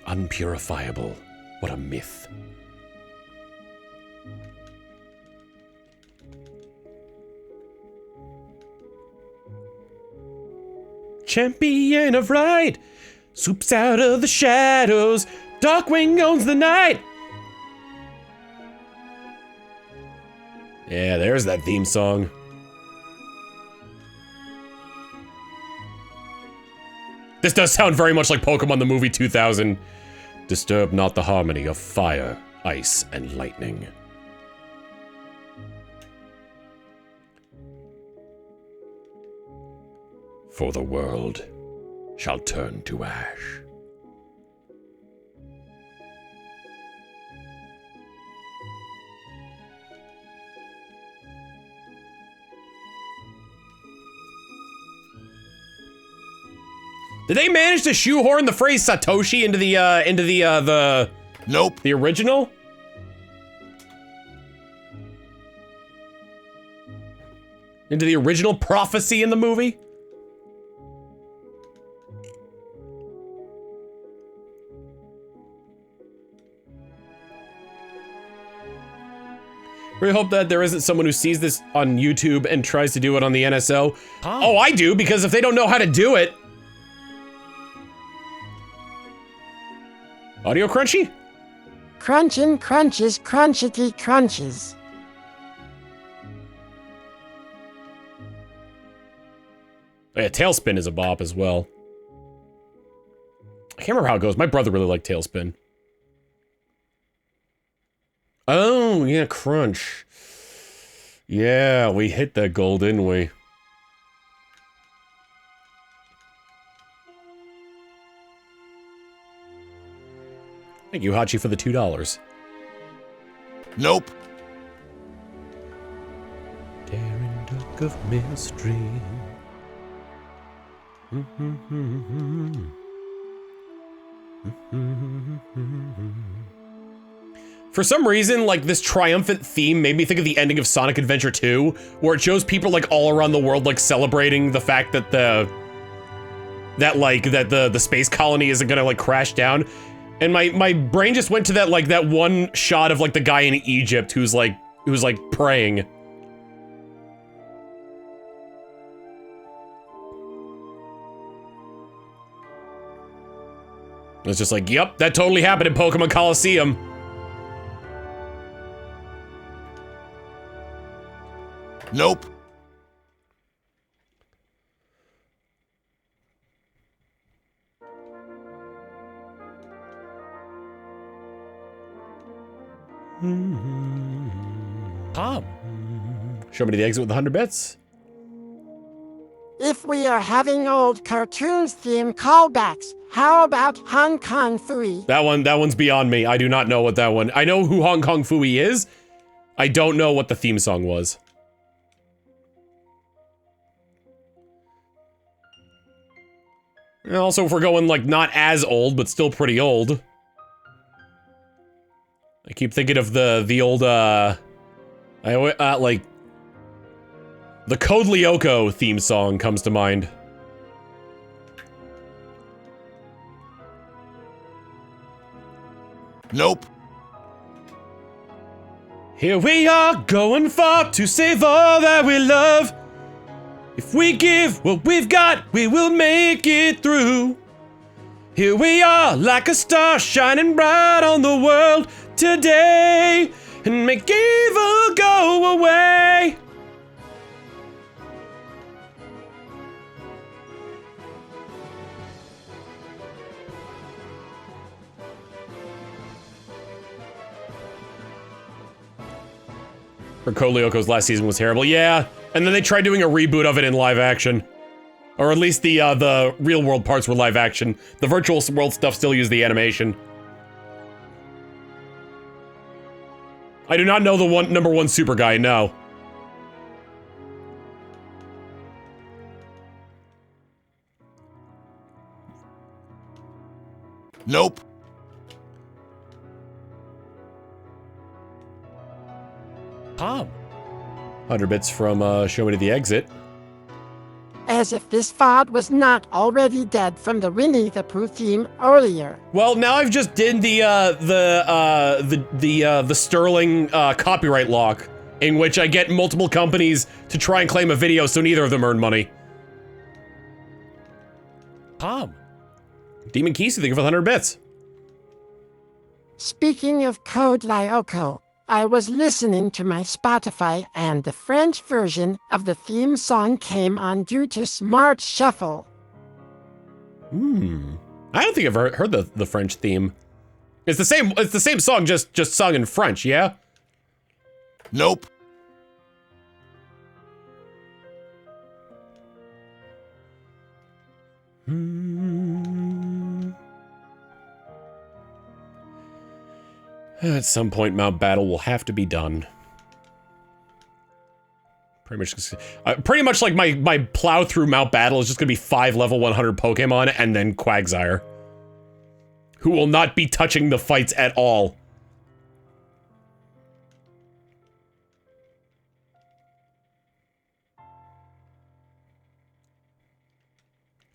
Unpurifiable, what a myth. Champion of right! Swoops out of the shadows, Darkwing owns the night! Yeah, there's that theme song. This does sound very much like Pokemon the Movie 2000. Disturb not the harmony of fire, ice, and lightning. For the world shall turn to ash. Did they manage to shoehorn the phrase Satoshi into the Nope. the original? Into the original prophecy in the movie? We hope that there isn't someone who sees this on YouTube and tries to do it on the NSO. Oh, I do, because if they don't know how to do it. Audio crunchy? Crunchin' crunches, crunchity crunches. Oh, yeah, Tailspin is a bop as well. I can't remember how it goes. My brother really liked Tailspin. Oh, yeah, crunch. Yeah, we hit that goal, didn't we? Thank you, Hachi, for the $2. Nope. Daring duck of mystery. For some reason, like, this triumphant theme made me think of the ending of Sonic Adventure 2, where it shows people, like, all around the world, like, celebrating the fact that the space colony isn't gonna, like, crash down. And my brain just went to that, like, that one shot of, like, the guy in Egypt who's praying. It's just like, yep, that totally happened in Pokemon Colosseum. Nope. Tom. Show me the exit with 100 bits. If we are having old cartoons themed callbacks, how about Hong Kong Phooey? That one's beyond me. I do not know what that one. I know who Hong Kong Phooey is. I don't know what the theme song was. And also, if we're going, like, not as old, but still pretty old. I keep thinking of the old, like... The Code Lyoko theme song comes to mind. Nope. Here we are, going far to save all that we love. If we give what we've got, we will make it through. Here we are, like a star shining bright on the world today, and make evil go away. Code Lyoko's last season was terrible. Yeah, and then they tried doing a reboot of it in live action. Or at least the real world parts were live action. The virtual world stuff still used the animation. I do not know the number one super guy, no. Nope. Tom. 100 bits from Show Me to the Exit. As if this fod was not already dead from the Winnie the Pooh theme earlier. Well, now I've just did the Sterling copyright lock, in which I get multiple companies to try and claim a video so neither of them earn money. Tom. Demon Keys, thank you for the 100 bits. Speaking of Code Lyoko, I was listening to my Spotify and the French version of the theme song came on due to Smart Shuffle. I don't think I've ever heard the French theme. It's the same song, just sung in French, yeah? Nope. At some point, Mount Battle will have to be done. Pretty much like my plow through Mount Battle is just gonna be 5 level 100 Pokemon and then Quagsire, who will not be touching the fights at all.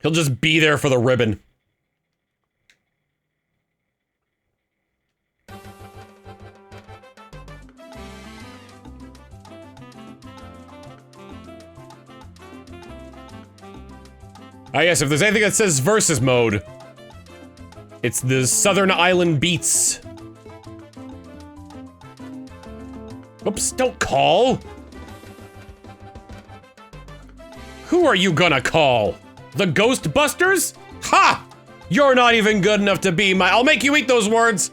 He'll just be there for the ribbon. Ah yes, if there's anything that says versus mode, it's the Southern Island Beats. Oops, don't call! Who are you gonna call? The Ghostbusters? Ha! You're not even good enough to be my— I'll make you eat those words!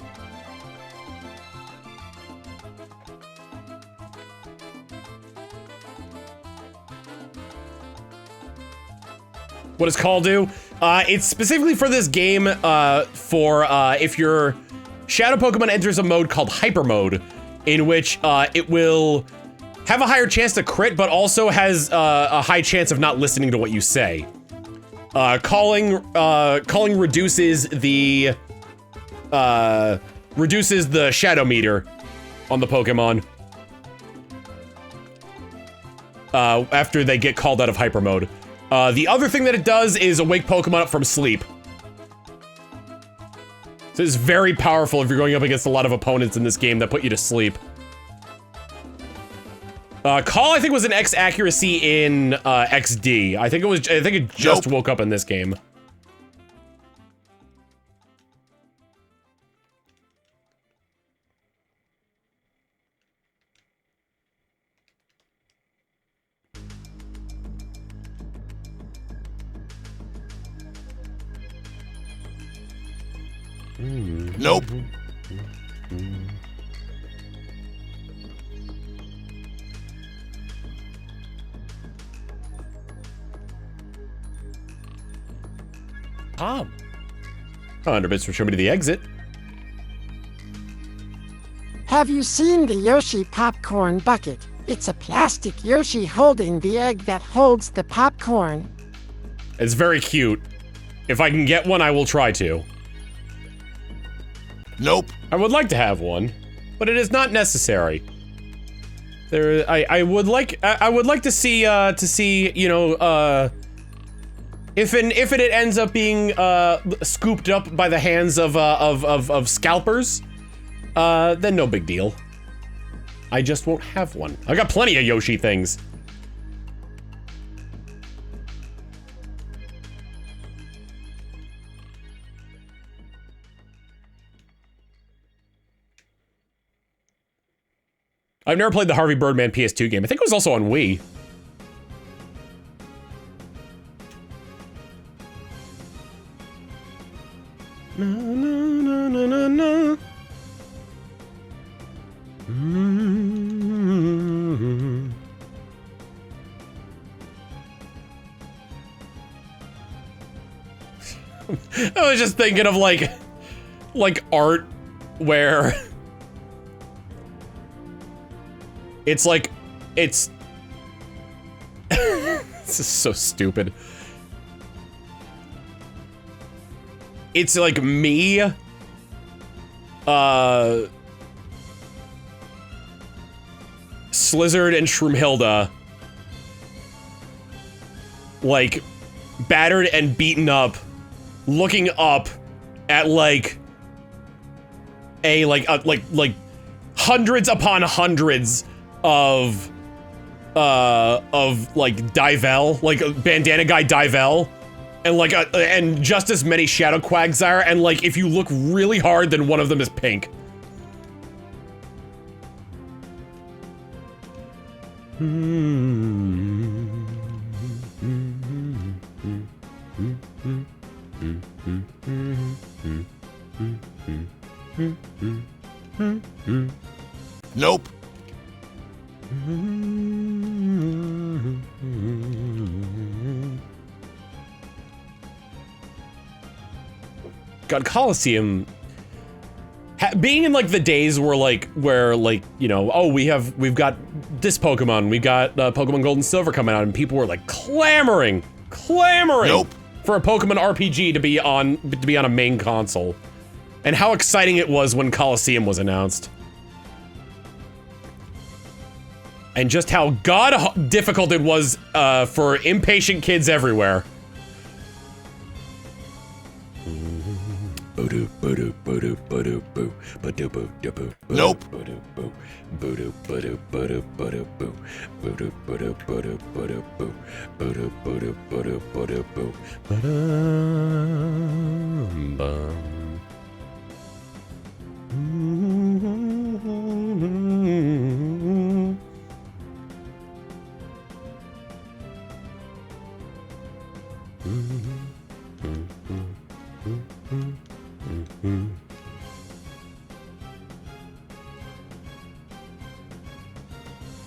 What does call do? It's specifically for this game, if your Shadow Pokemon enters a mode called Hyper Mode, in which it will have a higher chance to crit, but also has a high chance of not listening to what you say. Calling reduces the shadow meter on the Pokemon after they get called out of Hyper Mode. The other thing that it does is awake Pokemon up from sleep. So it's very powerful if you're going up against a lot of opponents in this game that put you to sleep. Call, I think, was an X accuracy in XD. I think it just woke up in this game. Nope. Tom. 100 bits for showing me to the exit. Have you seen the Yoshi popcorn bucket? It's a plastic Yoshi holding the egg that holds the popcorn. It's very cute. If I can get one, I will try to. Nope. I would like to have one, but it is not necessary. I would like to see you know if it ends up being scooped up by the hands of scalpers, then no big deal. I just won't have one. I got plenty of Yoshi things. I've never played the Harvey Birdman PS2 game. I think it was also on Wii. Na, na, na, na, na. Mm-hmm. I was just thinking of like art where it's like, it's this is so stupid. It's like me, Slizzard and Shroomhilda, like, battered and beaten up, looking up at like hundreds upon hundreds of like Divel, like bandana guy Divel, and like and just as many Shadow Quagsire, and like if you look really hard, then one of them is pink. Nope. God, Colosseum, being in like the days where you know, oh, we've got this Pokemon, we got Pokemon Gold and Silver coming out, and people were like clamoring Nope. for a Pokemon RPG to be on a main console, and how exciting it was when Colosseum was announced, and just how god difficult it was for impatient kids everywhere. Nope.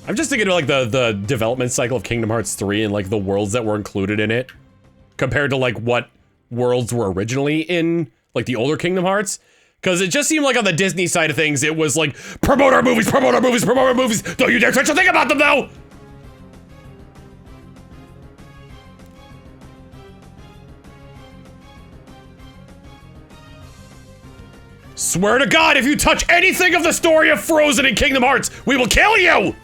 I'm just thinking of like the development cycle of Kingdom Hearts 3 and like the worlds that were included in it compared to like what worlds were originally in like the older Kingdom Hearts. Because it just seemed like on the Disney side of things, it was like, promote our movies, promote our movies, promote our movies. Don't you dare touch a thing about them though! Swear to God, if you touch anything of the story of Frozen in Kingdom Hearts, we will kill you!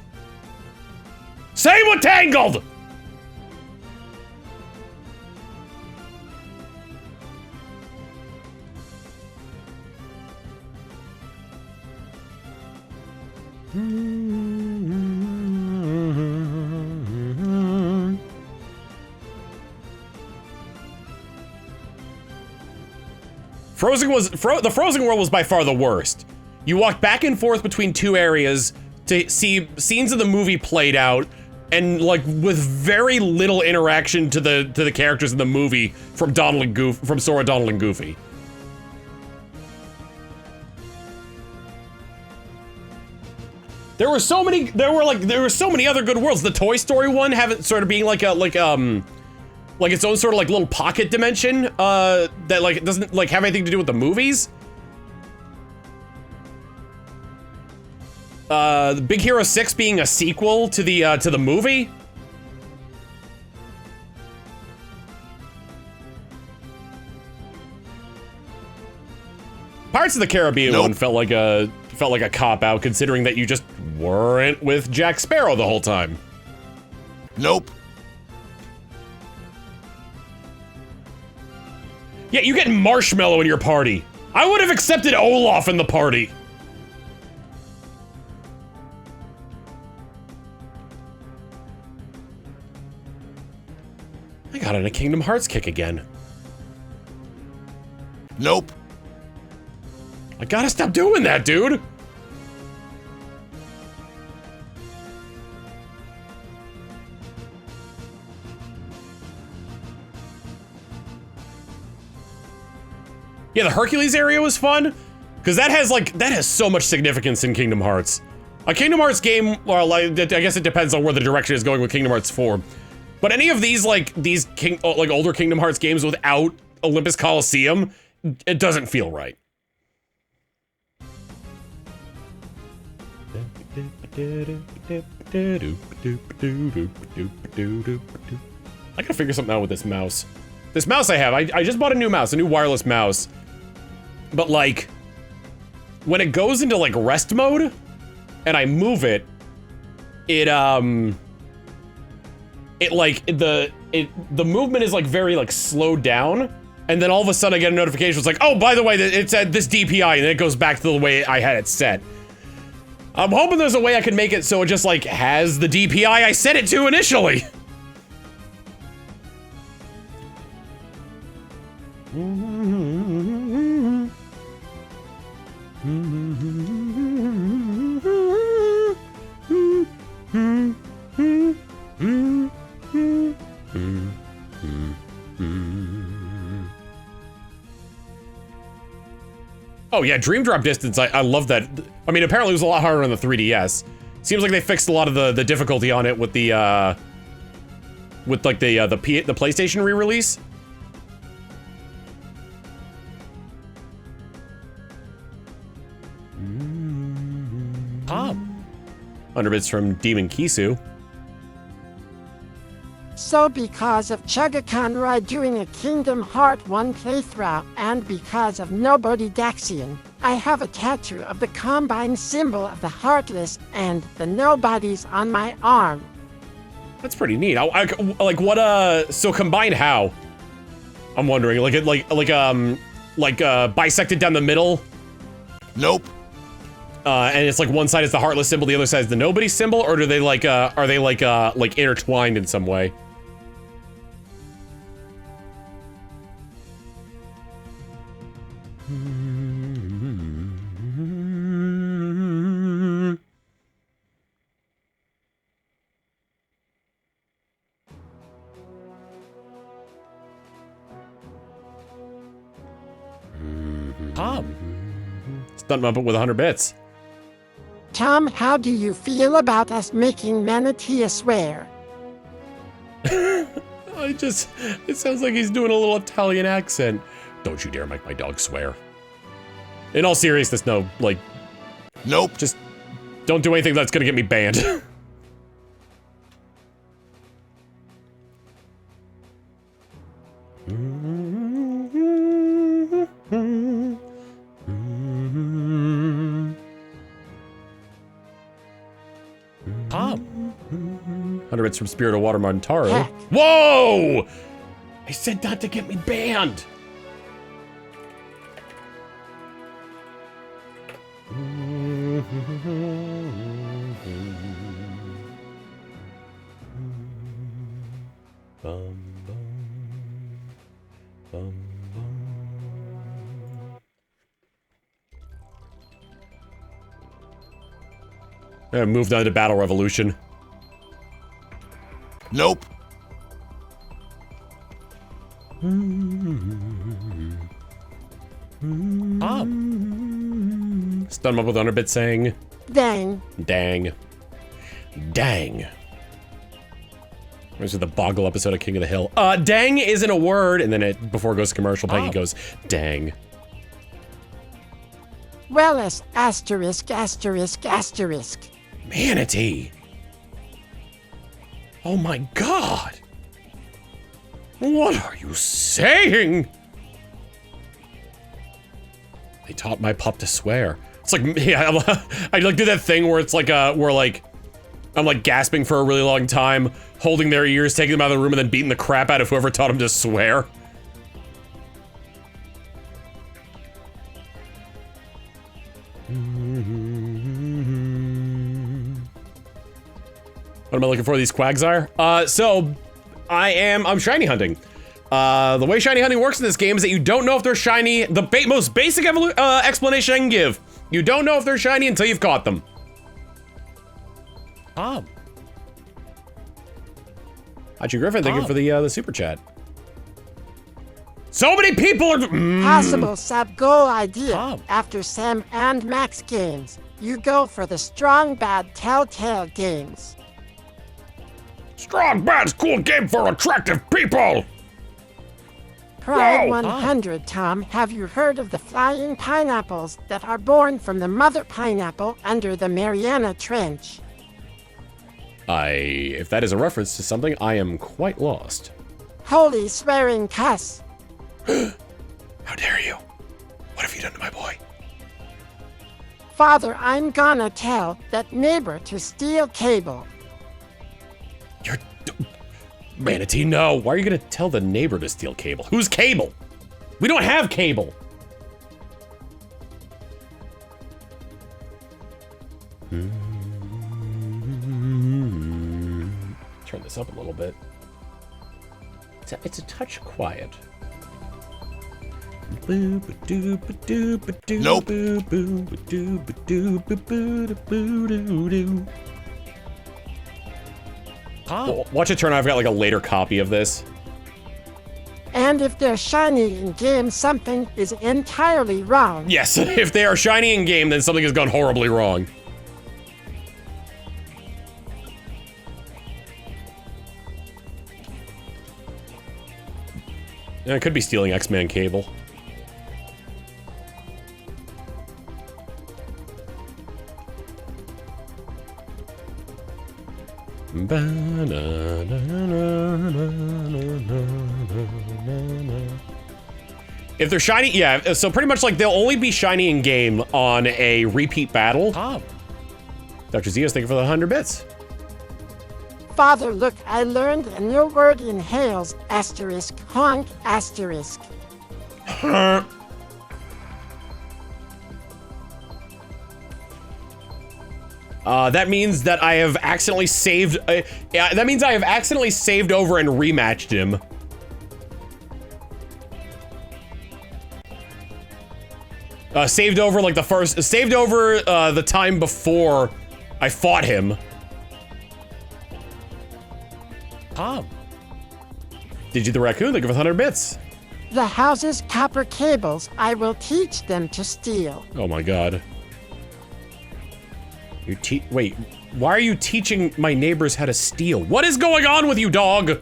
Same with Tangled! The Frozen world was by far the worst. You walked back and forth between two areas to see scenes of the movie played out, and like with very little interaction to the characters in the movie from Sora, Donald, and Goofy. There were so many other good worlds. The Toy Story one having sort of being like its own sort of like little pocket dimension that like doesn't like have anything to do with the movies. The Big Hero 6 being a sequel to the movie. Pirates of the Caribbean one felt like a cop-out, considering that you just weren't with Jack Sparrow the whole time. Nope. Yeah, you get Marshmallow in your party. I would have accepted Olaf in the party. I got on a Kingdom Hearts kick again. Nope. I gotta stop doing that, dude. Yeah, the Hercules area was fun, because that has so much significance in Kingdom Hearts. A Kingdom Hearts game, well, I guess it depends on where the direction is going with Kingdom Hearts 4. But any of these older Kingdom Hearts games without Olympus Colosseum, it doesn't feel right. I gotta figure something out with this mouse. This mouse I have, I just bought a new mouse, a new wireless mouse. But like, when it goes into like rest mode, and I move it, the movement is like very like slowed down, and then all of a sudden I get a notification. It's like, oh, by the way, it's at this DPI, and then it goes back to the way I had it set. I'm hoping there's a way I can make it so it just like has the DPI I set it to initially. Oh yeah, Dream Drop Distance, I love that. I mean, apparently it was a lot harder on the 3DS. Seems like they fixed a lot of the difficulty on it with the PlayStation re-release. Pop. 100 bits from Demon Kisu. So because of Chuggaaconroy doing a Kingdom Heart 1 playthrough, and because of Nobody Daxian, I have a tattoo of the combined symbol of the Heartless and the Nobodies on my arm. That's pretty neat. So combined how? I'm wondering, bisected down the middle? Nope. And it's like one side is the Heartless symbol, the other side is the Nobody symbol, or do they are they intertwined in some way? Tom. Stunt Muppet with 100 bits. Tom, how do you feel about us making Manatee swear? It sounds like he's doing a little Italian accent. Don't you dare make my dog swear. In all seriousness, no, like... Nope. Just don't do anything that's gonna get me banned. Pop. 100 bits from Spirit of Water Montaro. Heck. Whoa! I said not to get me banned. I moved on to Battle Revolution. Nope. Stun him up with 100 bits saying, Dang. Dang. Dang. This is the Boggle episode of King of the Hill. Dang isn't a word, and then before it goes to commercial, Peggy goes, dang. Well, asterisk. Manatee. Oh my god. What are you saying? They taught my pup to swear. It's like, yeah, I like do that thing where it's like, I'm like gasping for a really long time, holding their ears, taking them out of the room, and then beating the crap out of whoever taught them to swear. What am I looking for? These Quagsire? So, I'm shiny hunting. The way shiny hunting works in this game is that you don't know if they're shiny. The most basic explanation I can give. You don't know if they're shiny until you've caught them. Tom. Hachi Griffin, thank you for the super chat. So many people are- Possible sub-goal idea. Tom. After Sam and Max games, you go for the Strong Bad Telltale games. Strong Bad's cool game for attractive people! Pride Whoa. 100, Tom. Have you heard of the flying pineapples that are born from the mother pineapple under the Mariana Trench? If that is a reference to something, I am quite lost. Holy swearing cuss. How dare you? What have you done to my boy? Father, I'm gonna tell that neighbor to steal cable. You're... Manatee, no. Why are you gonna tell the neighbor to steal cable? Who's cable? We don't have cable. Turn this up a little bit. It's a touch quiet. Nope. Watch it turn on. I've got like a later copy of this. And if they're shiny in game, something is entirely wrong. Yes, if they are shiny in game, then something has gone horribly wrong. Yeah, it could be stealing X-Men cable. If they're shiny, yeah, so pretty much like they'll only be shiny in game on a repeat battle. Dr. Zeus, thank you for the 100 bits. Father, look, I learned a new word in Hales, asterisk, honk, asterisk. That means that I have accidentally saved, that means I have accidentally saved over and rematched him. Saved over like saved over the time before I fought him. Did you the raccoon? Thank you for 100 bits. The house's copper cables, I will teach them to steal. Oh my god. Wait, why are you teaching my neighbors how to steal? What is going on with you, dog?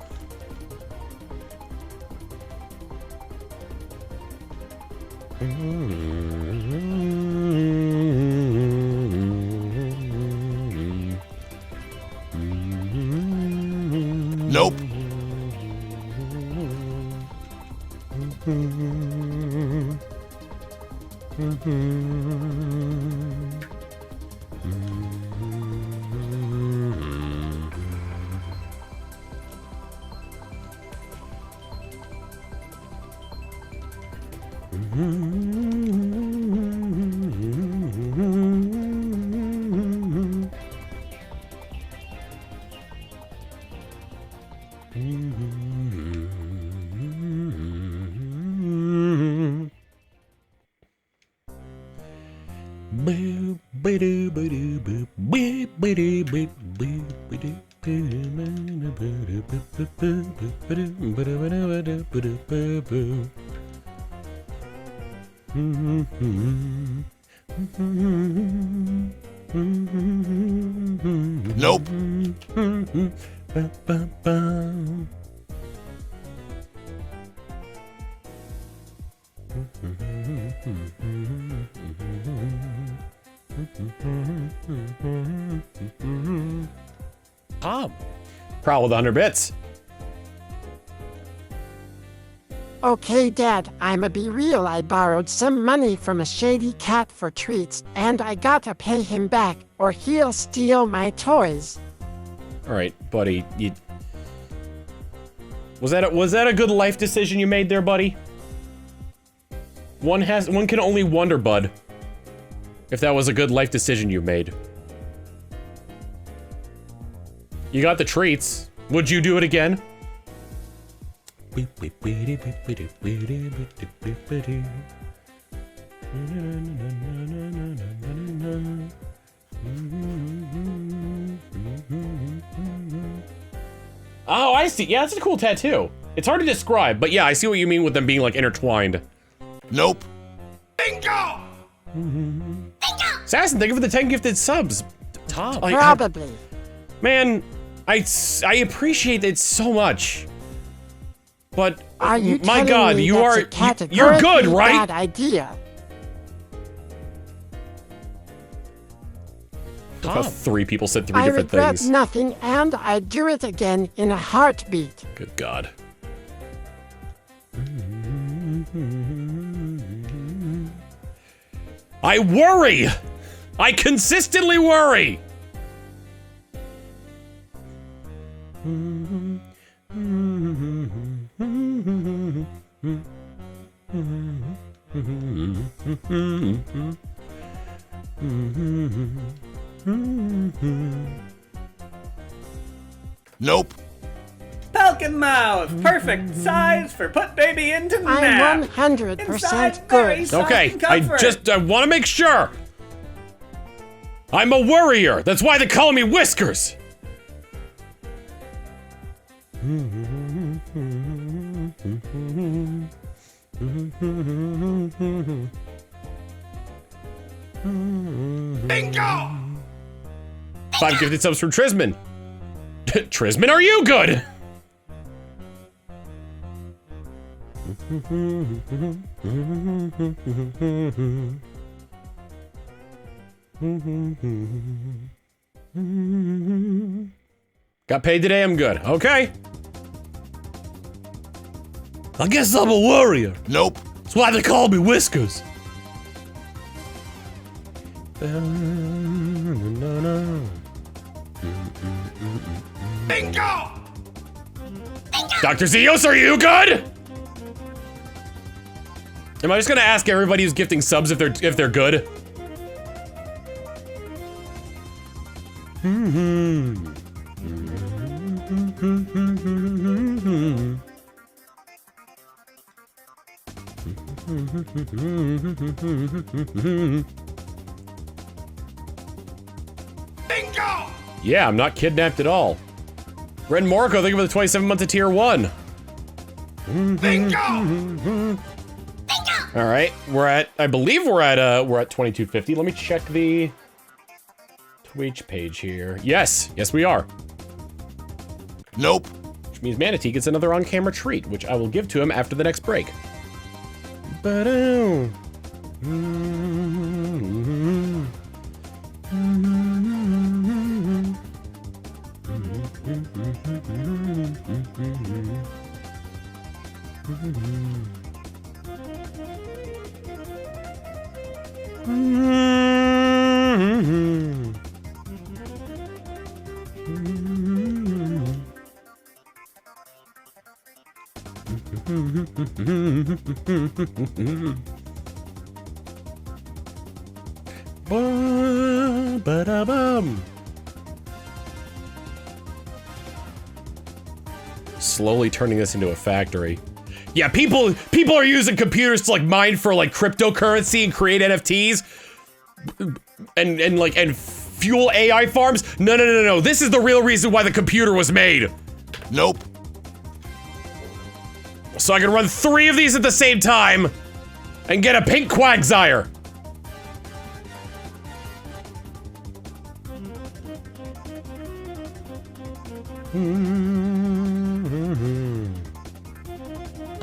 Nope. Nope. Tom. Prowl with 100 bits. Okay, Dad, I'ma be real. I borrowed some money from a shady cat for treats, and I gotta pay him back, or he'll steal my toys. All right, buddy. Was that a good life decision you made there, buddy? One can only wonder, bud, if that was a good life decision you made. You got the treats. Would you do it again? Oh, I see. Yeah, that's a cool tattoo. It's hard to describe, but yeah, I see what you mean with them being like intertwined. Nope. Bingo! Assassin, thank you for the 10 gifted subs. Tom, Probably. man, I appreciate it so much. But Are you my telling God, me you that's are a categorically you're good, right? Bad idea. Look how 3 people said 3 I different regret things. nothing, and I'd do it again in a heartbeat. Good God. I worry! I consistently worry! Nope. Falcon mouth, perfect size for put baby into I'm nap. 100% Inside, very good. soft Okay, and comfort. I want to make sure. I'm a worrier. That's why they call me Whiskers. Bingo! 5 gifted subs from Trisman. Trisman, are you good? Got paid today, I'm good. Okay. I guess I'm a warrior. Nope. That's why they call me Whiskers. Bingo! Dr. Zeos, are you good? Am I just gonna ask everybody who's gifting subs if they're good? Bingo! Yeah, I'm not kidnapped at all. Red Morco, thank you for the 27 months of tier 1. Bingo! All right, I believe we're at 2250. Let me check the Twitch page here. Yes, we are. Nope. Which means Manatee gets another on-camera treat, which I will give to him after the next break. Slowly turning this into a factory. Yeah, people are using computers to like mine for like cryptocurrency and create NFTs and fuel AI farms. No. This is the real reason why the computer was made. Nope. So I can run 3 of these at the same time and get a pink Quagsire.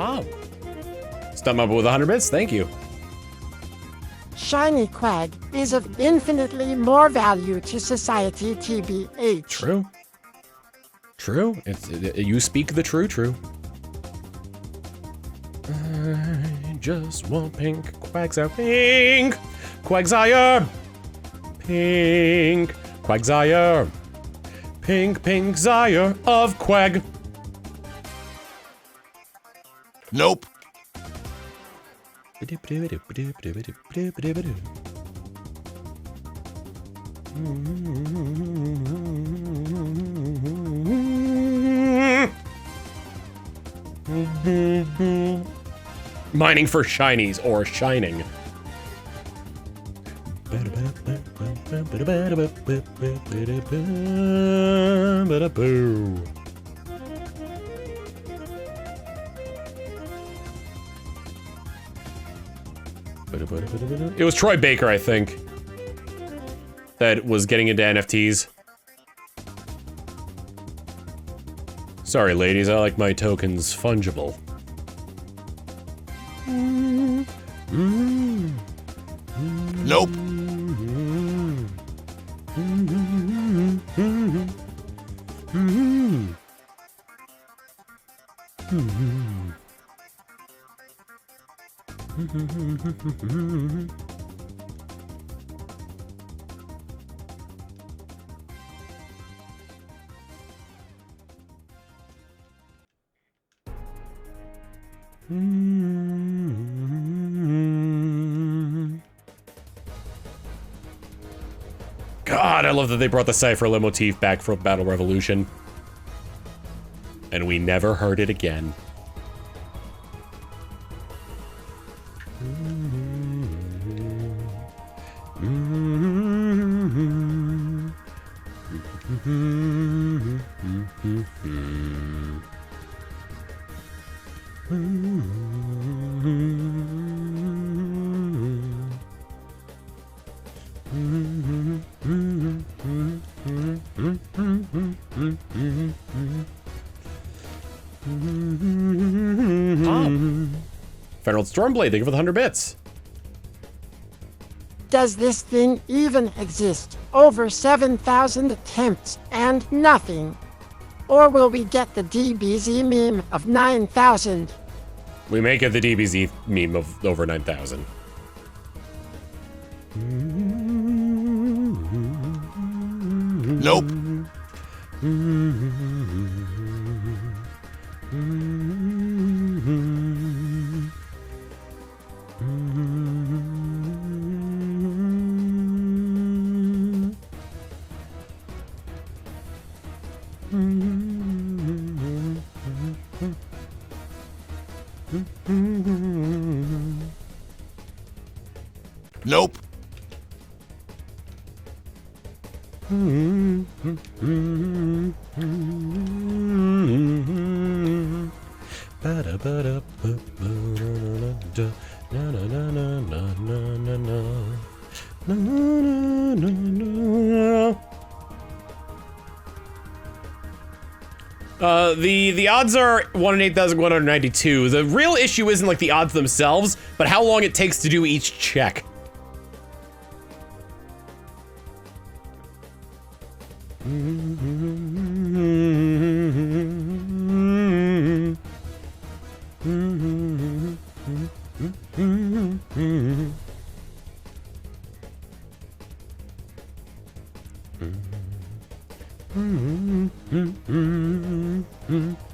Oh. Stump up with 100 bits, thank you. Shiny Quag is of infinitely more value to society, TBH. True. True. You speak the true. I just want pink Quagsire. Pink Quagsire. Pink Quagsire. Pink Zire of Quag. Nope. Mining for shinies or shining. It was Troy Baker, I think, that was getting into NFTs. Sorry, ladies, I like my tokens fungible. Nope. God, I love that they brought the Cypher motif back from Battle Revolution. And we never heard it again. Federal Stormblade, thank you for the 100 bits. Does this thing even exist? Over 7,000 attempts and nothing. Or will we get the DBZ meme of 9,000? We may get the DBZ meme of over 9,000. Nope. Nope. The odds are 1 in 8,192. The real issue isn't like the odds themselves, but how long it takes to do each check.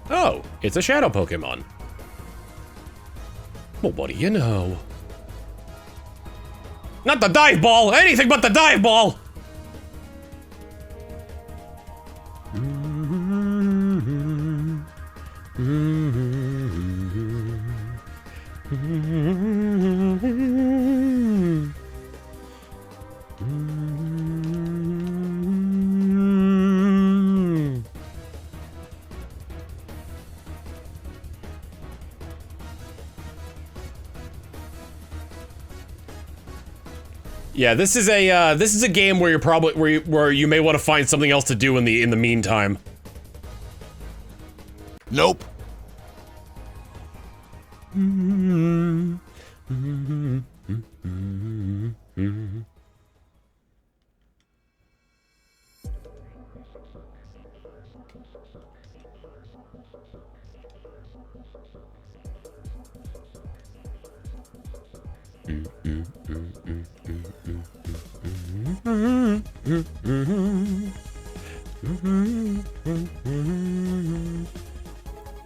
Oh, it's a shadow Pokemon. Well, what do you know? Not the dive ball! Anything but the dive ball! Yeah, this is a game where you're probably where you may want to find something else to do in the meantime. Nope.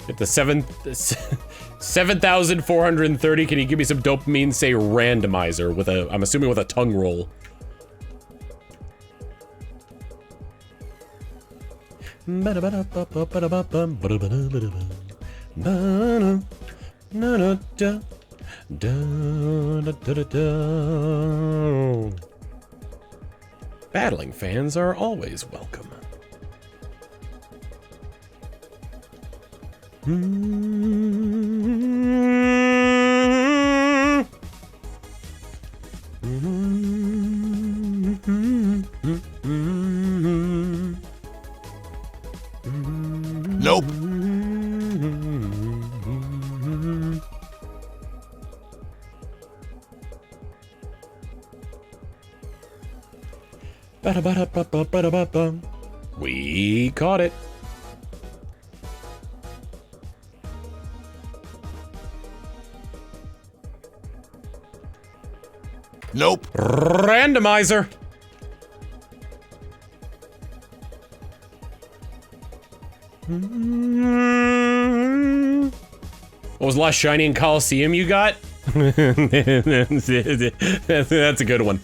Get the 7,430. Can you give me some dopamine? Say randomizer with a, I'm assuming with a tongue roll. Battling fans are always welcome. Nope. We caught it. Nope. Randomizer. What was the last shiny in Colosseum you got? That's a good one.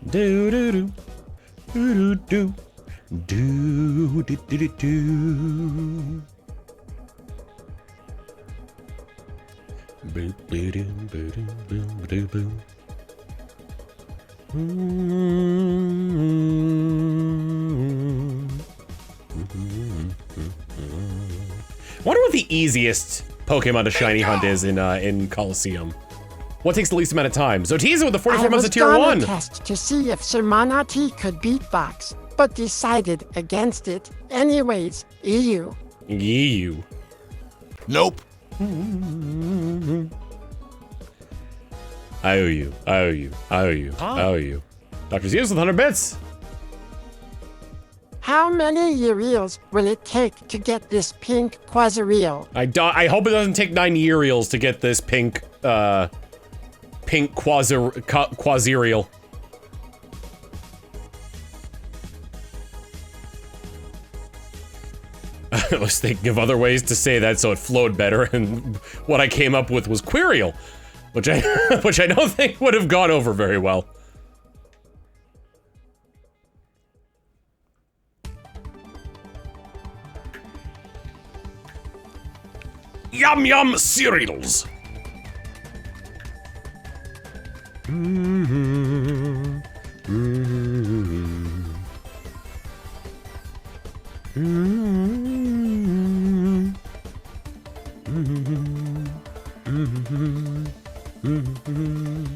Do do do do do do do do do. Boop boop boop boop boop boop. Wonder what the easiest Pokemon to shiny hunt is in Colosseum. What takes the least amount of time? Zotiza with the 44 months of tier 1. I was gonna test to see if Sir Monarty could beat Fawkes, but decided against it. Anyways, EU. EU. Nope. I owe you. I owe you. I owe you. I owe you. Dr. Zeus with 100 bits. How many Uriels will it take to get this pink Quasareel? I hope it doesn't take 9 Uriels to get this pink Quasareel. I was thinking of other ways to say that so it flowed better, and what I came up with was Quiriel, which I don't think would have gone over very well. Yum yum cereals.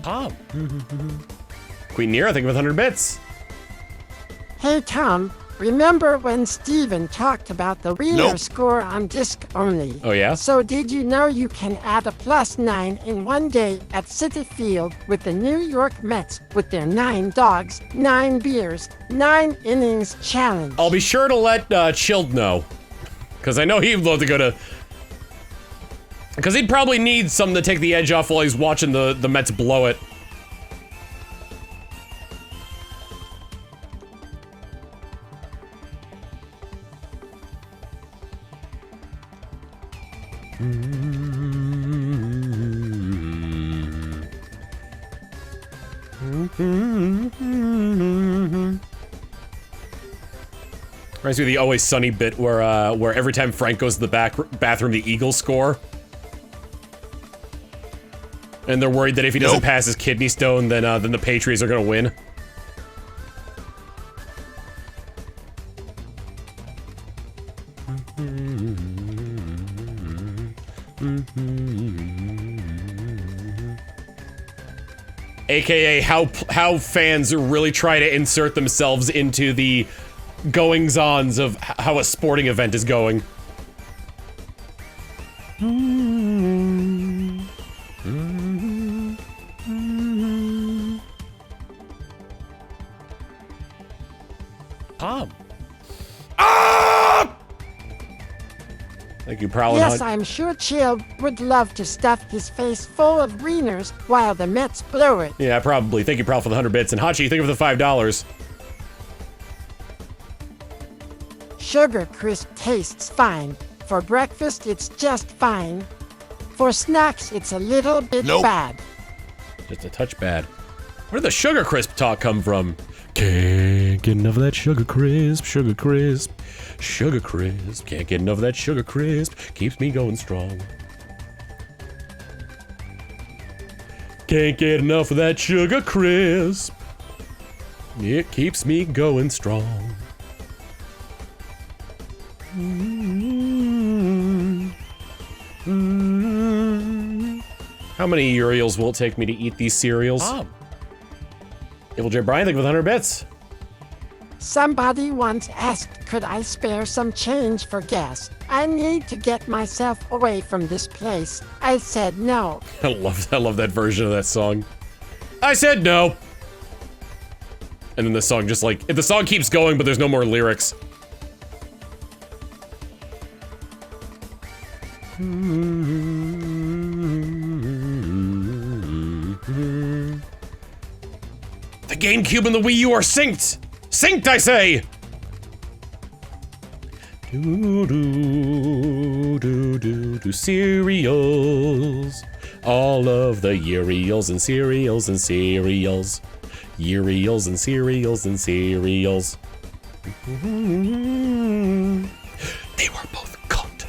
Tom. Queen Nira, thank you for 100 bits. Hey Tom, remember when Steven talked about the wheeler Nope. score on disc only? Oh yeah? So did you know you can add a +9 in one day at Citi Field with the New York Mets with their 9 dogs, 9 beers, 9 innings challenge? I'll be sure to let Chilled know, because I know he'd love to go to. Because he'd probably need something to take the edge off while he's watching the Mets blow it. Reminds me of the Always Sunny bit where every time Frank goes to the bathroom, the Eagles score. And they're worried that if he doesn't pass his kidney stone, then the Patriots are gonna win. AKA how fans really try to insert themselves into the goings-ons of how a sporting event is going. Tom. Thank you, Prowlin' Yes, Hunt. I'm sure Chill would love to stuff his face full of wieners while the Mets blow it. Yeah, probably. Thank you, Prowl, for the 100 bits. And Hachi, thank you for the $5. Sugar Crisp tastes fine. For breakfast, it's just fine. For snacks, it's a little bit Nope. bad. Just a touch bad. Where did the Sugar Crisp talk come from? Can't get enough of that Sugar Crisp, Sugar Crisp, Sugar Crisp. Can't get enough of that Sugar Crisp. Keeps me going strong. Can't get enough of that Sugar Crisp. It keeps me going strong. How many Uriels will it take me to eat these cereals? Tom. Evil J. Brian, thank you for the 100 bits. Somebody once asked, could I spare some change for gas? I need to get myself away from this place. I said no. I love that version of that song. I said no. And then the song just like, the song keeps going, but there's no more lyrics. The GameCube and the Wii U are synced! Synced, I say! Do cereals. All of the Uriels and cereals and cereals. Uriels and cereals and cereals. They were both caught.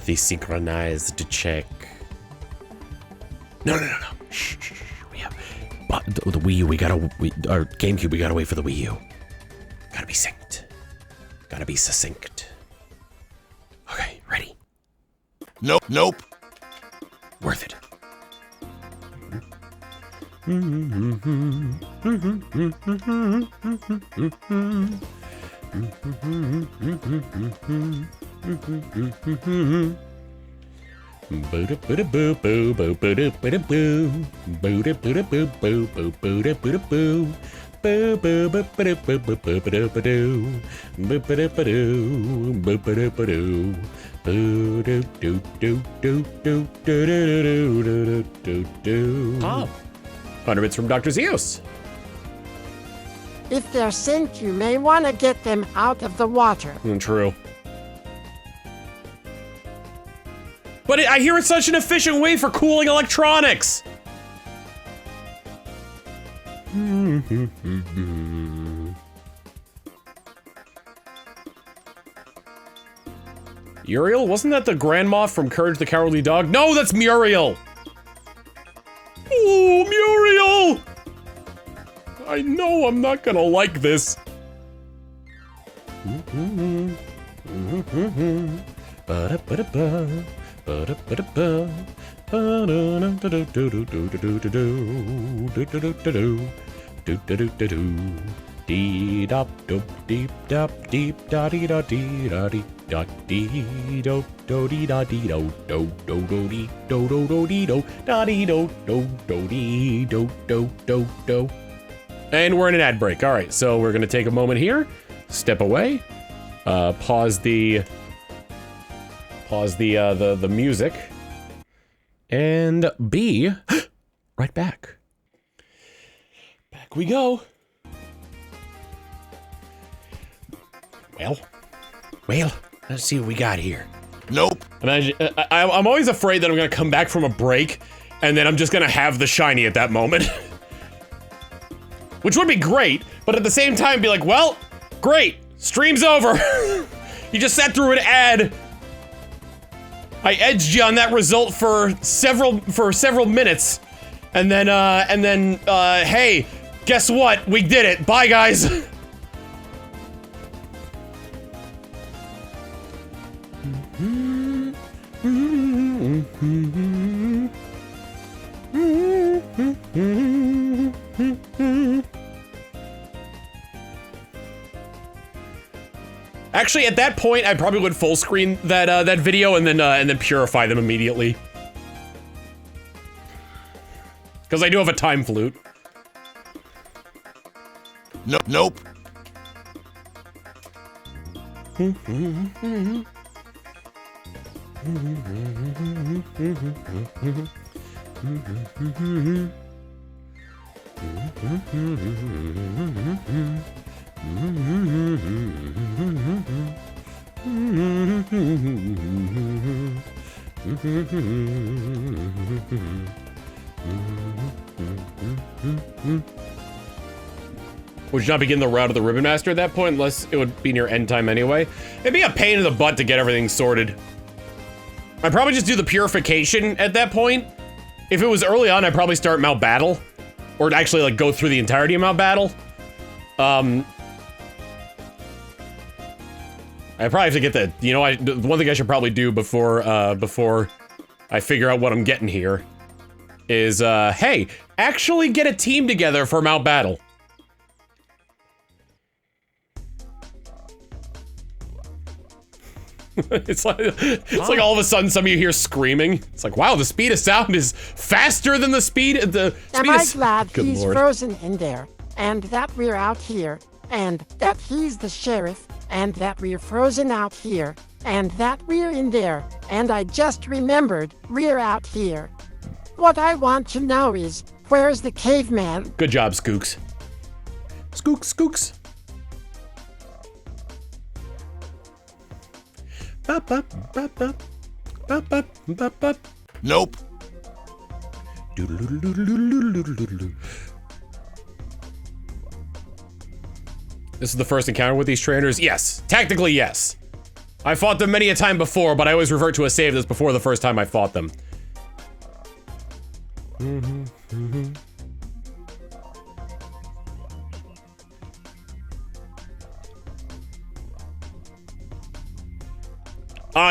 The synchronized check. No. Shh. We have the Wii U. Our GameCube. We gotta wait for the Wii U. Gotta be synced. Gotta be succinct. Okay, ready. Nope. Worth it. Tom. 100 bits from Dr. Zeus. If they're synced, you may want to get them out of the water. True. But I hear it's such an efficient way for cooling electronics. Uriel? Wasn't that the grandma from Courage the Cowardly Dog? No, that's Muriel! Oh, Muriel! I know I'm not gonna like this. Dee dop doop deep dop deep da dee da dee da dee da dee do do dee da dee do do do do dee do do do dee do da dee do do do dee do do do do. And we're in an ad break. All right, so we're gonna take a moment here, step away, pause the music, and be right back. Back we go. Well, let's see what we got here. Nope. Imagine, I'm always afraid that I'm gonna come back from a break, and then I'm just gonna have the shiny at that moment. Which would be great, but at the same time be like, well, great, stream's over. You just sat through an ad. I edged you on that result for several minutes, and then, hey, guess what? We did it. Bye, guys. Actually, at that point, I probably would full screen that that video and then purify them immediately. Because I do have a time flute. Nope. Would you not begin the route of the Ribbon Master at that point, unless it would be near end time anyway? It'd be a pain in the butt to get everything sorted. I'd probably just do the purification at that point. If it was early on, I'd probably start Mount Battle. Or actually, like, go through the entirety of Mount Battle. I probably have to get the, you know, one thing I should probably do before I figure out what I'm getting here is, hey, actually get a team together for Mount Battle. It's like all of a sudden some of you hear screaming. It's like, wow, the speed of sound is faster than the speed of Am I glad Good he's Lord. frozen in there, and that we're out here, and that he's the sheriff, and that we're frozen out here, and that we're in there, and I just remembered we're out here. What I want to know is, where's the caveman? Good job, Skooks. Skooks. Nope. This is the first encounter with these trainers? Yes. Technically, yes. I fought them many a time before, but I always revert to a save that's before the first time I fought them.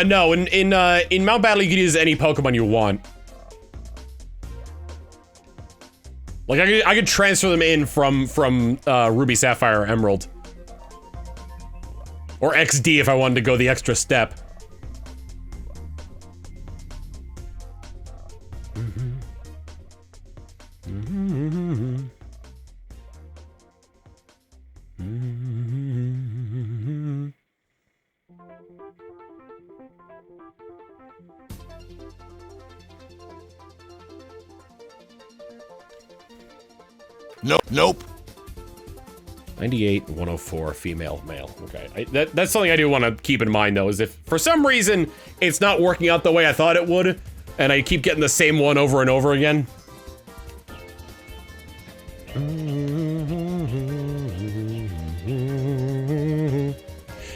No, in Mount Battle, you can use any Pokemon you want. Like, I could transfer them in from Ruby, Sapphire, Emerald. Or XD if I wanted to go the extra step. Nope. 98, 104, female, male. Okay, that's something I do want to keep in mind, though, is if for some reason it's not working out the way I thought it would, and I keep getting the same one over and over again.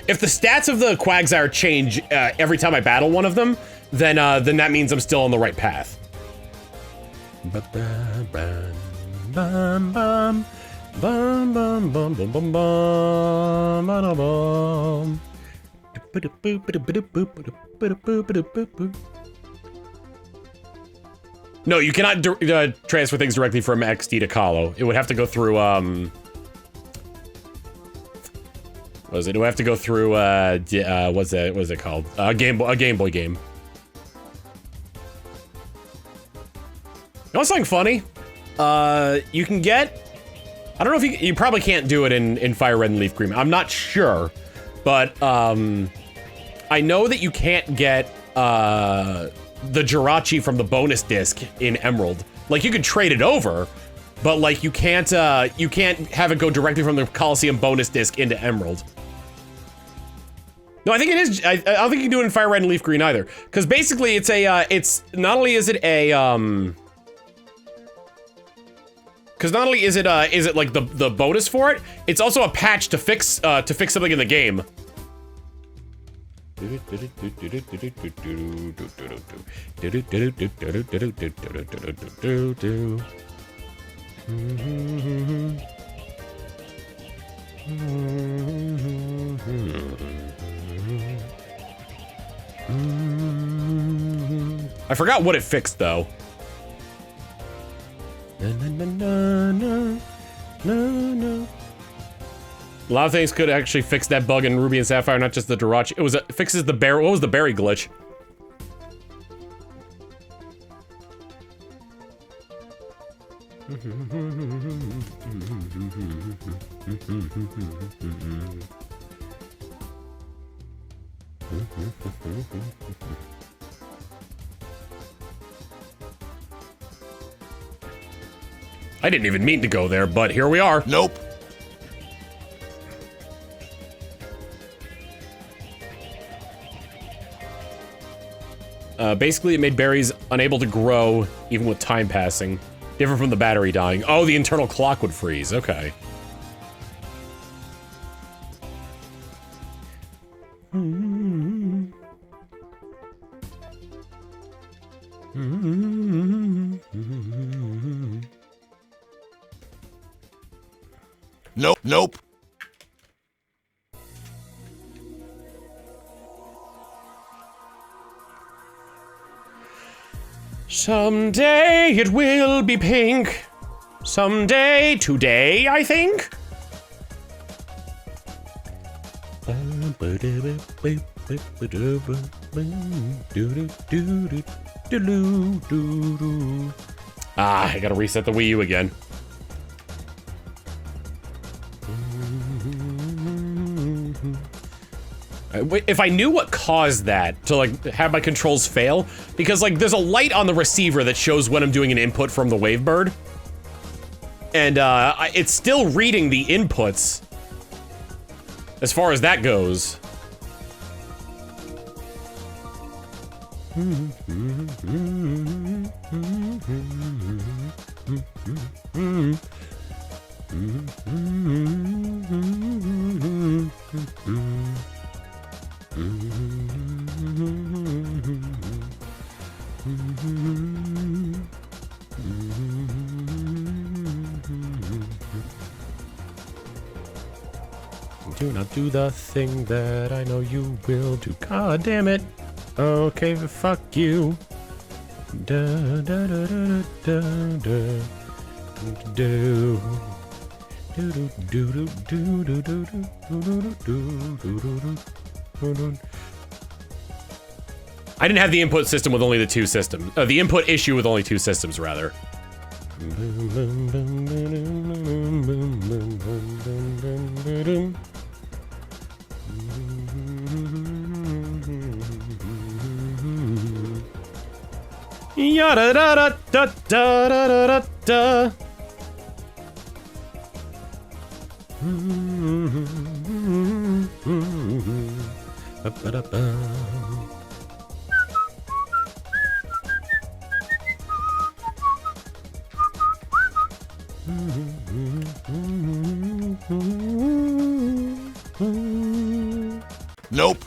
If the stats of the Quagsire change every time I battle one of them, then that means I'm still on the right path. Bum bum bum bum bum bum bum bum. No, you cannot transfer things directly from XD to Kahlo. It would have to go through what was it? It would have to go through what's it called? A Game Boy game. You know something funny? You can get, I don't know if you probably can't do it in Fire Red and Leaf Green. I'm not sure, but I know that you can't get the Jirachi from the bonus disc in Emerald. Like, you could trade it over, but like you can't have it go directly from the Colosseum bonus disc into Emerald. No, I think it is. I don't think you can do it in Fire Red and Leaf Green either, because basically it's it's not only is it a because not only is it like the bonus for it, it's also a patch to fix something in the game. I forgot what it fixed, though. Na, na, na, na, na, na. A lot of things could actually fix that bug in Ruby and Sapphire, not just the Dirachi. It fixes the berry. What was the berry glitch? I didn't even mean to go there, but here we are. Nope. Basically, it made berries unable to grow even with time passing. Different from the battery dying. Oh, the internal clock would freeze. Okay. Nope. Nope. Someday it will be pink. Someday, today, I think. Ah, I gotta reset the Wii U again. If I knew what caused that to like have my controls fail, because like there's a light on the receiver that shows when I'm doing an input from the Wavebird, and it's still reading the inputs as far as that goes. Do not do the thing that I know you will do. God damn it. Okay, fuck you. Da da da da da da do. I didn't have the input system with only the two systems. The input issue with only two systems, rather. Yada da da da da da da da. Nope.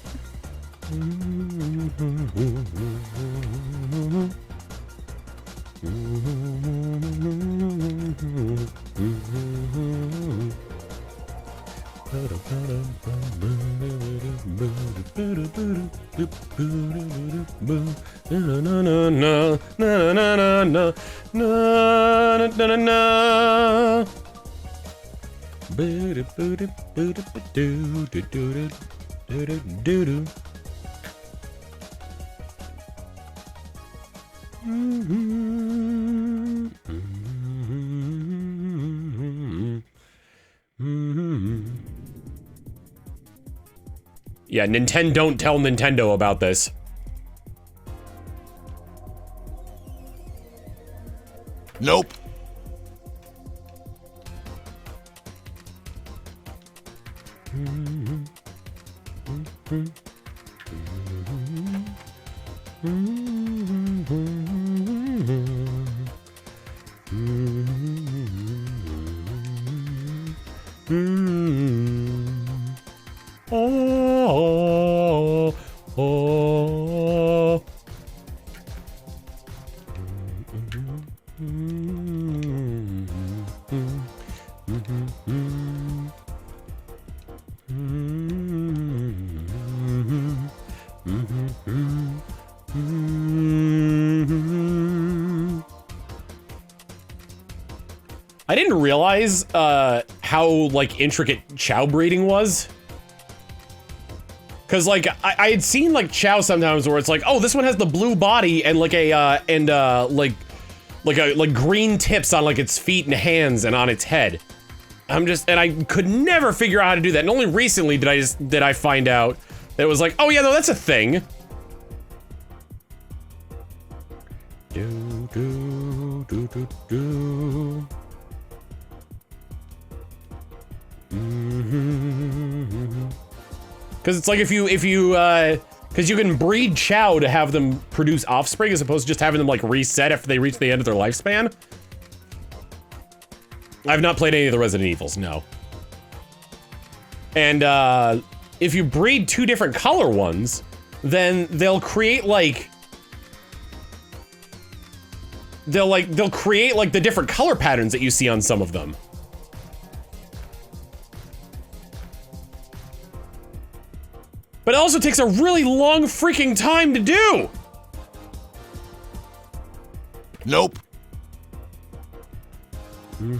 Yeah, Nintendo, don't tell Nintendo about this. Nope. Oh, oh. didn't realize how like intricate Chow breeding was. Cause like I had seen like Chow sometimes where it's like, oh, this one has the blue body and like a like green tips on like its feet and hands and on its head. And I could never figure out how to do that. And only recently did I find out that it was like, oh yeah, no, that's a thing. Because it's like if you because you can breed Chow to have them produce offspring as opposed to just having them like reset after they reach the end of their lifespan. I've not played any of the Resident Evils, no. And if you breed two different color ones, then they'll create like they'll create like the different color patterns that you see on some of them. But it also takes a really long freaking time to do. Nope. You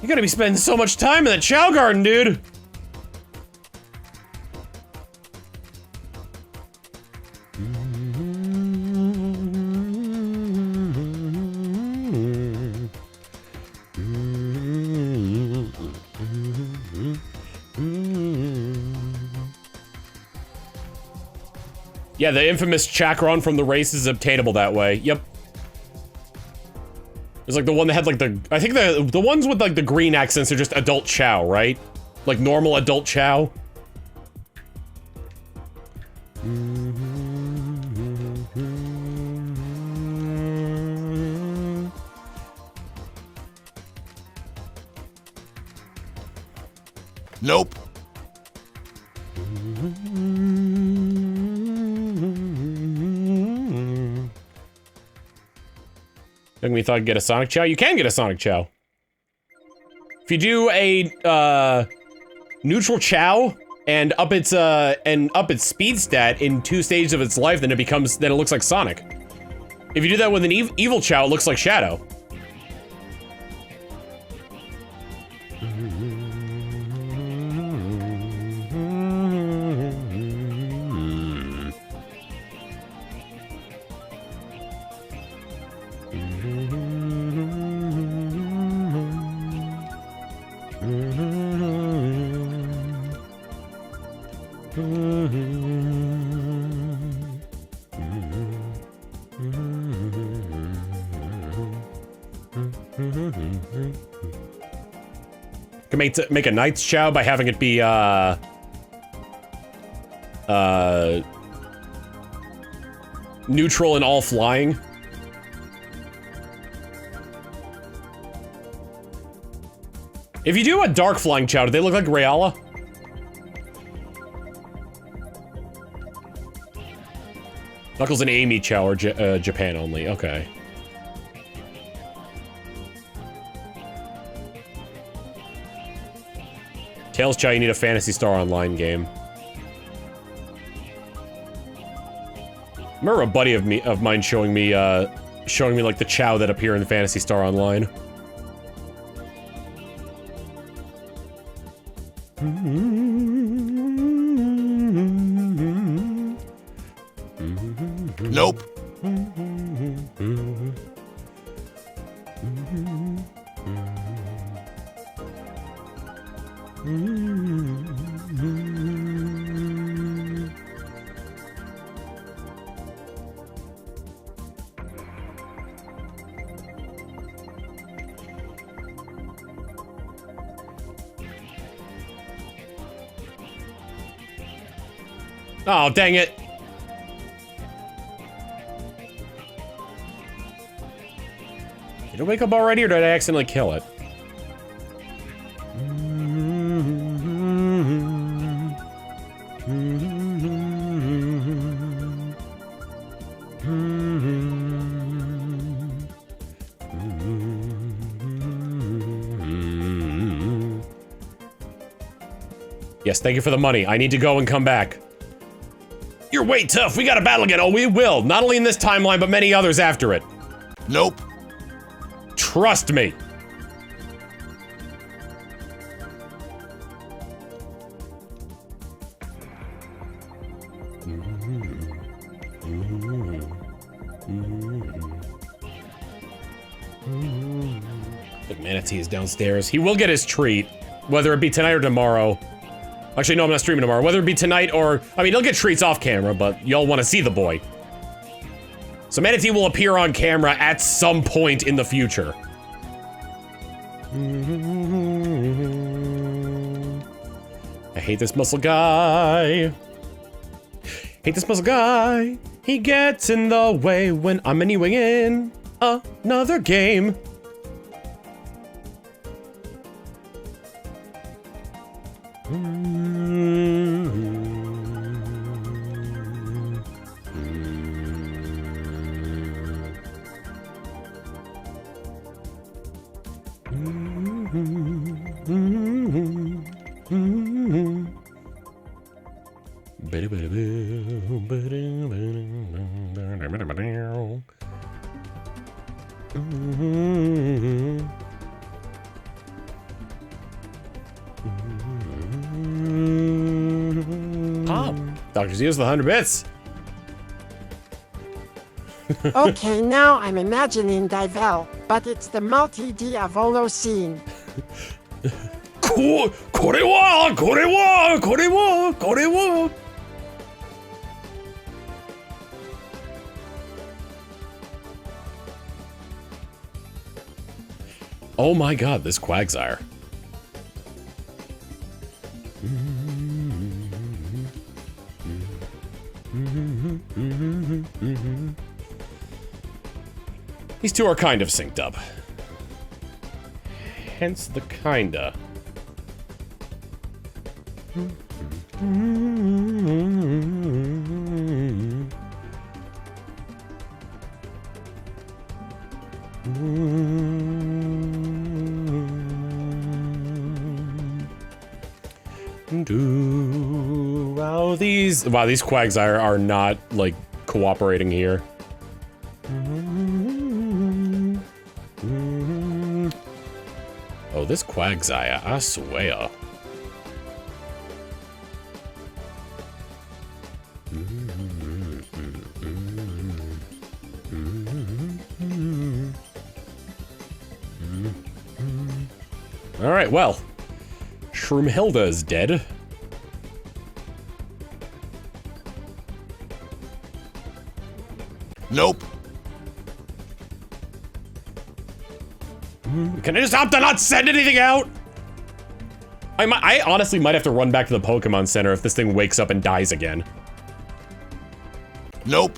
gotta be spending so much time in that Chow garden, dude. Yeah, the infamous chakron from the race is obtainable that way. Yep. It's like the one that had like the, I think the ones with like the green accents are just adult Chow, right? Like normal adult Chow. Nope. We thought I'd get a Sonic Chow. You can get a Sonic Chow. If you do a neutral Chow and up its speed stat in 2 stages of its life, then it looks like Sonic. If you do that with an evil Chow, it looks like Shadow. Can make a Knight's Chow by having it be neutral and all flying. If you do a dark flying Chow, do they look like Rayala? Knuckles and Amy Chow are Japan only, okay. Tails Chow, you need a Phantasy Star Online game. I remember a buddy of mine showing me like the Chow that appear in the Phantasy Star Online. Nope. Oh, dang it. Did it wake up already, or did I accidentally kill it? Yes, thank you for the money. I need to go and come back. You're way tough. We gotta battle again. Oh, we will. Not only in this timeline, but many others after it. Nope. Trust me. The manatee is downstairs. He will get his treat, whether it be tonight or tomorrow. Actually, no, I'm not streaming tomorrow. Whether it be tonight or... I mean, he'll get treats off camera, but y'all want to see the boy. So Manatee will appear on camera at some point in the future. I hate this muscle guy. Hate this muscle guy. He gets in the way when I'm anyway in another game. Dr. Zeus, the 100 bits. Okay, now I'm imagining Divel, but it's the multi-Diavolo scene. Korewa! Oh my god, this Quagsire. These two are kind of synced up. Hence the kinda. Wow, these Quagsire are not, like, cooperating here. Oh, this Quagsire, I swear. Alright, well. Shroomhilda is dead. Nope. Can I just opt to not send anything out? I honestly might have to run back to the Pokemon Center if this thing wakes up and dies again. Nope.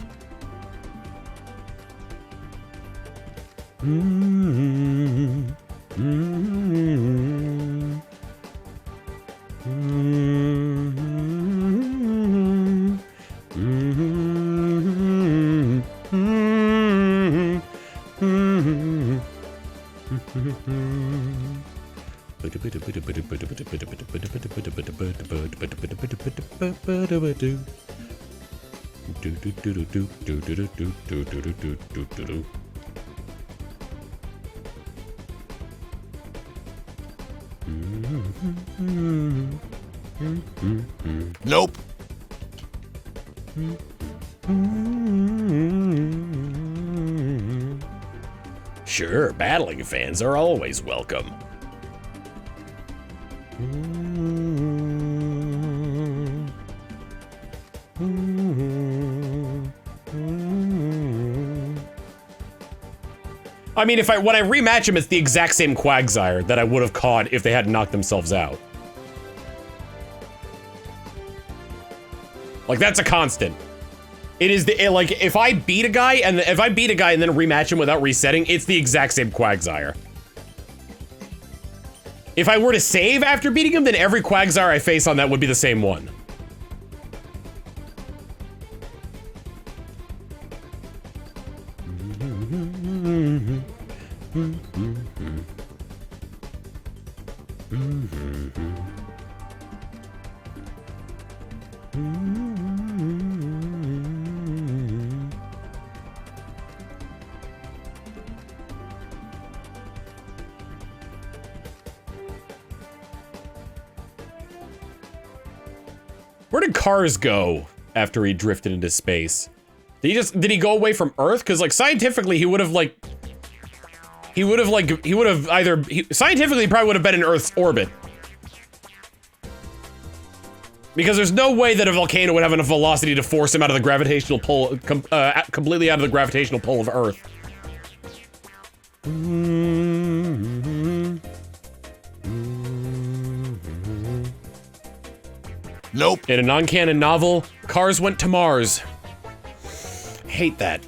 Nope. Sure, battling fans are always welcome. I mean, when I rematch him, it's the exact same Quagsire that I would have caught if they hadn't knocked themselves out. Like, that's a constant. It is like, if I beat a guy and then rematch him without resetting, it's the exact same Quagsire. If I were to save after beating him, then every Quagsire I face on that would be the same one. Where did Cars go after he drifted into space? Did he go away from Earth? Because like scientifically he would have scientifically probably would have been in Earth's orbit. Because there's no way that a volcano would have enough velocity to force him out of the gravitational pull, completely out of the gravitational pull of Earth. Nope. In a non-canon novel, Cars went to Mars. Hate that.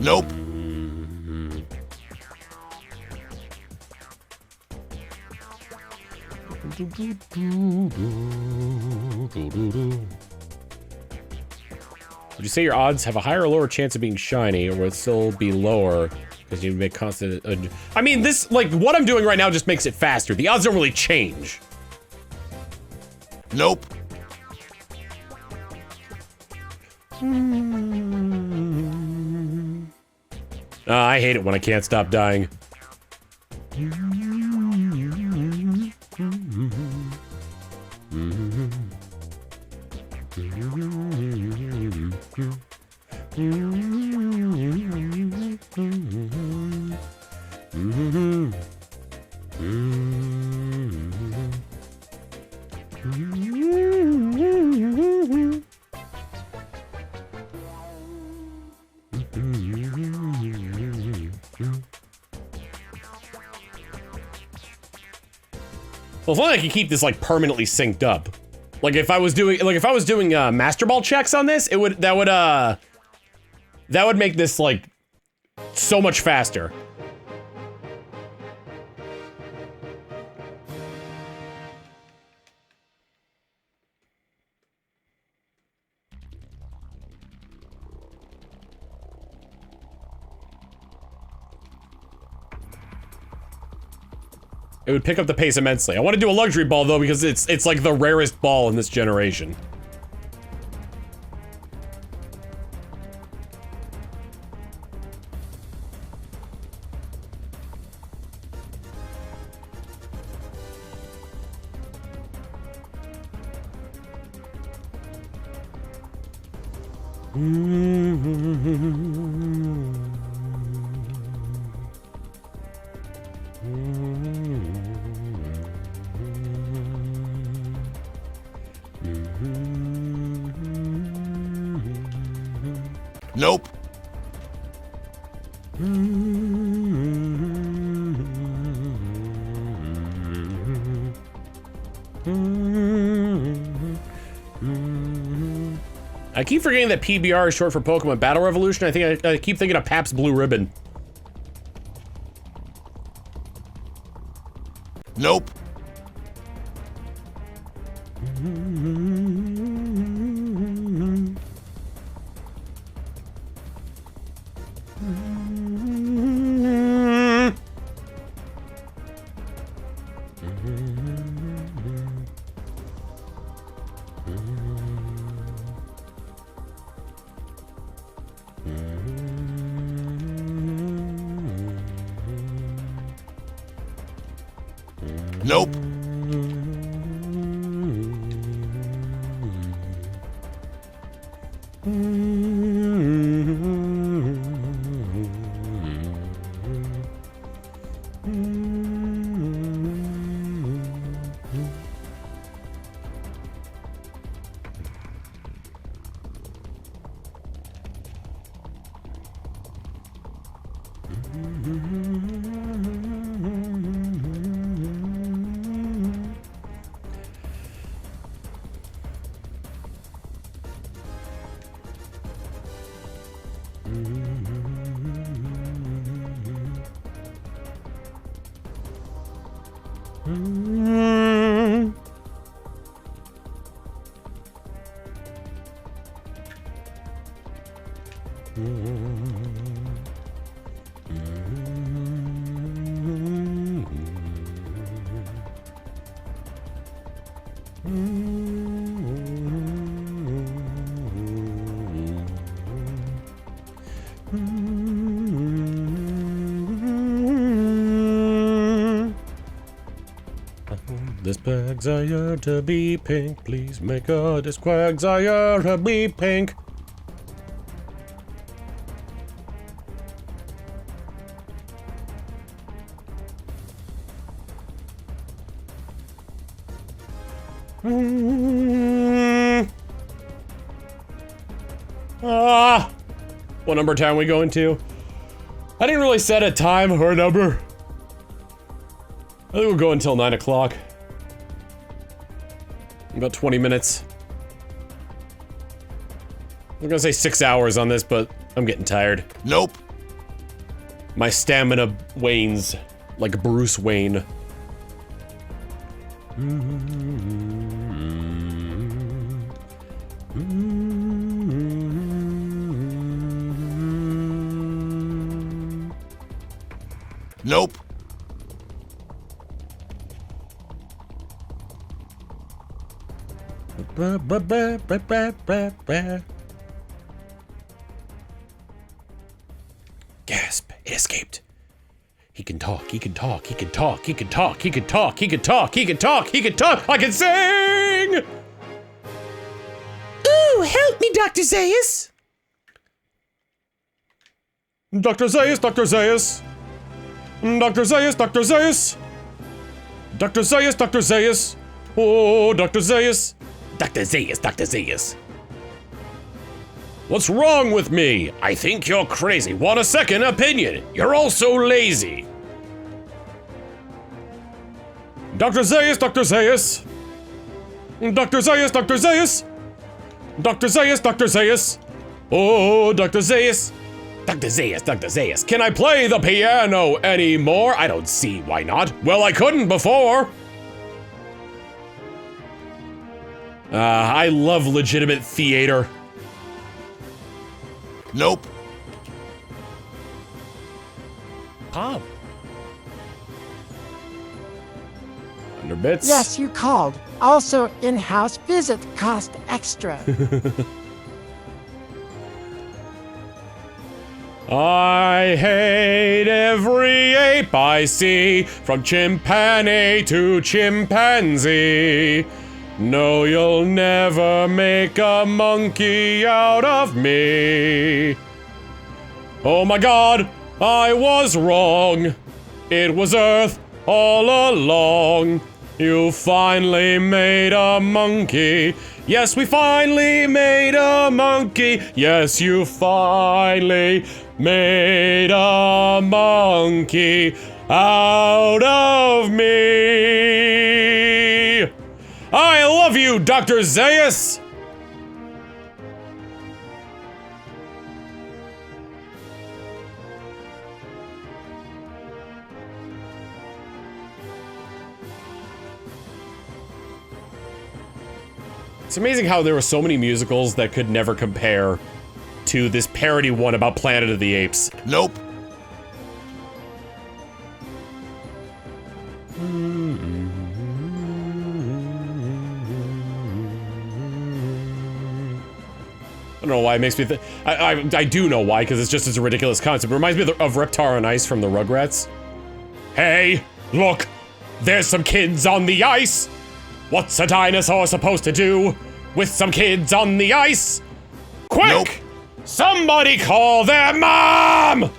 Nope. Would you say your odds have a higher or lower chance of being shiny, or would it still be lower because you make constant? I mean, this like what I'm doing right now just makes it faster. The odds don't really change. Nope. I hate it when I can't stop dying. Well, if only I could keep this like permanently synced up. Like if I was doing Master Ball checks on this, that would make this like so much faster. It would pick up the pace immensely. I want to do a luxury ball though because it's like the rarest ball in this generation. Nope. I keep forgetting that PBR is short for Pokemon Battle Revolution. I keep thinking of Pabst Blue Ribbon. Nope. Nope. This Quagsire to be pink. Please make a this Quagsire to be pink. What number town we going to? I didn't really set a time or a number. I think we'll go until 9 o'clock. About 20 minutes. I'm gonna say 6 hours on this, but I'm getting tired. Nope. My stamina wanes like Bruce Wayne. Nope. Gasp, it escaped. He can talk, he can talk, he can talk, he can talk, he can talk, he can talk, he can talk, he can talk, I can sing! Ooh, help me, Dr. Zaius! Dr. Zaius, Dr. Zaius! Dr. Zaius, Dr. Zaius! Dr. Zaius, Dr. Zaius! Oh, Dr. Zaius! Dr. Zaius, Dr. Zaius! What's wrong with me? I think you're crazy. Want a second opinion? You're all so lazy. Dr. Zaius, Dr. Zaius! Dr. Zaius, Dr. Zaius! Dr. Zaius, Dr. Zaius! Oh, Dr. Zaius! Dr. Zaius, Dr. Zaius, can I play the piano anymore? I don't see why not. Well, I couldn't before. I love legitimate theater. Nope. Pop. Under bits. Yes, you called. Also, in-house visit cost extra. I hate every ape I see, from chimpanzee to chimpanzee. No, you'll never make a monkey out of me. Oh my God, I was wrong. It was Earth all along. You finally made a monkey. Yes, we finally made a monkey. Yes, you finally made a monkey out of me. I love you, Dr. Zaius. It's amazing how there were so many musicals that could never compare to this parody one about Planet of the Apes. Nope. I don't know why it makes me I do know why, because it's just as a ridiculous concept. It reminds me of Reptar on Ice from the Rugrats. Hey, look! There's some kids on the ice! What's a dinosaur supposed to do with some kids on the ice? Quick! Nope. Somebody call their mom!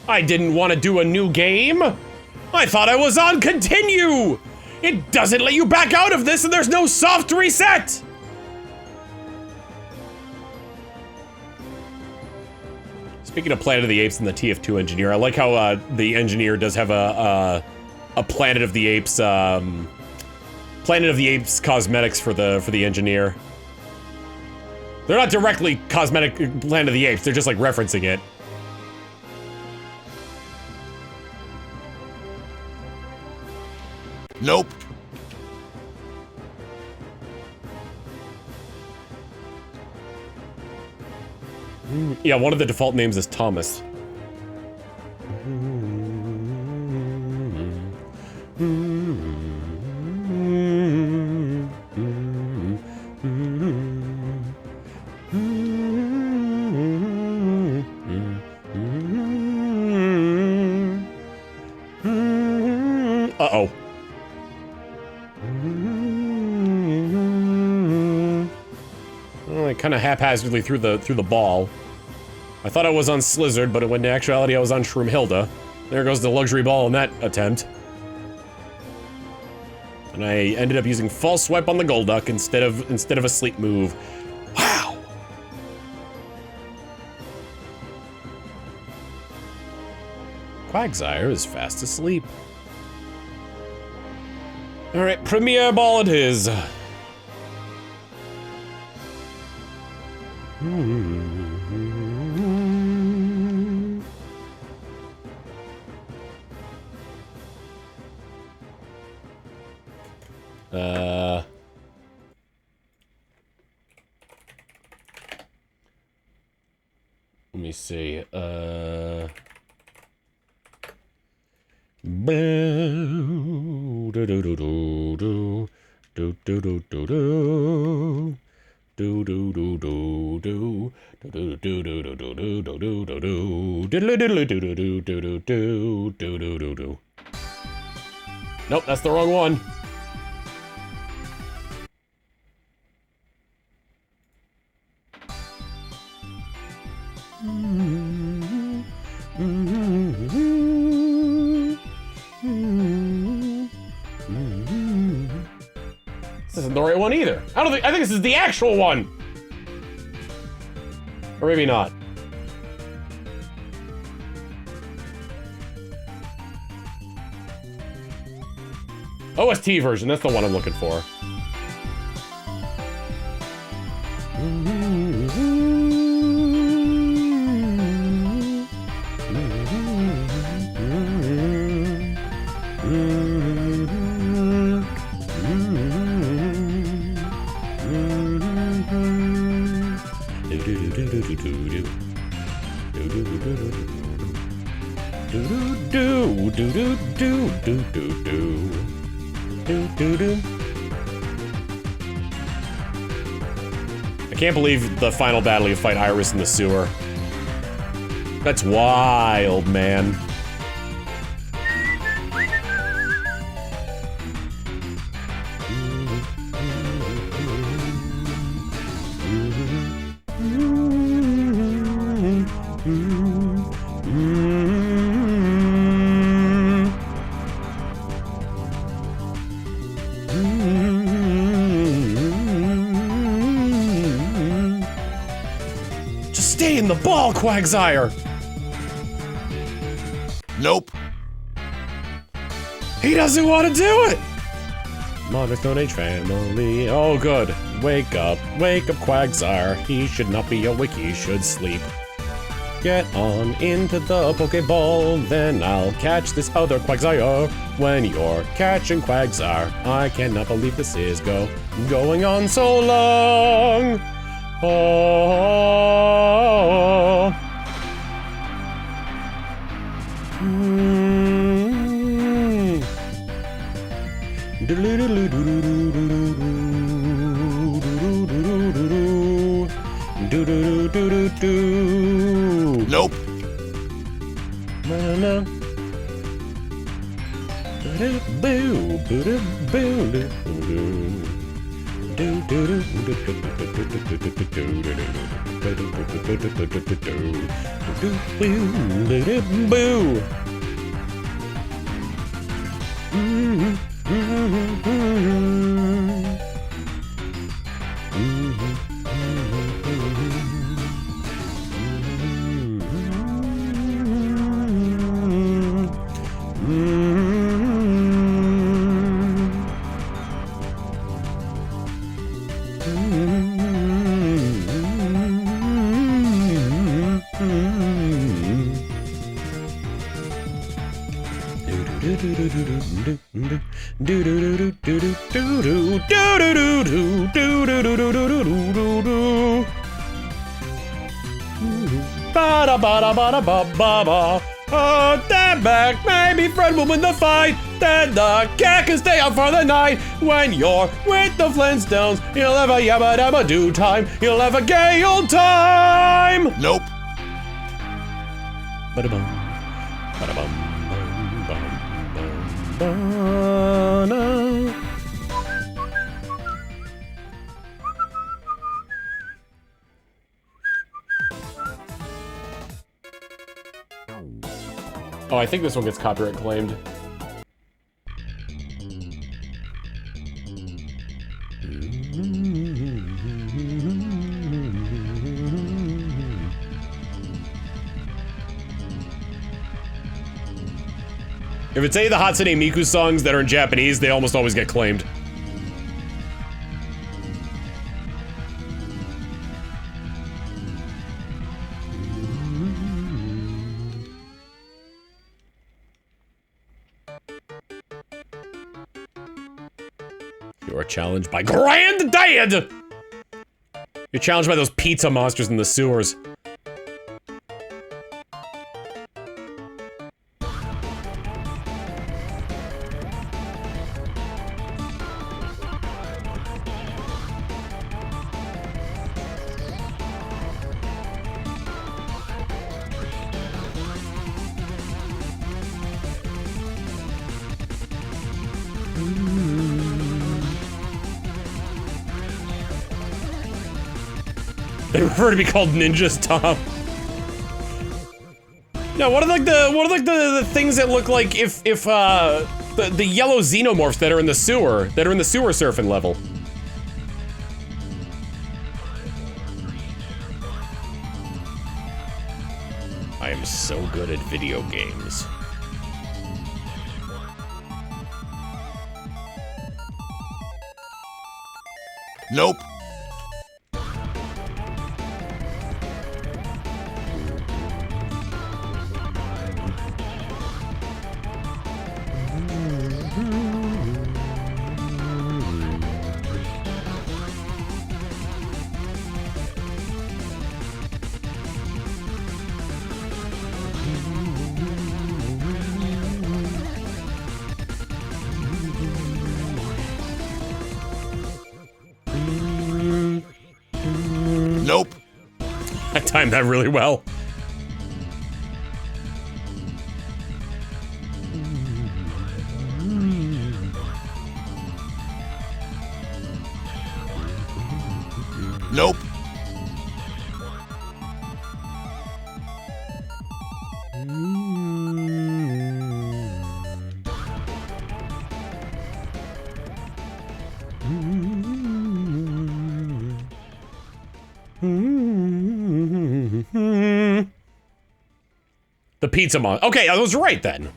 I didn't want to do a new game. I thought I was on continue. It doesn't let you back out of this, and there's no soft reset. Speaking of Planet of the Apes and the TF2 engineer, I like how the engineer does have a Planet of the Apes cosmetics for the engineer. They're not directly cosmetic Planet of the Apes, they're just like referencing it. Nope. Yeah, one of the default names is Thomas. Uh-oh. Well, I kind of haphazardly threw the ball. I thought I was on Slizzard, but in actuality I was on Shroomhilda. There goes the luxury ball in that attempt. And I ended up using false swipe on the Golduck instead of a sleep move. Wow. Quagsire is fast asleep. All right, Premier Ball it is. Let me see, Nope, that's the wrong one. This isn't the right one either. I think this is the actual one. Or maybe not. OST version, that's the one I'm looking for. I can't believe the final battle you fight Iris in the sewer. That's wild, man. Just stay in the ball, Quagsire! Nope. He doesn't want to do it! Modern Stone Age family. Oh, good. Wake up, Quagsire. He should not be awake, he should sleep. Get on into the Pokeball, then I'll catch this other Quagsire. When you're catching Quagsire, I cannot believe this is going on so long. Oh. Nope. Oh, stand back, maybe Fred will win the fight. Then the cat can stay up for the night. When you're with the Flintstones, you'll have a yabba dabba do time. You'll have a gay old time. Nope. Ba-da-bum, ba-da-bum, bum, bum, ba-da. Oh, I think this one gets copyright claimed. If it's any of the Hatsune Miku songs that are in Japanese, they almost always get claimed. You are challenged by Granddad! You're challenged by those pizza monsters in the sewers. They prefer to be called ninjas, Tom. No, what are like the things that look like if the yellow xenomorphs that are in the sewer surfing level? I am so good at video games. Nope. Nope. I timed that really well. Nope. The pizza mon. Okay, I was right then.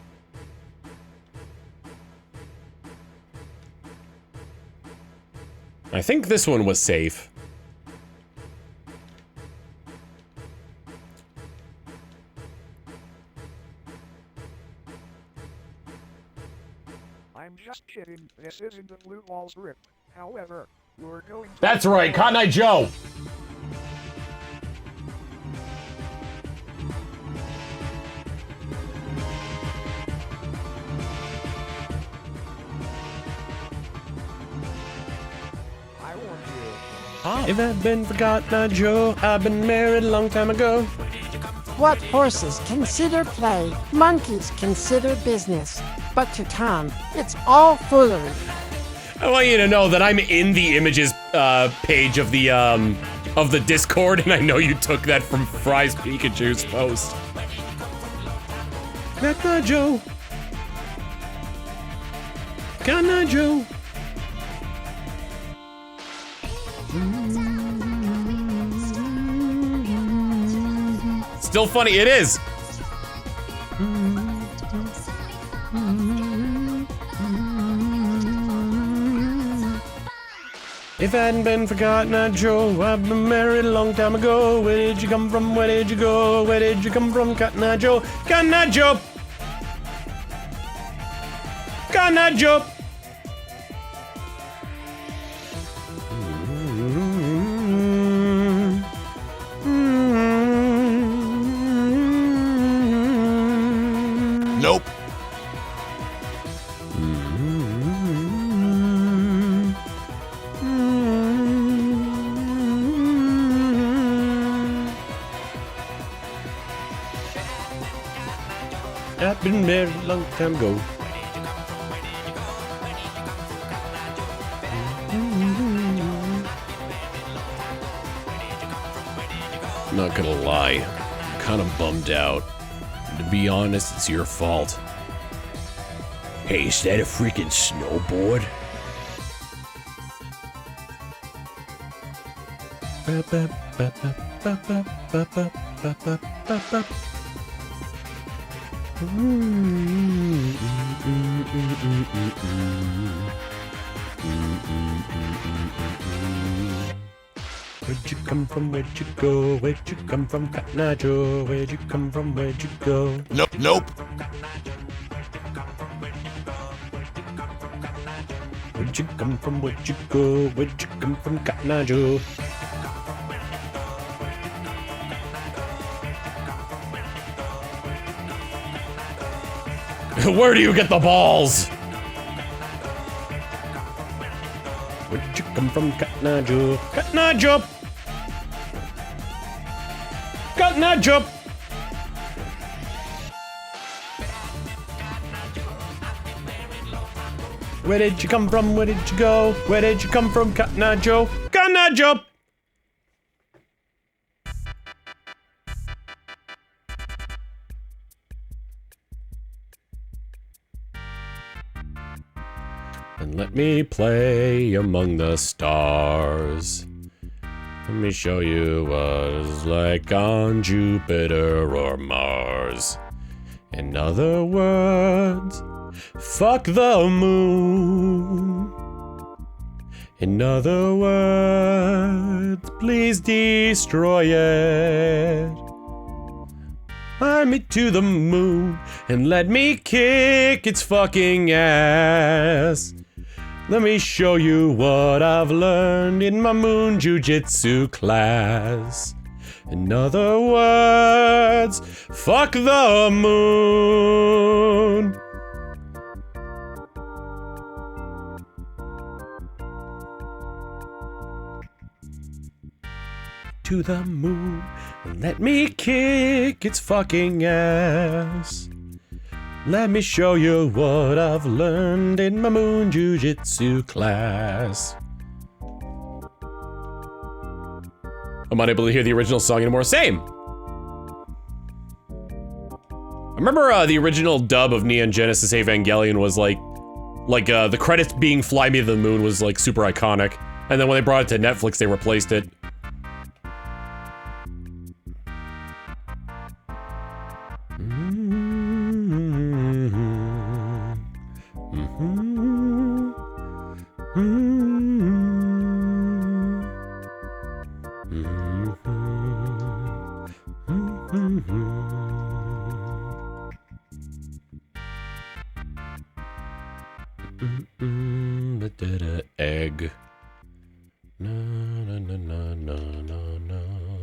I think this one was safe. I'm just kidding, this isn't a Blue Balls rip. However, you're going to— That's right, Cotton Eye Joe. I want you. If I've been forgotten, Joe, I've been married a long time ago. What horses consider play, monkeys consider business. But to Tom, it's all foolery. I want you to know that I'm in the images page of the Discord, and I know you took that from Fry's Pikachu's post. Cotton Eye Joe. Cotton Eye Joe. Still funny, it is. If If it hadn't been for Cotton Eye Joe, I've been married a long time ago. Where did you come from? Where did you go? Where did you come from, Cotton Eye Joe? Cotton Eye Joe! Cotton Eye Joe! Nope. I've been married a long time ago. Not gonna lie, I'm kinda bummed out. To be honest, it's your fault. Hey, is that a freaking snowboard? Where'd you come from? Where'd you go? Where'd you come from, Cotton Eye Joe? Where'd you come from? Where'd you go? Nope. Nope. Where'd you come from? Where'd you go? Where'd you come from, Cotton Eye Joe? Where do you get the balls? Where'd you come from, Cotton Eye Joe? Cotton Eye Joe! Cotton Eye Joe! Where did you come from? Where did you go? Where did you come from, Cotton Eye Joe? Cotton Eye Joe! And let me play among the stars. Let me show you what it's like on Jupiter or Mars. In other words, fuck the moon. In other words, please destroy it. Fly me to the moon and let me kick its fucking ass. Let me show you what I've learned in my moon jujitsu class. In other words, fuck the moon. To the moon and let me kick its fucking ass. Let me show you what I've learned in my moon jujitsu class. I'm unable to hear the original song anymore. Same. I remember the original dub of Neon Genesis Evangelion was like the credits being "Fly Me to the Moon" was like super iconic, and then when they brought it to Netflix, they replaced it. Egg. No, no, no, no, no, no,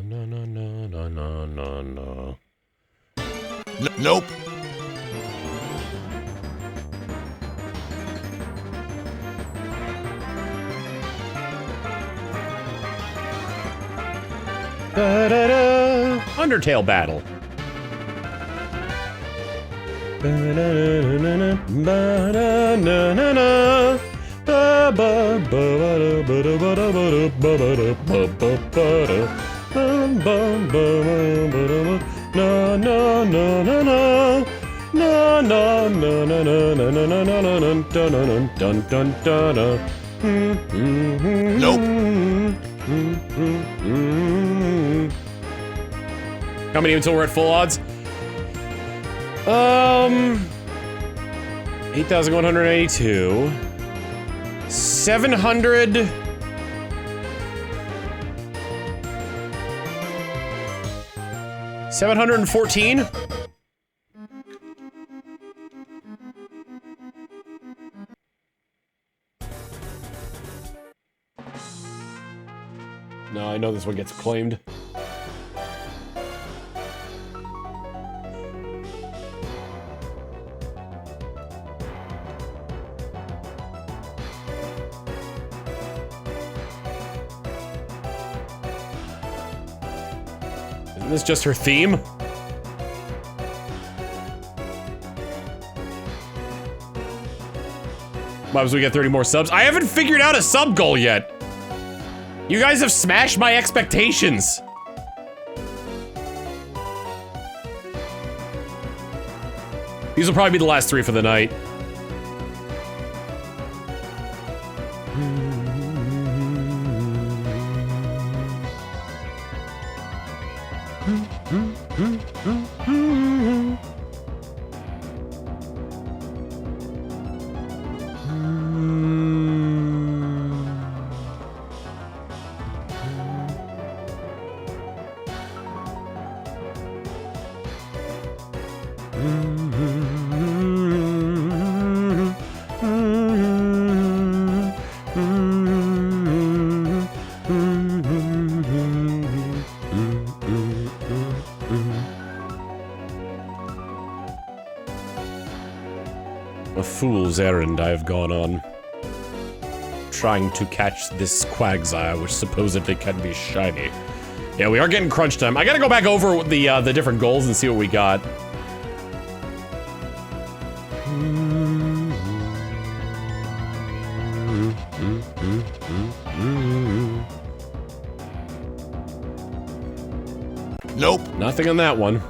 no, no, no, no, no, no. Nope. Da-da-da. Undertale battle. Ba-da-na-na-na-na. Nope. How many until we're at full odds? 8,182. 700. 714? No, I know this one gets claimed. Isn't this just her theme? Might as well get 30 more subs. I haven't figured out a sub goal yet. You guys have smashed my expectations. These will probably be the last 3 for the night. A fool's errand I have gone on. Trying to catch this Quagsire, which supposedly can be shiny. Yeah, we are getting crunch time. I gotta go back over the different goals and see what we got. Nope. Nothing on that one.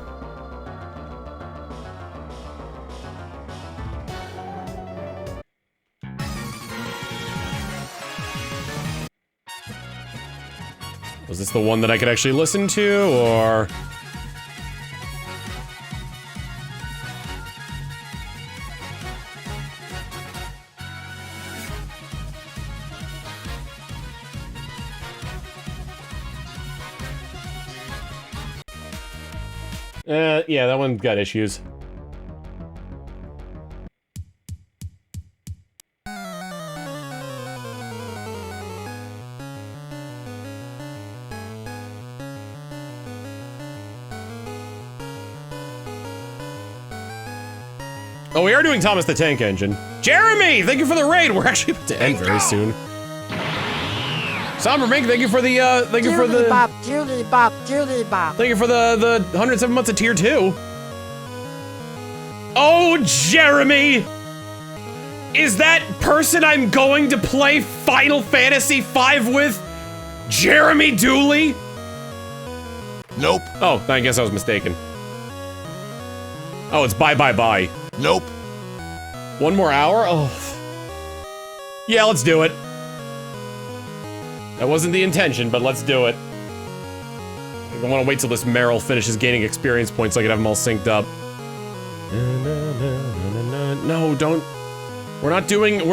Was this the one that I could actually listen to, or...? Yeah, that one got issues. Oh, we are doing Thomas the Tank Engine. Jeremy, thank you for the raid. We're actually about to end very soon. Somber Mink, thank you for the Julie Bop. Thank you for the 107 months of tier 2. Oh, Jeremy! Is that person I'm going to play Final Fantasy V with Jeremy Dooley? Nope. Oh, I guess I was mistaken. Oh, it's bye. Nope. 1 more hour? Oh. Yeah, let's do it. That wasn't the intention, but let's do it. I want to wait till this Meryl finishes gaining experience points so I can have them all synced up. No, don't. We're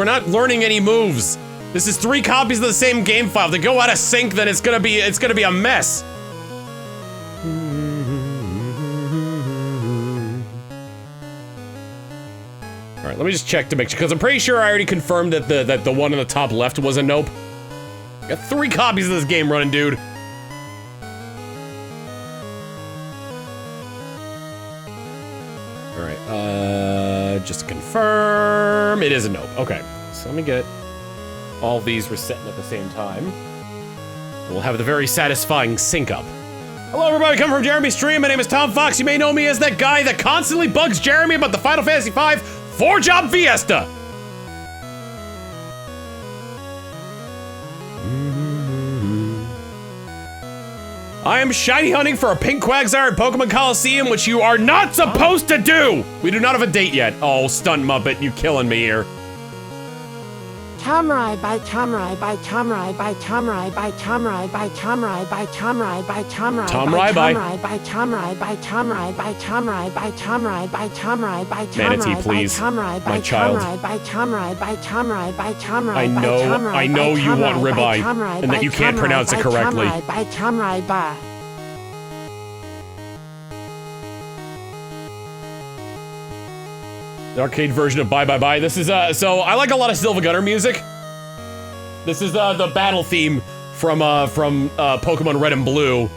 not learning any moves. This is 3 copies of the same game file. If they go out of sync, then it's gonna be a mess. Alright, let me just check to make sure, because I'm pretty sure I already confirmed that the one on the top left was a nope. Got 3 copies of this game running, dude. Alright, just to confirm, it is a nope. Okay, so let me get all these resetting at the same time. We'll have the very satisfying sync up. Hello everybody, coming from Jeremy's stream. My name is Tom Fawkes. You may know me as that guy that constantly bugs Jeremy about the Final Fantasy V 4-job Fiesta. I am shiny hunting for a pink Quagsire in Pokemon Colosseum, which you are not supposed to do! We do not have a date yet. Oh, stunt Muppet, you killing me here. Tomrai. Manatee, please. My child. I know you want ribeye, and that you can't pronounce it correctly. The arcade version of Bye Bye Bye. This is, so I like a lot of Silva Gunner music. This is, the battle theme from Pokemon Red and Blue,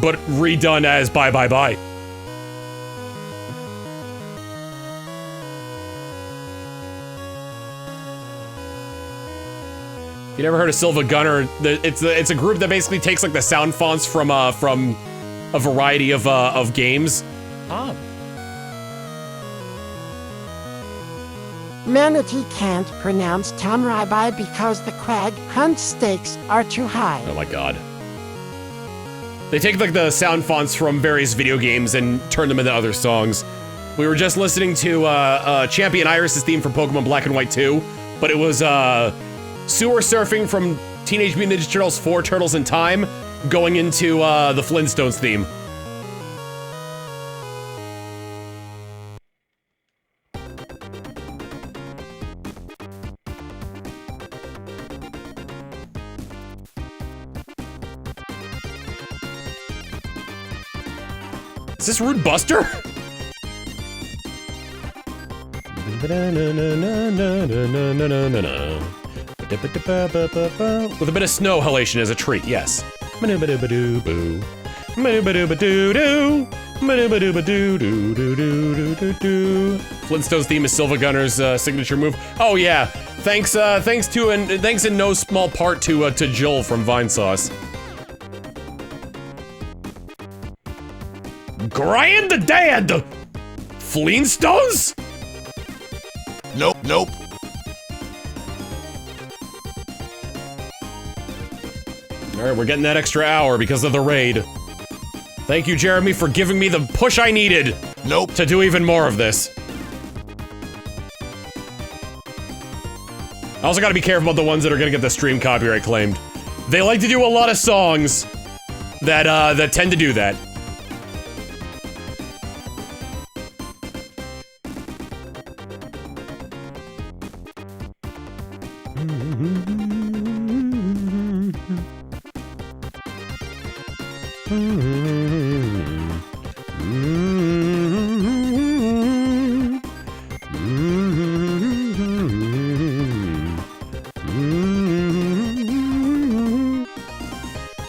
but redone as Bye Bye Bye. You never heard of Silva Gunner? It's a group that basically takes like the sound fonts from a variety of games. Ah. Manatee can't pronounce Tamribai because the Quag hunt stakes are too high. Oh my god. They take like the sound fonts from various video games and turn them into other songs. We were just listening to Champion Iris' theme from Pokemon Black and White 2, but it was sewer surfing from Teenage Mutant Ninja Turtles 4 Turtles in Time going into the Flintstones theme. Is this Rude Buster? With a bit of snow halation as a treat, yes. Flintstones theme is Silva Gunner's signature move. Oh yeah, thanks in no small part to Joel from Vinesauce. Granddad! Flintstones? Nope, nope. Alright, we're getting that extra hour because of the raid. Thank you, Jeremy, for giving me the push I needed. Nope. To do even more of this. I also gotta be careful about the ones that are gonna get the stream copyright claimed. They like to do a lot of songs that tend to do that.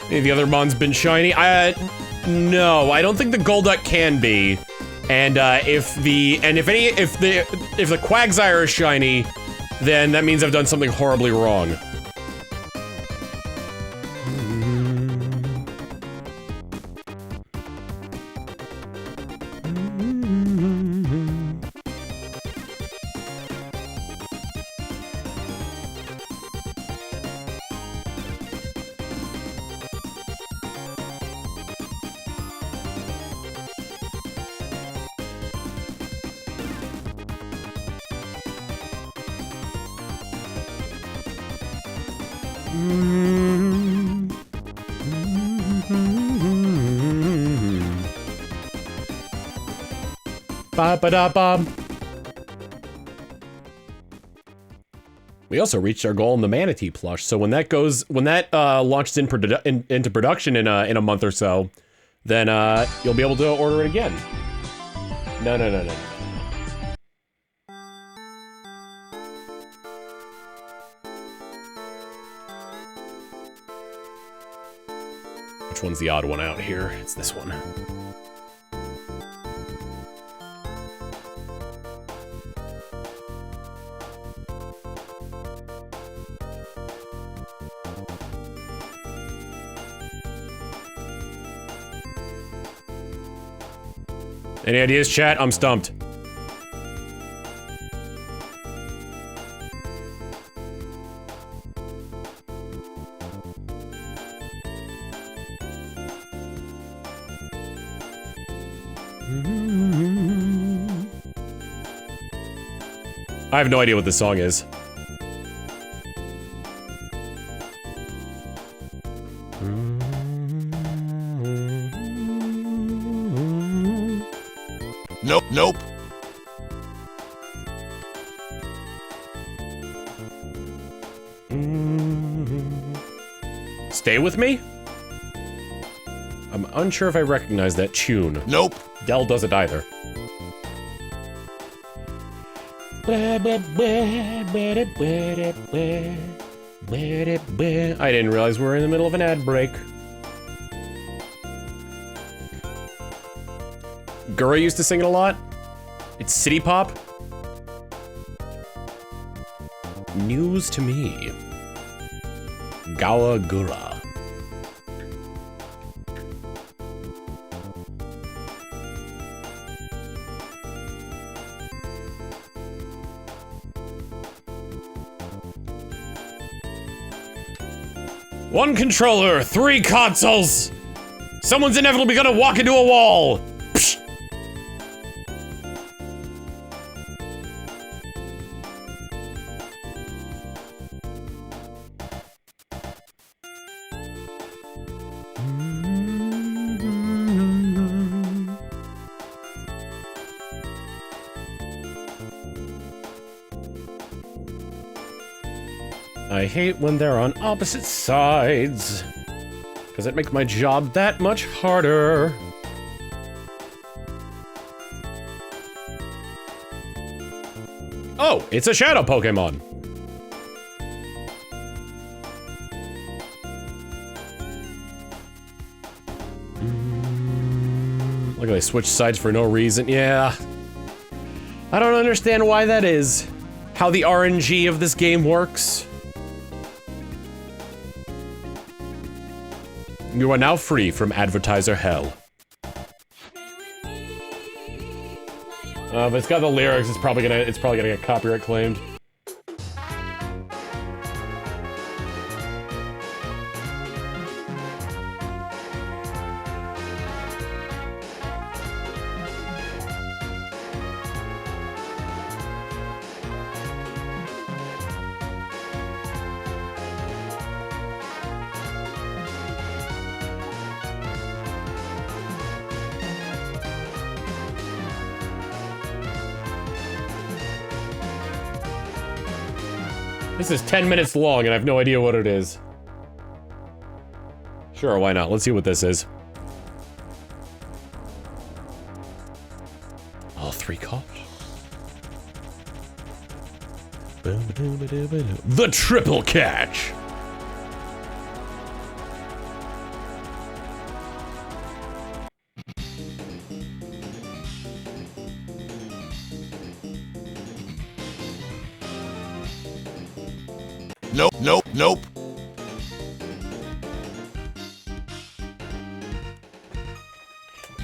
The other mon's been shiny. No, I don't think the Golduck can be. And if the Quagsire is shiny, then that means I've done something horribly wrong. Ba-ba-da-ba. We also reached our goal in the Manatee plush, so when that launches into production in a month or so, then you'll be able to order it again. No. Which one's the odd one out here? It's this one. Any ideas, chat? I'm stumped. I have no idea what this song is. Nope. Stay with me? I'm unsure if I recognize that tune. Nope. Dell doesn't either. I didn't realize we were in the middle of an ad break. Gura used to sing it a lot. It's city pop. News to me. Gawa Gura. One controller, 3 consoles. Someone's inevitably gonna walk into a wall. Psh. I hate when they're on opposite sides, because it makes my job that much harder. Oh, it's a shadow Pokemon. Look, they switch sides for no reason. Yeah. I don't understand why that is. How the RNG of this game works. You are now free from advertiser hell. But it's got the lyrics. It's probably gonna get copyright claimed. This is 10 minutes long and I have no idea what it is. Sure, why not? Let's see what this is. All 3 calls. The triple catch! Nope, nope, nope.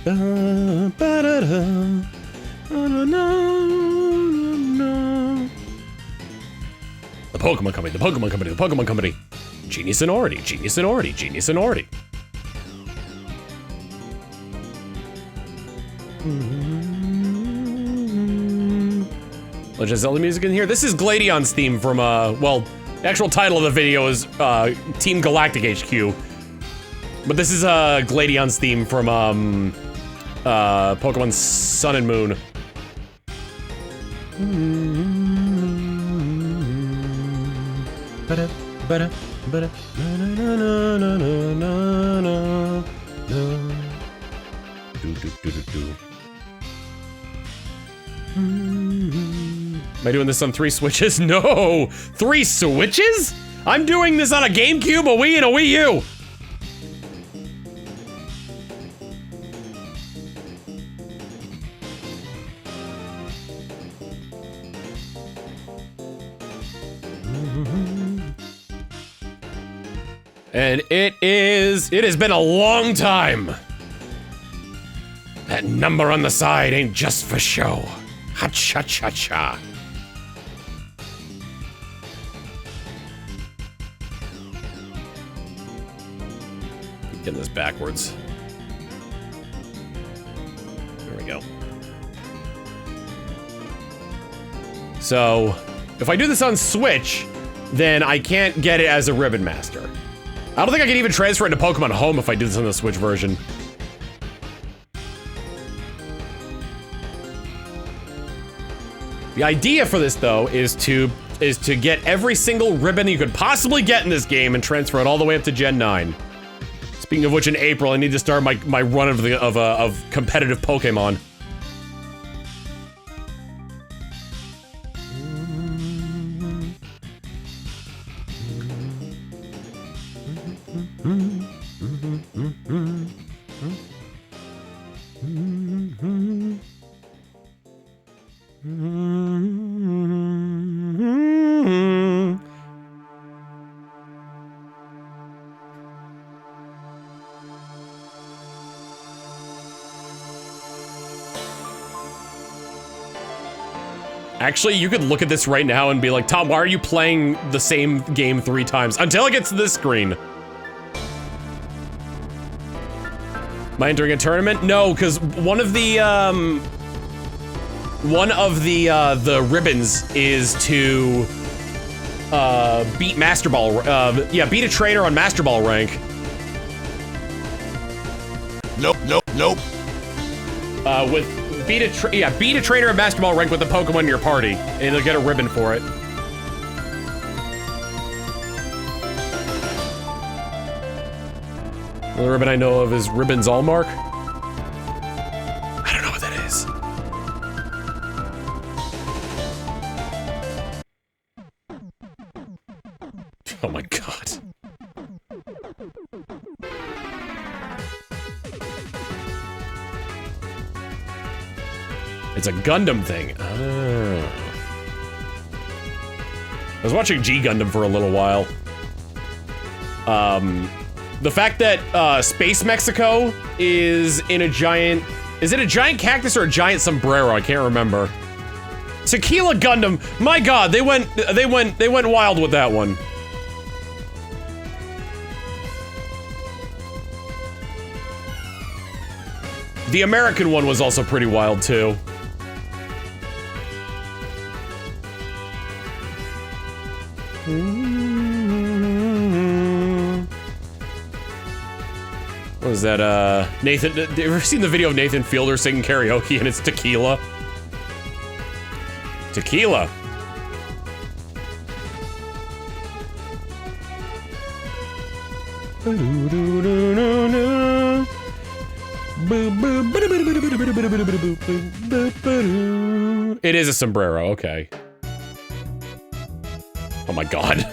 The Pokemon Company, the Pokemon Company, the Pokemon Company. Genius Sonority, Genius Sonority, Genius Sonority. Legend of Zelda music in here. This is Gladion's theme from, well, the actual title of the video is, Team Galactic HQ. But this is, Gladion's theme from, Pokemon Sun and Moon. Am I doing this on 3 switches? No! 3 switches? I'm doing this on a GameCube, a Wii, and a Wii U! And it has been a long time. That number on the side ain't just for show. Ha-cha-cha-cha. Keep getting this backwards. There we go. So, if I do this on Switch, then I can't get it as a Ribbon Master. I don't think I can even transfer it to Pokemon Home if I do this on the Switch version. The idea for this, though, is to get every single ribbon you could possibly get in this game and transfer it all the way up to Gen 9. Speaking of which, in April, I need to start my run of competitive Pokemon. Actually, you could look at this right now and be like, Tom, why are you playing the same game 3 times? Until it gets to this screen. Am I entering a tournament? No, because one of the ribbons is to beat Master Ball. Beat a trainer on Master Ball rank. Nope, nope, nope. Beat a trainer at Master Ball rank with a Pokemon in your party, and you'll get a ribbon for it. The ribbon I know of is Ribbon's Allmark. I don't know what that is. Oh my god. It's a Gundam thing. Oh. I was watching G Gundam for a little while. The fact that Space Mexico is in a giant... Is it a giant cactus or a giant sombrero? I can't remember. Tequila Gundam. My god, they went wild with that one. The American one was also pretty wild too. What was that, Nathan, have you ever seen the video of Nathan Fielder singing karaoke and it's tequila? Tequila. It is a sombrero, okay. Oh my god.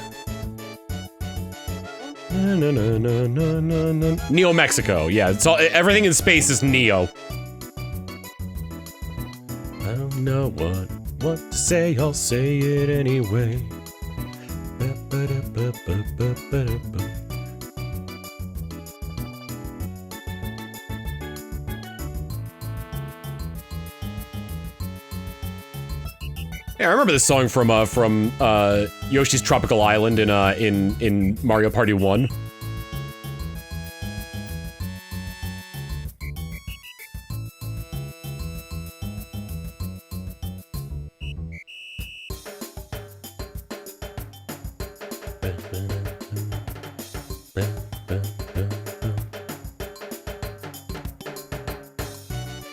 Neo Mexico, yeah, it's all, everything in space is Neo. I don't know what to say, I'll say it anyway. Yeah, I remember this song from Yoshi's Tropical Island in Mario Party 1.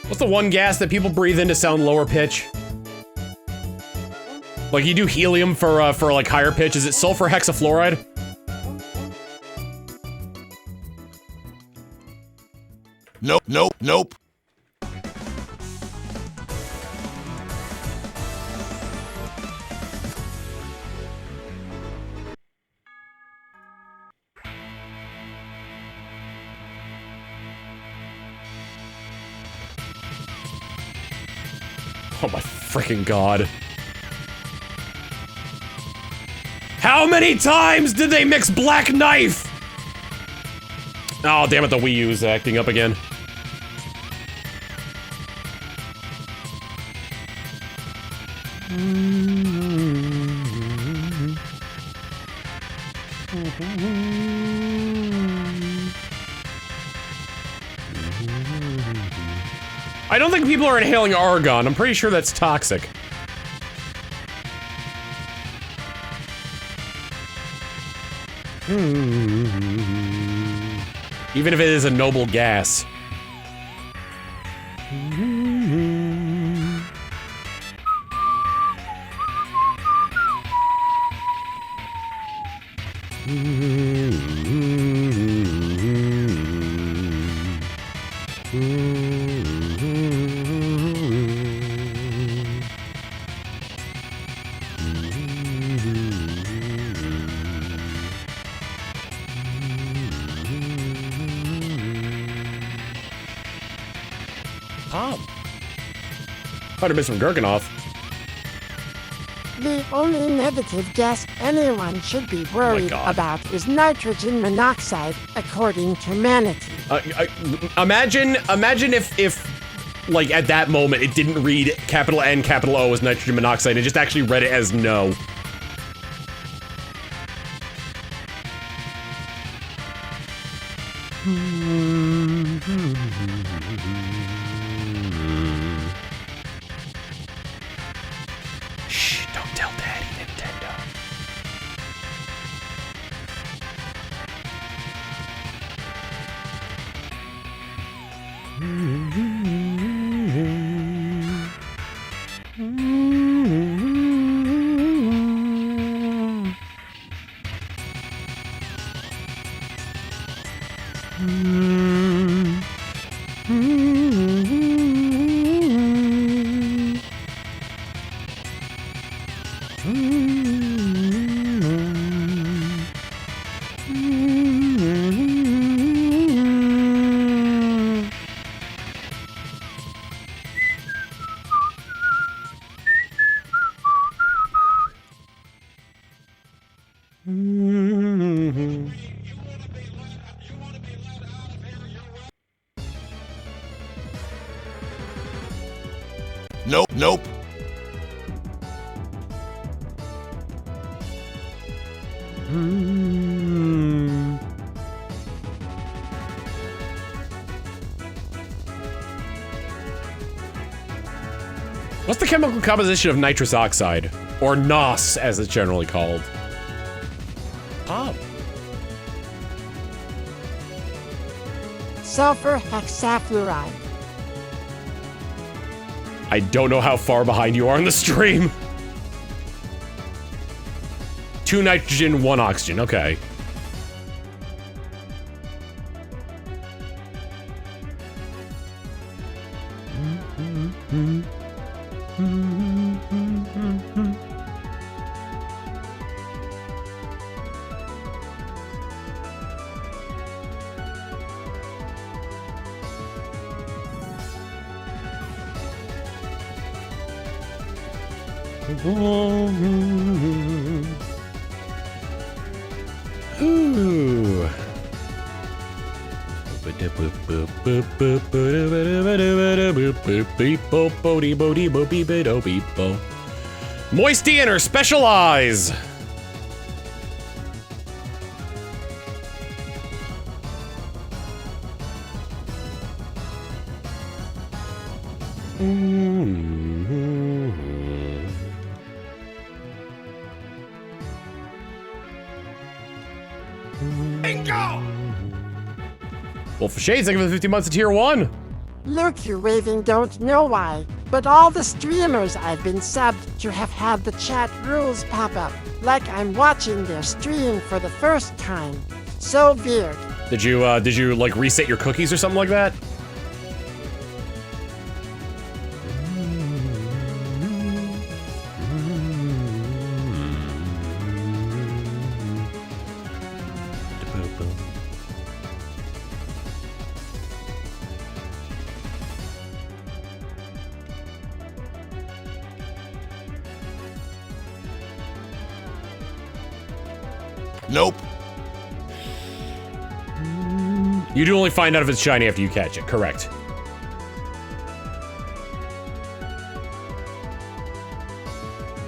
What's the one gas that people breathe in to sound lower pitch? Like you do helium for like higher pitch. Is it sulfur hexafluoride? Nope, nope, nope. Oh my freaking god. How many times did they mix Black Knife? Oh, damn it, the Wii U's acting up again. I don't think people are inhaling argon. I'm pretty sure that's toxic. Even if it is a noble gas. Might have been some Gurkinoff. The only negative gas anyone should be worried about is nitrogen monoxide, according to Manatee. Imagine if like, at that moment, it didn't read capital N, capital O as nitrogen monoxide. It just actually read it as no. Shh, don't tell Daddy, Nintendo. Nope, nope. What's the chemical composition of nitrous oxide? Or NOS, as it's generally called. Oh. Sulfur hexafluoride. I don't know how far behind you are in the stream. 2 nitrogen, 1 oxygen, okay. Ooh. Moisty Inner Specialize. Well, for Shades, thank you for the 50 months of Tier 1. Luke, you raving don't know why, but all the streamers I've been subbed to have had the chat rules pop up, like I'm watching their stream for the first time. So weird. Did you, like, reset your cookies or something like that? Nope. You do only find out if it's shiny after you catch it, correct.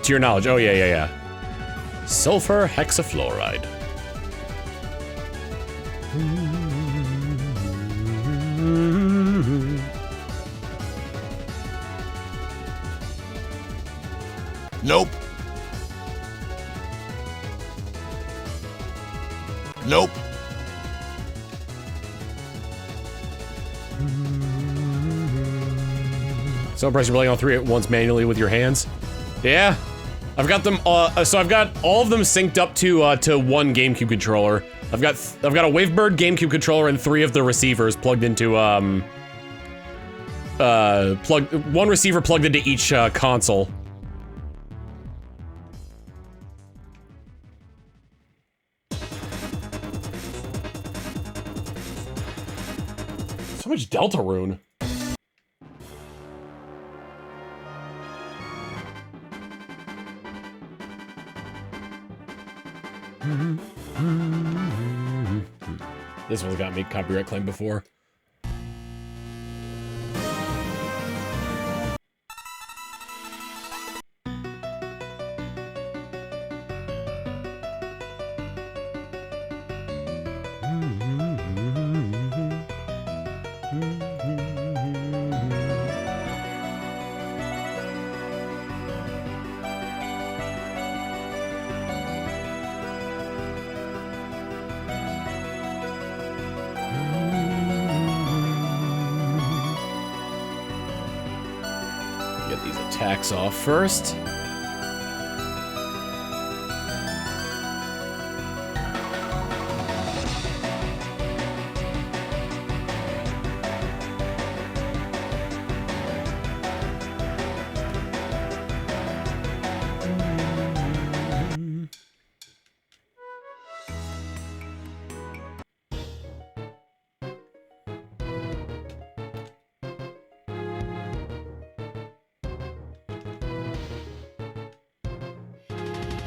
To your knowledge, oh yeah. Sulfur hexafluoride. Nope. Nope. So impressed you're playing all 3 at once manually with your hands. Yeah, I've got them. So I've got all of them synced up to one GameCube controller. I've got a Wavebird GameCube controller and 3 of the receivers plugged into one receiver plugged into each console. So much Delta Rune. This one's got me copyright claim before. attacks off first.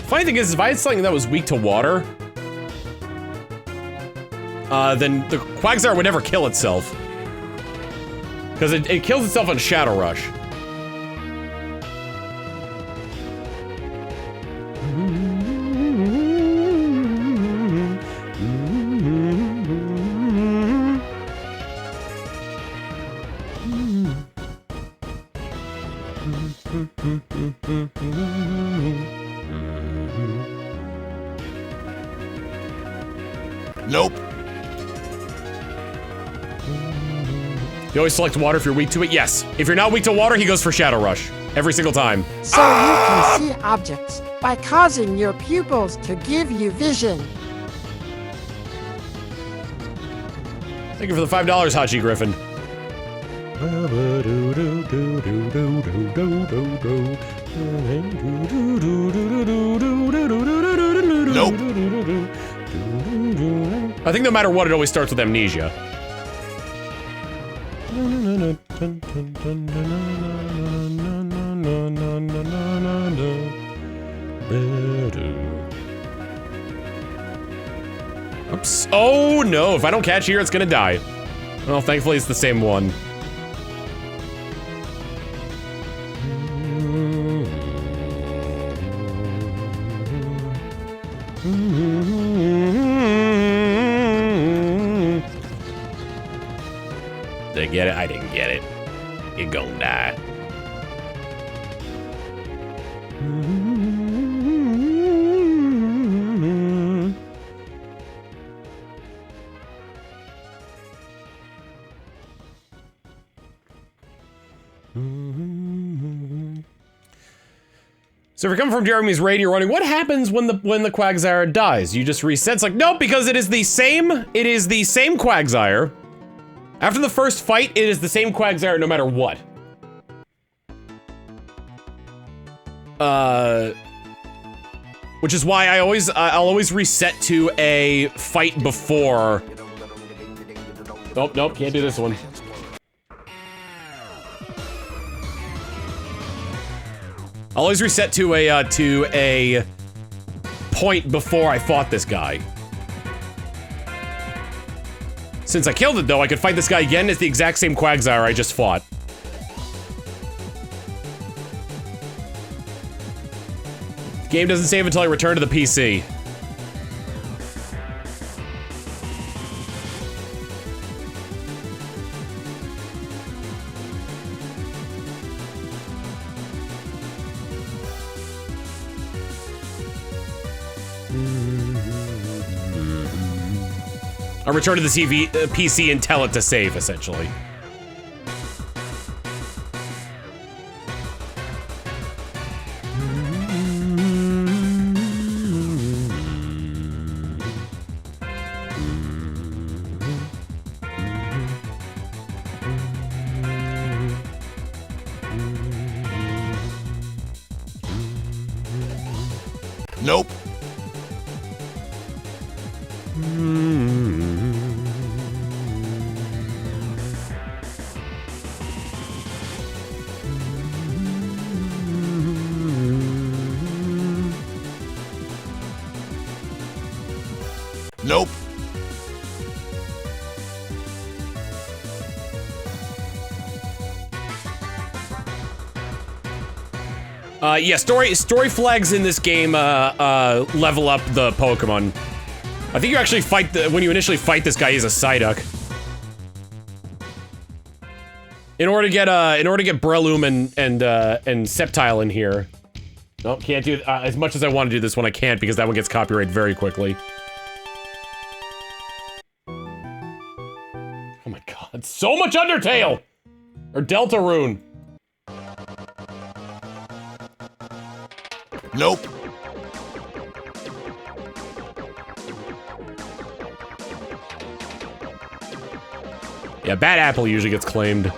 Funny thing is, if I had something that was weak to water, then the Quagsire would never kill itself. Because it kills itself on Shadow Rush. Nope. You always select water if you're weak to it? Yes. If you're not weak to water, he goes for Shadow Rush. Every single time. So you can see objects by causing your pupils to give you vision. Thank you for the $5, Hachi Griffin. Nope. I think no matter what, it always starts with amnesia. Oops. Oh no, if I don't catch here, it's gonna die. Well, thankfully it's the same one. Did I get it? I didn't get it. You're gonna die. So if you're coming from Jeremy's raid, you're running, what happens when the Quagsire dies? You just reset. It's like, nope, because it is the same Quagsire. After the first fight, it is the same Quagsire no matter what. Which is why I'll always reset to a fight before. Nope, can't do this one. I'll always reset to a point before I fought this guy. Since I killed it though, I could fight this guy again. It's the exact same Quagsire I just fought. Game doesn't save until I return to the PC. I return to the PC and tell it to save, essentially. Nope. Nope. Yeah, story flags in this game, level up the Pokemon. I think you actually fight when you initially fight this guy, he's a Psyduck. In order to get Breloom and Sceptile in here. No, can't do, as much as I want to do this one, I can't because that one gets copyrighted very quickly. Oh my god, so much Undertale! Or Deltarune. Nope. Yeah, bad apple usually gets claimed.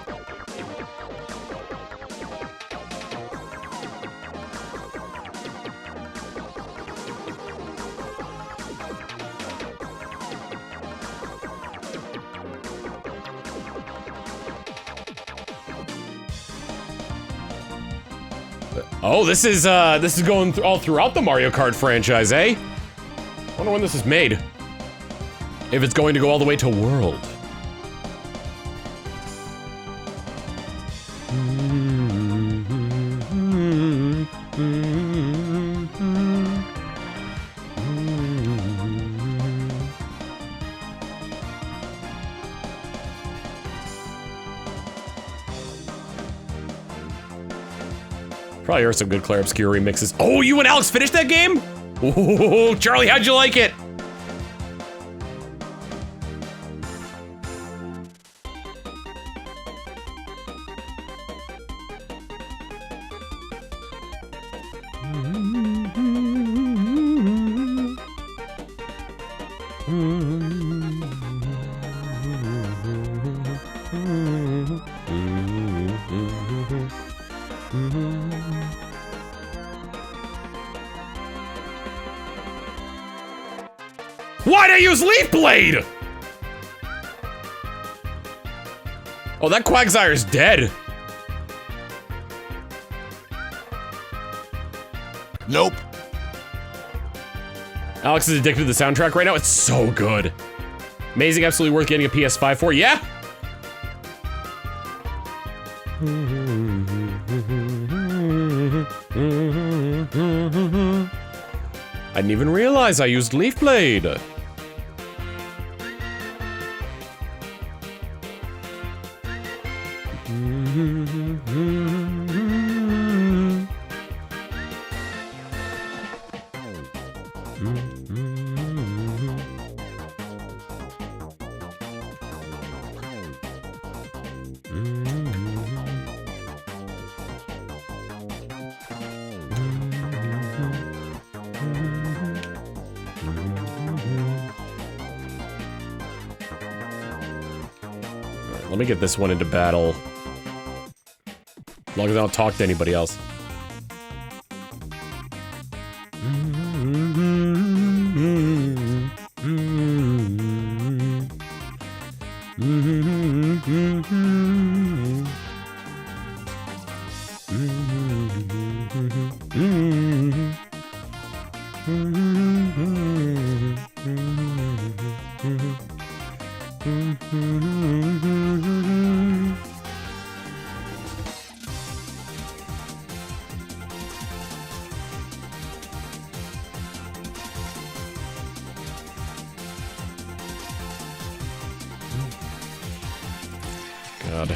Oh, this is going all throughout the Mario Kart franchise, eh? Wonder when this is made. If it's going to go all the way to World. Probably heard some good Claire Obscure remixes. Oh, you and Alex finished that game? Ooh, Charlie, how'd you like it? Why'd I use Leaf Blade? Oh, that Quagsire's dead. Nope. Alex is addicted to the soundtrack right now. It's so good. Amazing, absolutely worth getting a PS5 for. Yeah. I didn't even realize I used Leaf Blade. Let me get this one into battle. As long as I don't talk to anybody else. God.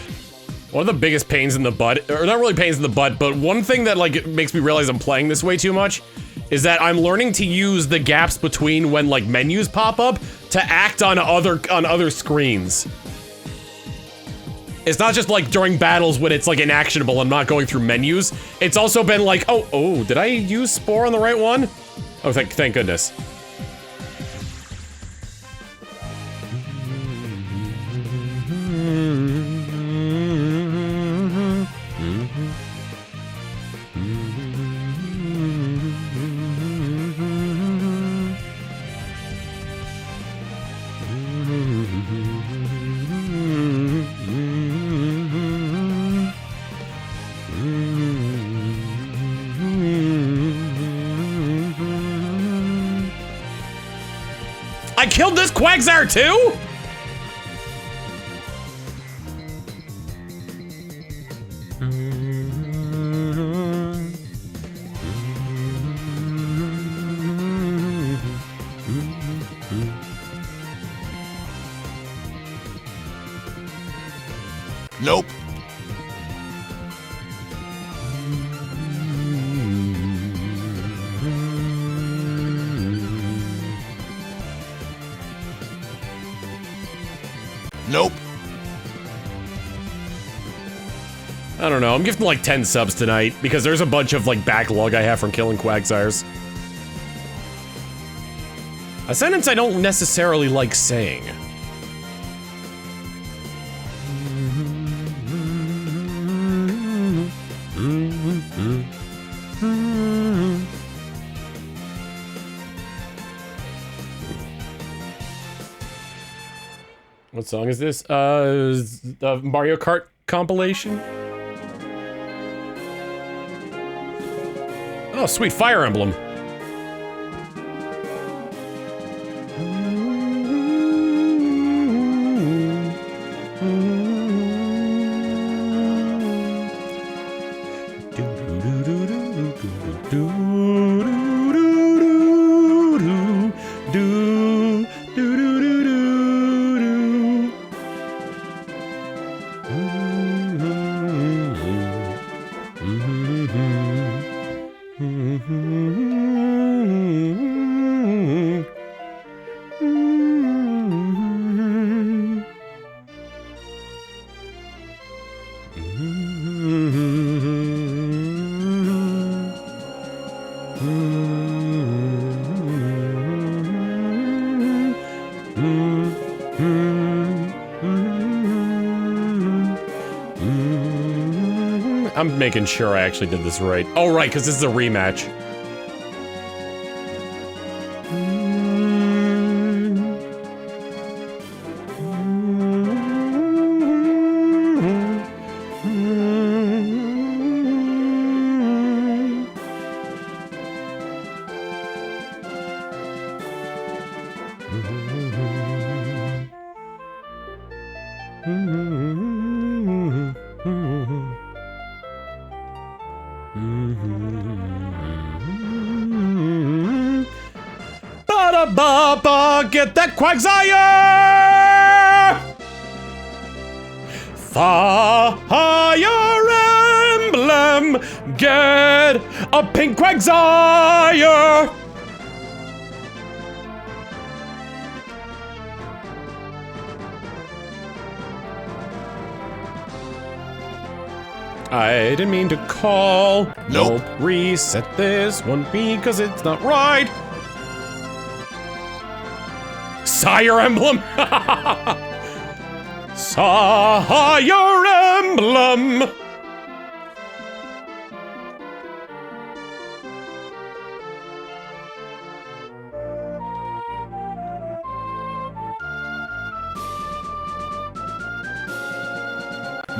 One of the biggest pains in the butt, or not really pains in the butt, but one thing that like makes me realize I'm playing this way too much is that I'm learning to use the gaps between when like menus pop up to act on other screens. It's not just like during battles when it's like inactionable, I'm not going through menus. It's also been like, oh, did I use Spore on the right one? Oh, thank goodness. I killed this Quagsire too? Nope. Nope. I don't know, I'm gifting like 10 subs tonight, because there's a bunch of like backlog I have from killing Quagsires. A sentence I don't necessarily like saying. What song is this? The Mario Kart compilation? Oh, sweet, Fire Emblem. I'm making sure I actually did this right. Oh, right, because this is a rematch. Ba-da-ba-ba, get that Quagsire! Fire Emblem, get a pink Quagsire! I didn't mean to call. Nope. Reset this one because it's not right. Sire Emblem! Sire Emblem!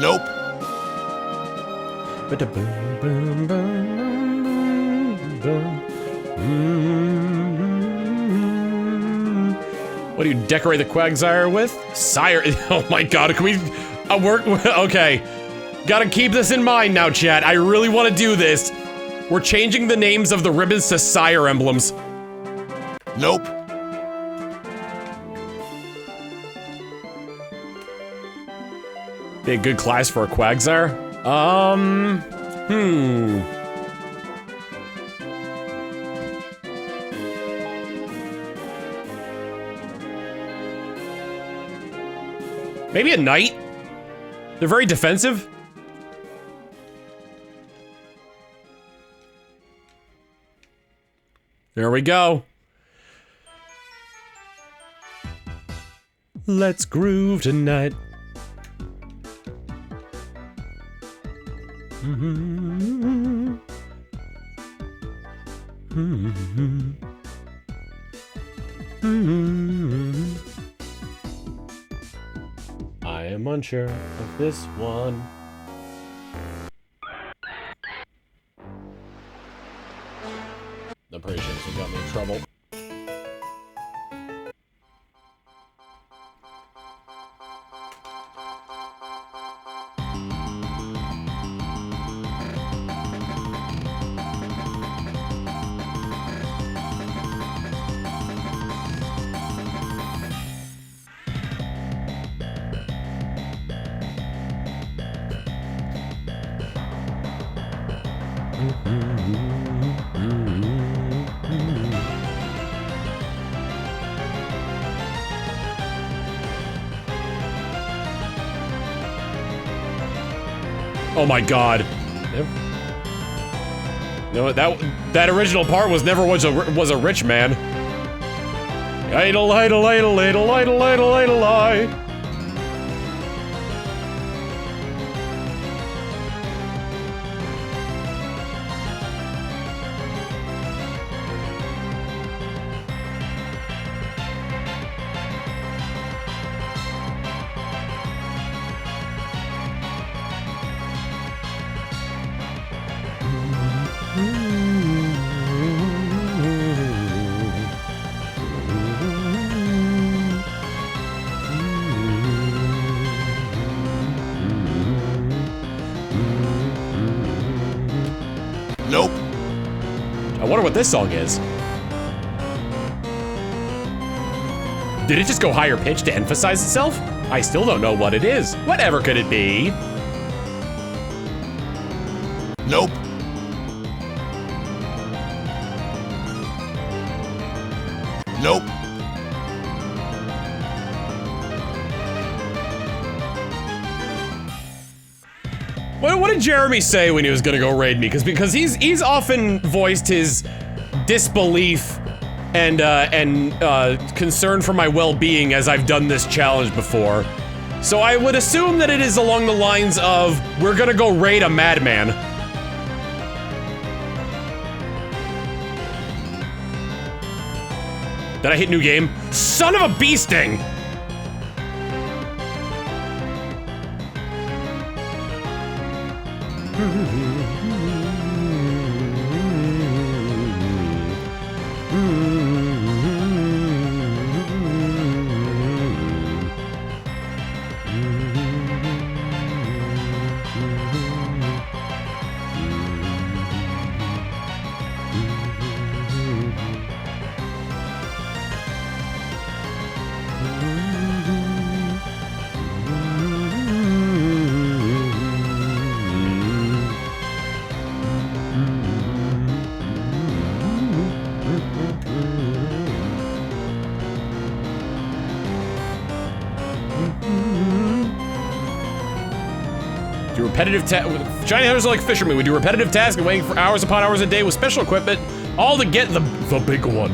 Nope. What do you decorate the Quagsire with? Sire, oh my god, can we, work, okay. Gotta keep this in mind now, chat. I really want to do this. We're changing the names of the ribbons to Sire Emblems. Nope. Be a good class for a Quagsire? Maybe a knight? They're very defensive. There we go. Let's groove tonight. I am unsure of this one. I'm pretty sure this one got me in trouble. Oh my god. No, that original part was never was a rich man. Idle, idle, idle, idle, idle, idle, idle, idle. Nope. I wonder what this song is. Did it just go higher pitch to emphasize itself? I still don't know what it is. Whatever could it be? Nope. Nope. What did Jeremy say when he was gonna go raid me? Because he's often voiced his disbelief and concern for my well-being as I've done this challenge before. So I would assume that it is along the lines of, we're gonna go raid a madman. Did I hit new game? Son of a bee sting! Do repetitive Shiny hunters are like fishermen. We do repetitive tasks and waiting for hours upon hours a day with special equipment, all to get the big one.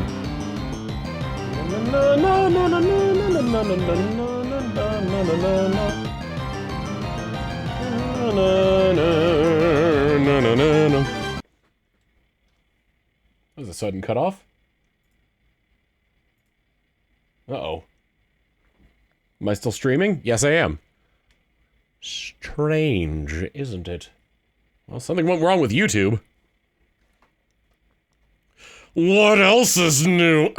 That was a sudden cutoff. Uh-oh. Am I still streaming? Yes, I am. Strange, isn't it? Well, something went wrong with YouTube. What else is new?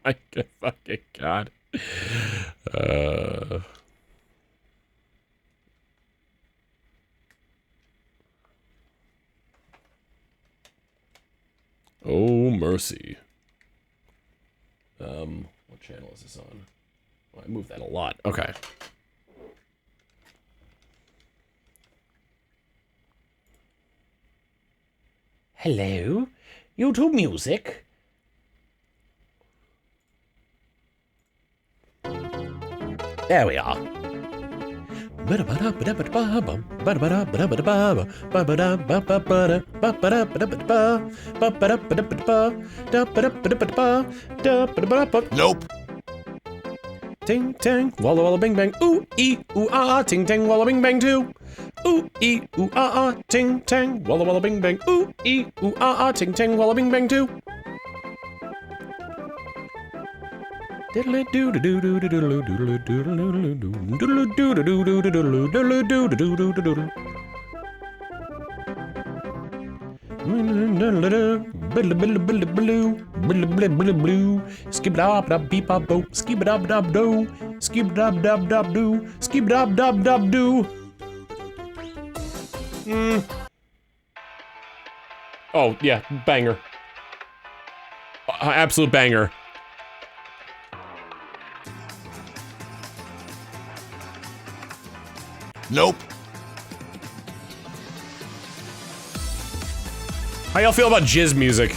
My fucking god. Oh, mercy. What channel is this on? Oh, I moved that a lot. Okay. Hello? YouTube music? There we are. Nope. Ting tang, walla walla bing bang, ooh ee ooh ah, ting tang walla bing bang too. Ooh ee ooh ah, ting tang, walla walla bing bang, ooh ee ooh ah, ting tang walla bing bang too. Diddle doo doo doo doo doo doo doo doo doo doo doo doo. Skip dab dab beep bop bo, skip dab dab do, skip dab dab dab do, skip dab dab dab do. Oh yeah, banger. Absolute banger. Nope. How y'all feel about jizz music?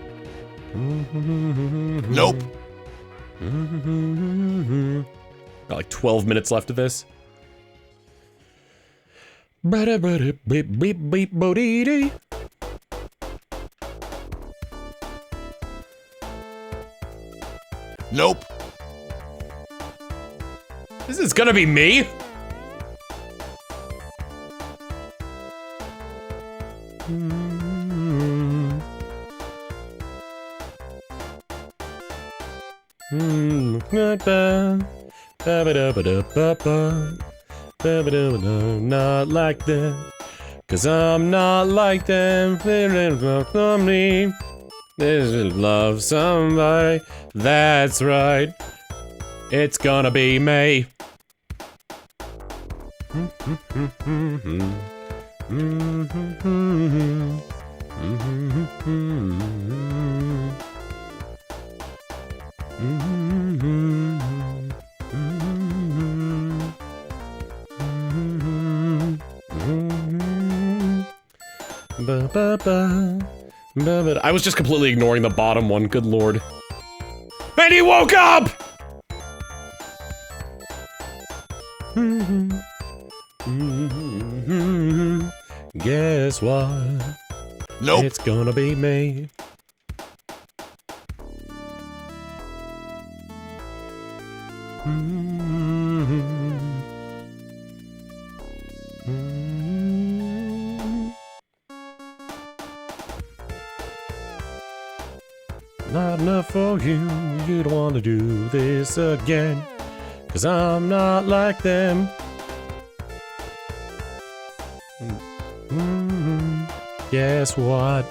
Nope. Got like 12 minutes left of this. Nope. This is gonna be me. Not like them, 'cause I'm not like them. There's love somebody. That's right. It's gonna be me. I was just completely ignoring the bottom one, good lord. And he woke up! Guess what? Nope. It's gonna be me. Not enough for you, you don't want to do this again, 'cause I'm not like them. Guess what?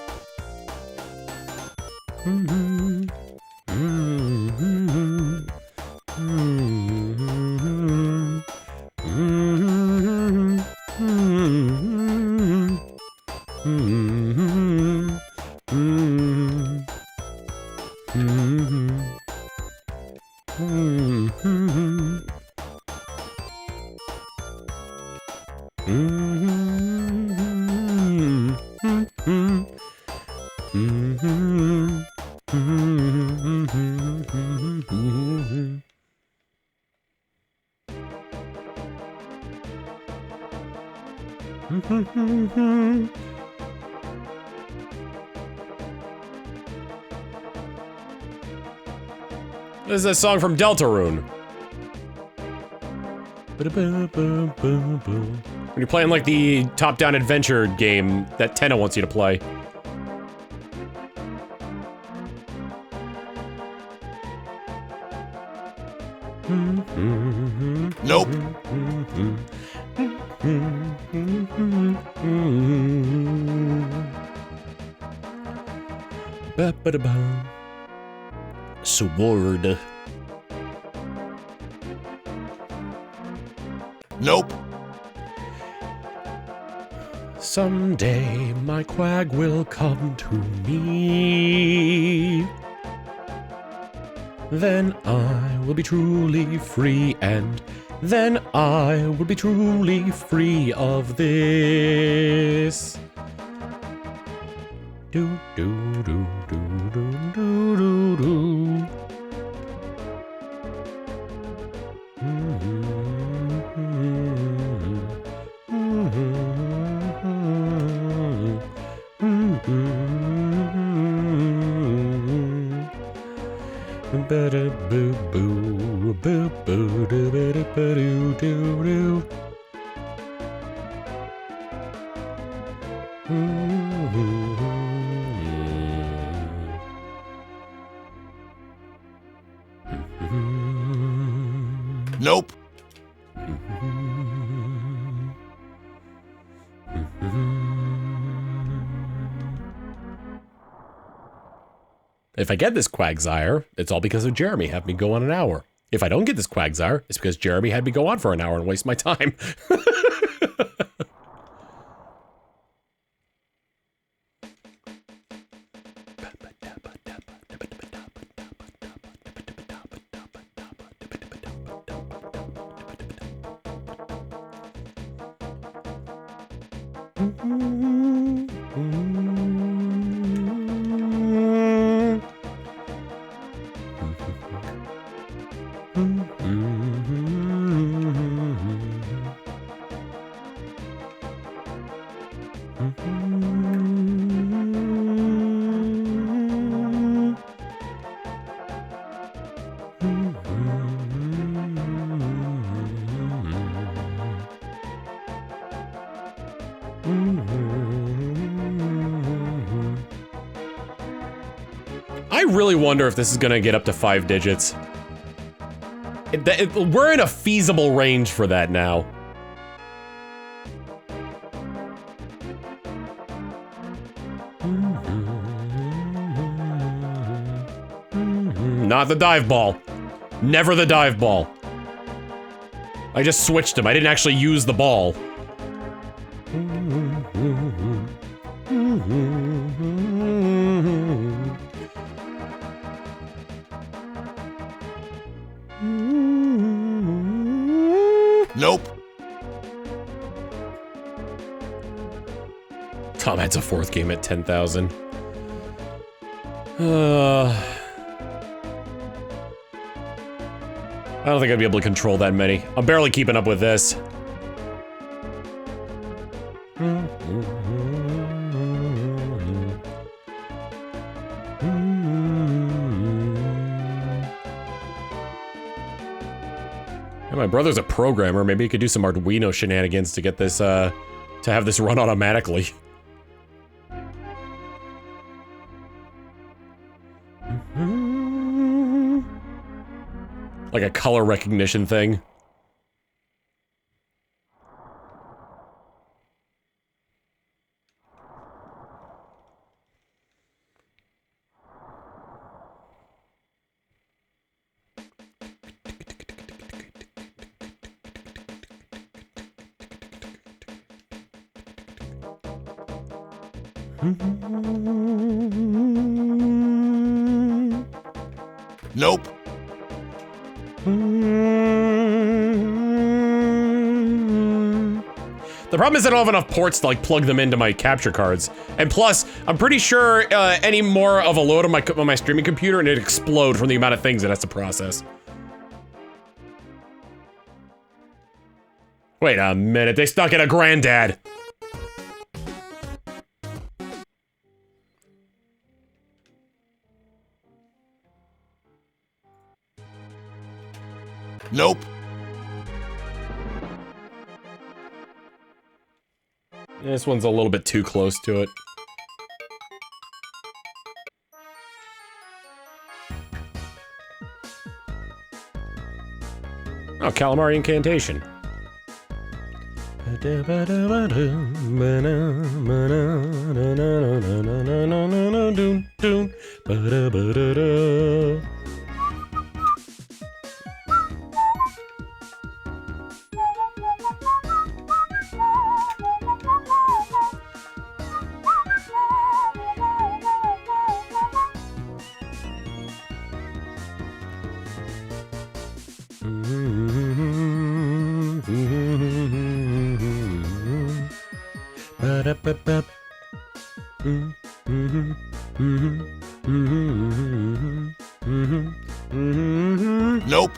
This is a song from Deltarune. When you're playing like the top-down adventure game that Tenna wants you to play. Nope. Sword. Nope. Someday my quag will come to me. Then I will be truly free, and then I will be truly free of this. Do do do do do do do do. Boo boo boo boo boo doo doo doo doo Nope. If I get this Quagsire, it's all because of Jeremy having me go on an hour. If I don't get this Quagsire, it's because Jeremy had me go on for an hour and waste my time. I really wonder if this is gonna get up to 5 digits. We're in a feasible range for that now. Not the dive ball. Never the dive ball. I just switched him. I didn't actually use the ball. Nope. Tom adds a 4th game at 10,000. I don't think I'd be able to control that many. I'm barely keeping up with this. Yeah, my brother's a programmer. Maybe he could do some Arduino shenanigans to get this, to have this run automatically. Like a color recognition thing. Nope. The problem is I don't have enough ports to like plug them into my capture cards. And plus, I'm pretty sure any more of a load on my streaming computer and it'd explode from the amount of things it has to process. Wait a minute, they stuck in a granddad. Nope. This one's a little bit too close to it. Oh, Calamari Incantation. Nope.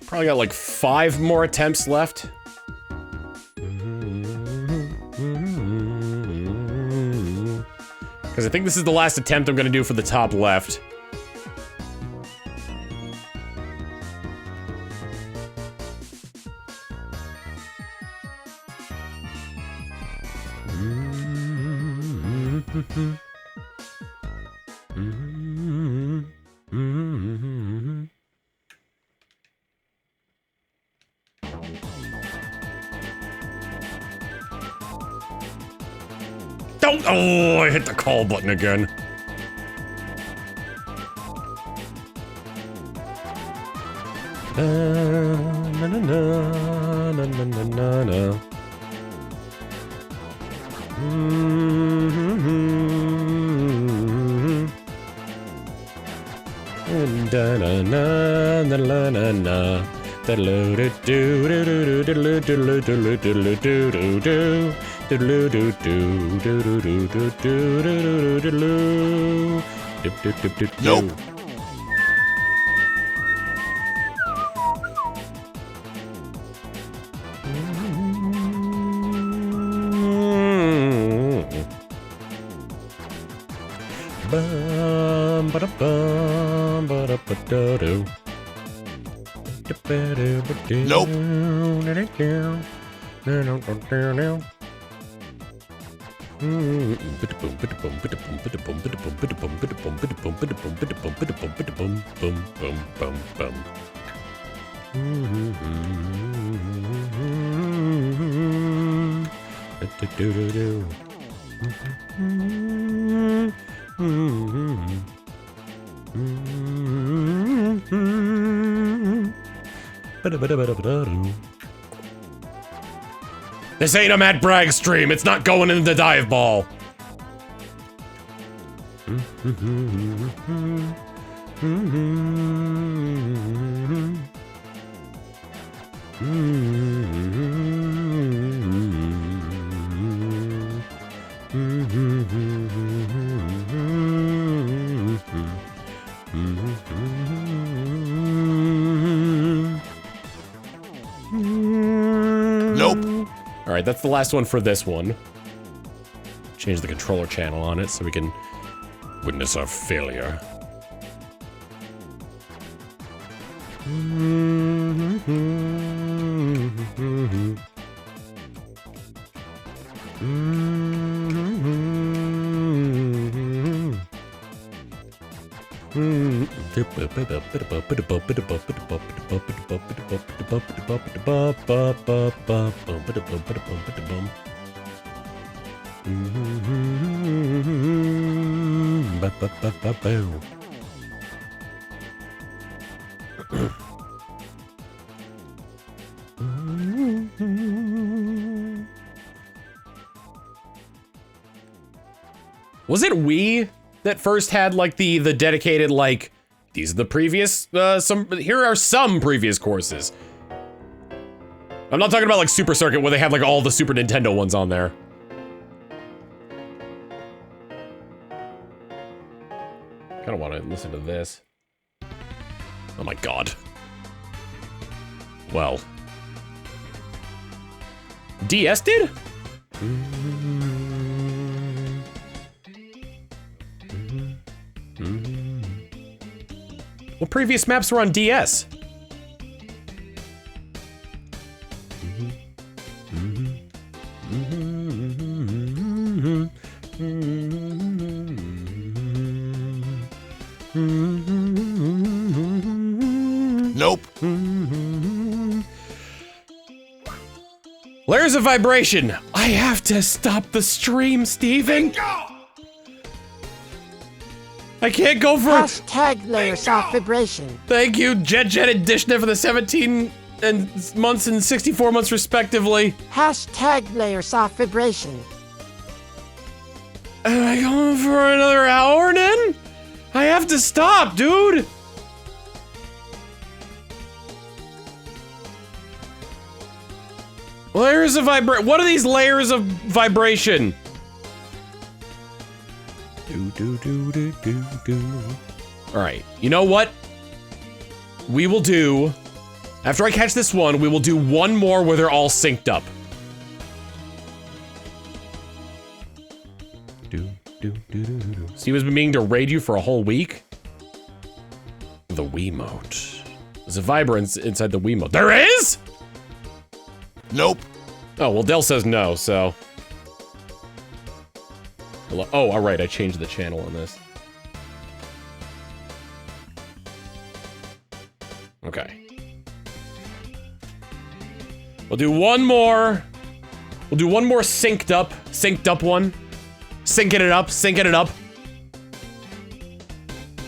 Probably got like 5 more attempts left. Because I think this is the last attempt I'm gonna do for the top left. Don't! Oh, I hit the call button again. Na, na, na, na, na, na, na, na. Da na na na na na na. Da do do do do do do do do do do do do do. Nope. Nope. This ain't a Matt Bragg stream. It's not going in the dive ball. Nope. All right, that's the last one for this one. Change the controller channel on it so we can witness our failure. Was it we that first had like the dedicated like these are the previous here are some previous courses. I'm not talking about like Super Circuit where they had like all the Super Nintendo ones on there. Kind of want to listen to this. Oh my god. Well. DS did? What previous maps were on DS? Nope. Layers of vibration. I have to stop the stream, Steven. I can't go for Hashtag layer soft vibration. Thank you, Jet Edition for the 17 and months and 64 months respectively. Hashtag layer soft vibration. Am I going for another hour then? I have to stop, dude. Layers of vibration. What are these layers of vibration? All right, you know what? We will do, after I catch this one, we will do one more where they're all synced up. Steve has been meaning to raid you for a whole week? The Wiimote. There's a vibrance inside the Wiimote. There is? Nope. Oh, well, Dell says no, so. Hello? Oh, all right, I changed the channel on this. Okay. We'll do one more. We'll do one more synced up one. Syncing it up.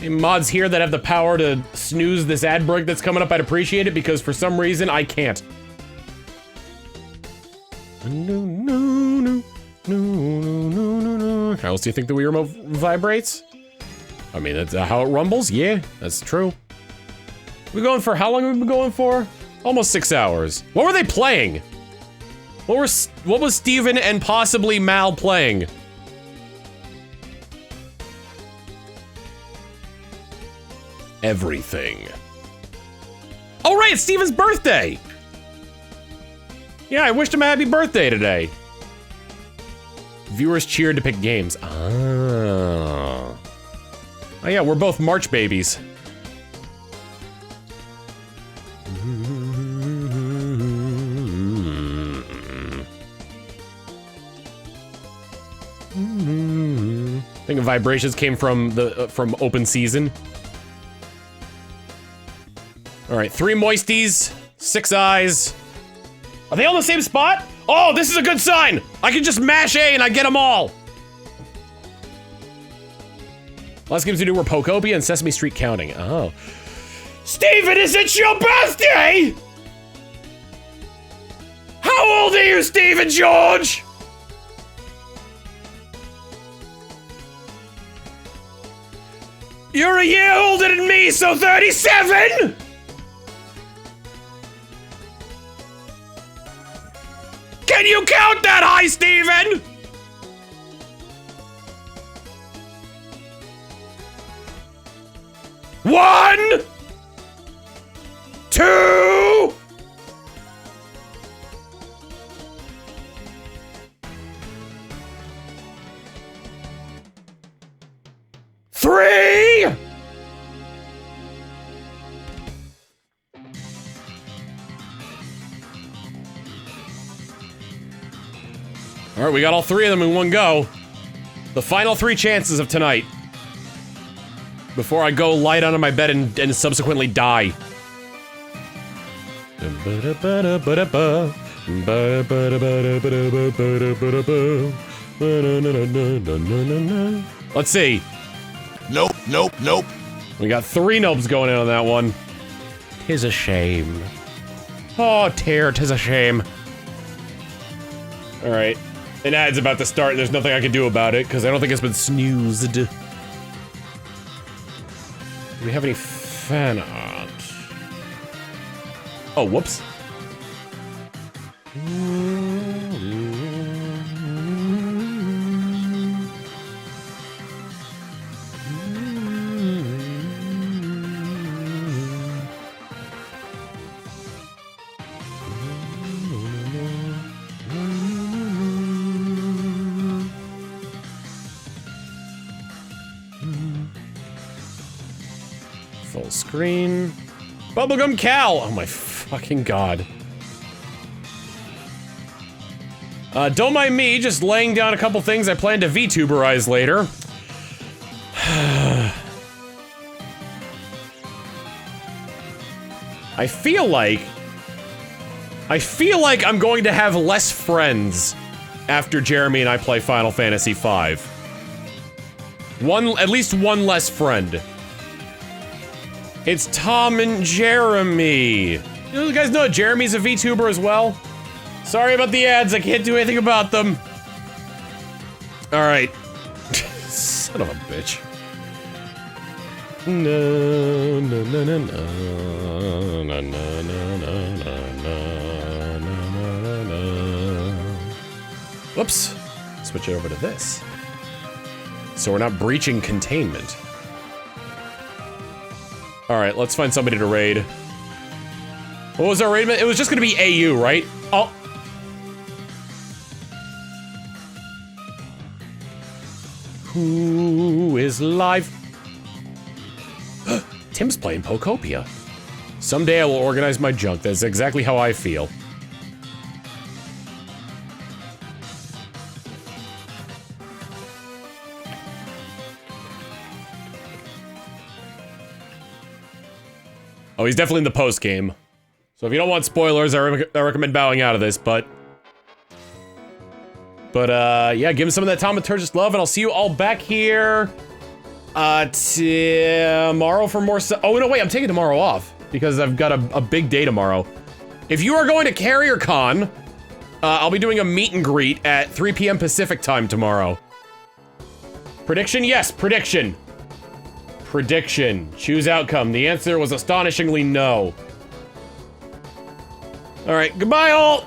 Any mods here that have the power to snooze this ad break that's coming up, I'd appreciate it, because for some reason, I can't. How else do you think the Wii remote vibrates? I mean, that's how it rumbles? Yeah, that's true. We going for, how long have we been going for? Almost 6 hours. What were they playing? What was Steven and possibly Mal playing? Everything. Oh right, it's Steven's birthday! Yeah, I wished him a happy birthday today. Viewers cheered to pick games. Ah. Oh yeah, we're both March babies. I think vibrations came from the from open season. All right, 3 moisties, 6 eyes. Are they all in the same spot? Oh, this is a good sign. I can just mash A and I get them all. Last games we do were Pokopia and Sesame Street counting. Oh. Steven, is it your birthday? How old are you, Steven George? You're a year older than me, so 37? Can you count that high, Steven? One, 2. Three. All right, we got all 3 of them in one go. The final 3 chances of tonight. Before I go lie down on my bed and subsequently die. Let's see. Nope, nope, nope. We got 3 nopes going in on that one. 'Tis a shame. Oh, tear, 'tis a shame. All right. An ad's about to start. There's nothing I can do about it, because I don't think it's been snoozed. Do we have any fan art? Oh, whoops. Full screen. Bubblegum Cal! Oh my fucking god. Don't mind me, just laying down a couple things I plan to VTuberize later. I feel like I'm going to have less friends after Jeremy and I play Final Fantasy V. At least one less friend. It's Tom and Jeremy. You guys know Jeremy's a VTuber as well? Sorry about the ads, I can't do anything about them. Alright. Son of a bitch. No, no, no, no, no, no, no, no, no, no, no. Whoops. Switch it over to this. So we're not breaching containment. Alright, let's find somebody to raid. What was our raid? It was just gonna be AU, right? Oh. Who is live? Tim's playing Pokopia. Someday I will organize my junk. That's exactly how I feel. Oh, he's definitely in the post game. So if you don't want spoilers, I recommend bowing out of this, but yeah, give him some of that Thaumaturgist love, and I'll see you all back here tomorrow for more stuff. Oh, no, wait, I'm taking tomorrow off because I've got a big day tomorrow. If you are going to Carrier Con, I'll be doing a meet and greet at 3 p.m. Pacific time tomorrow. Prediction? Yes, prediction. Prediction. Choose outcome. The answer was astonishingly no. All right, goodbye all.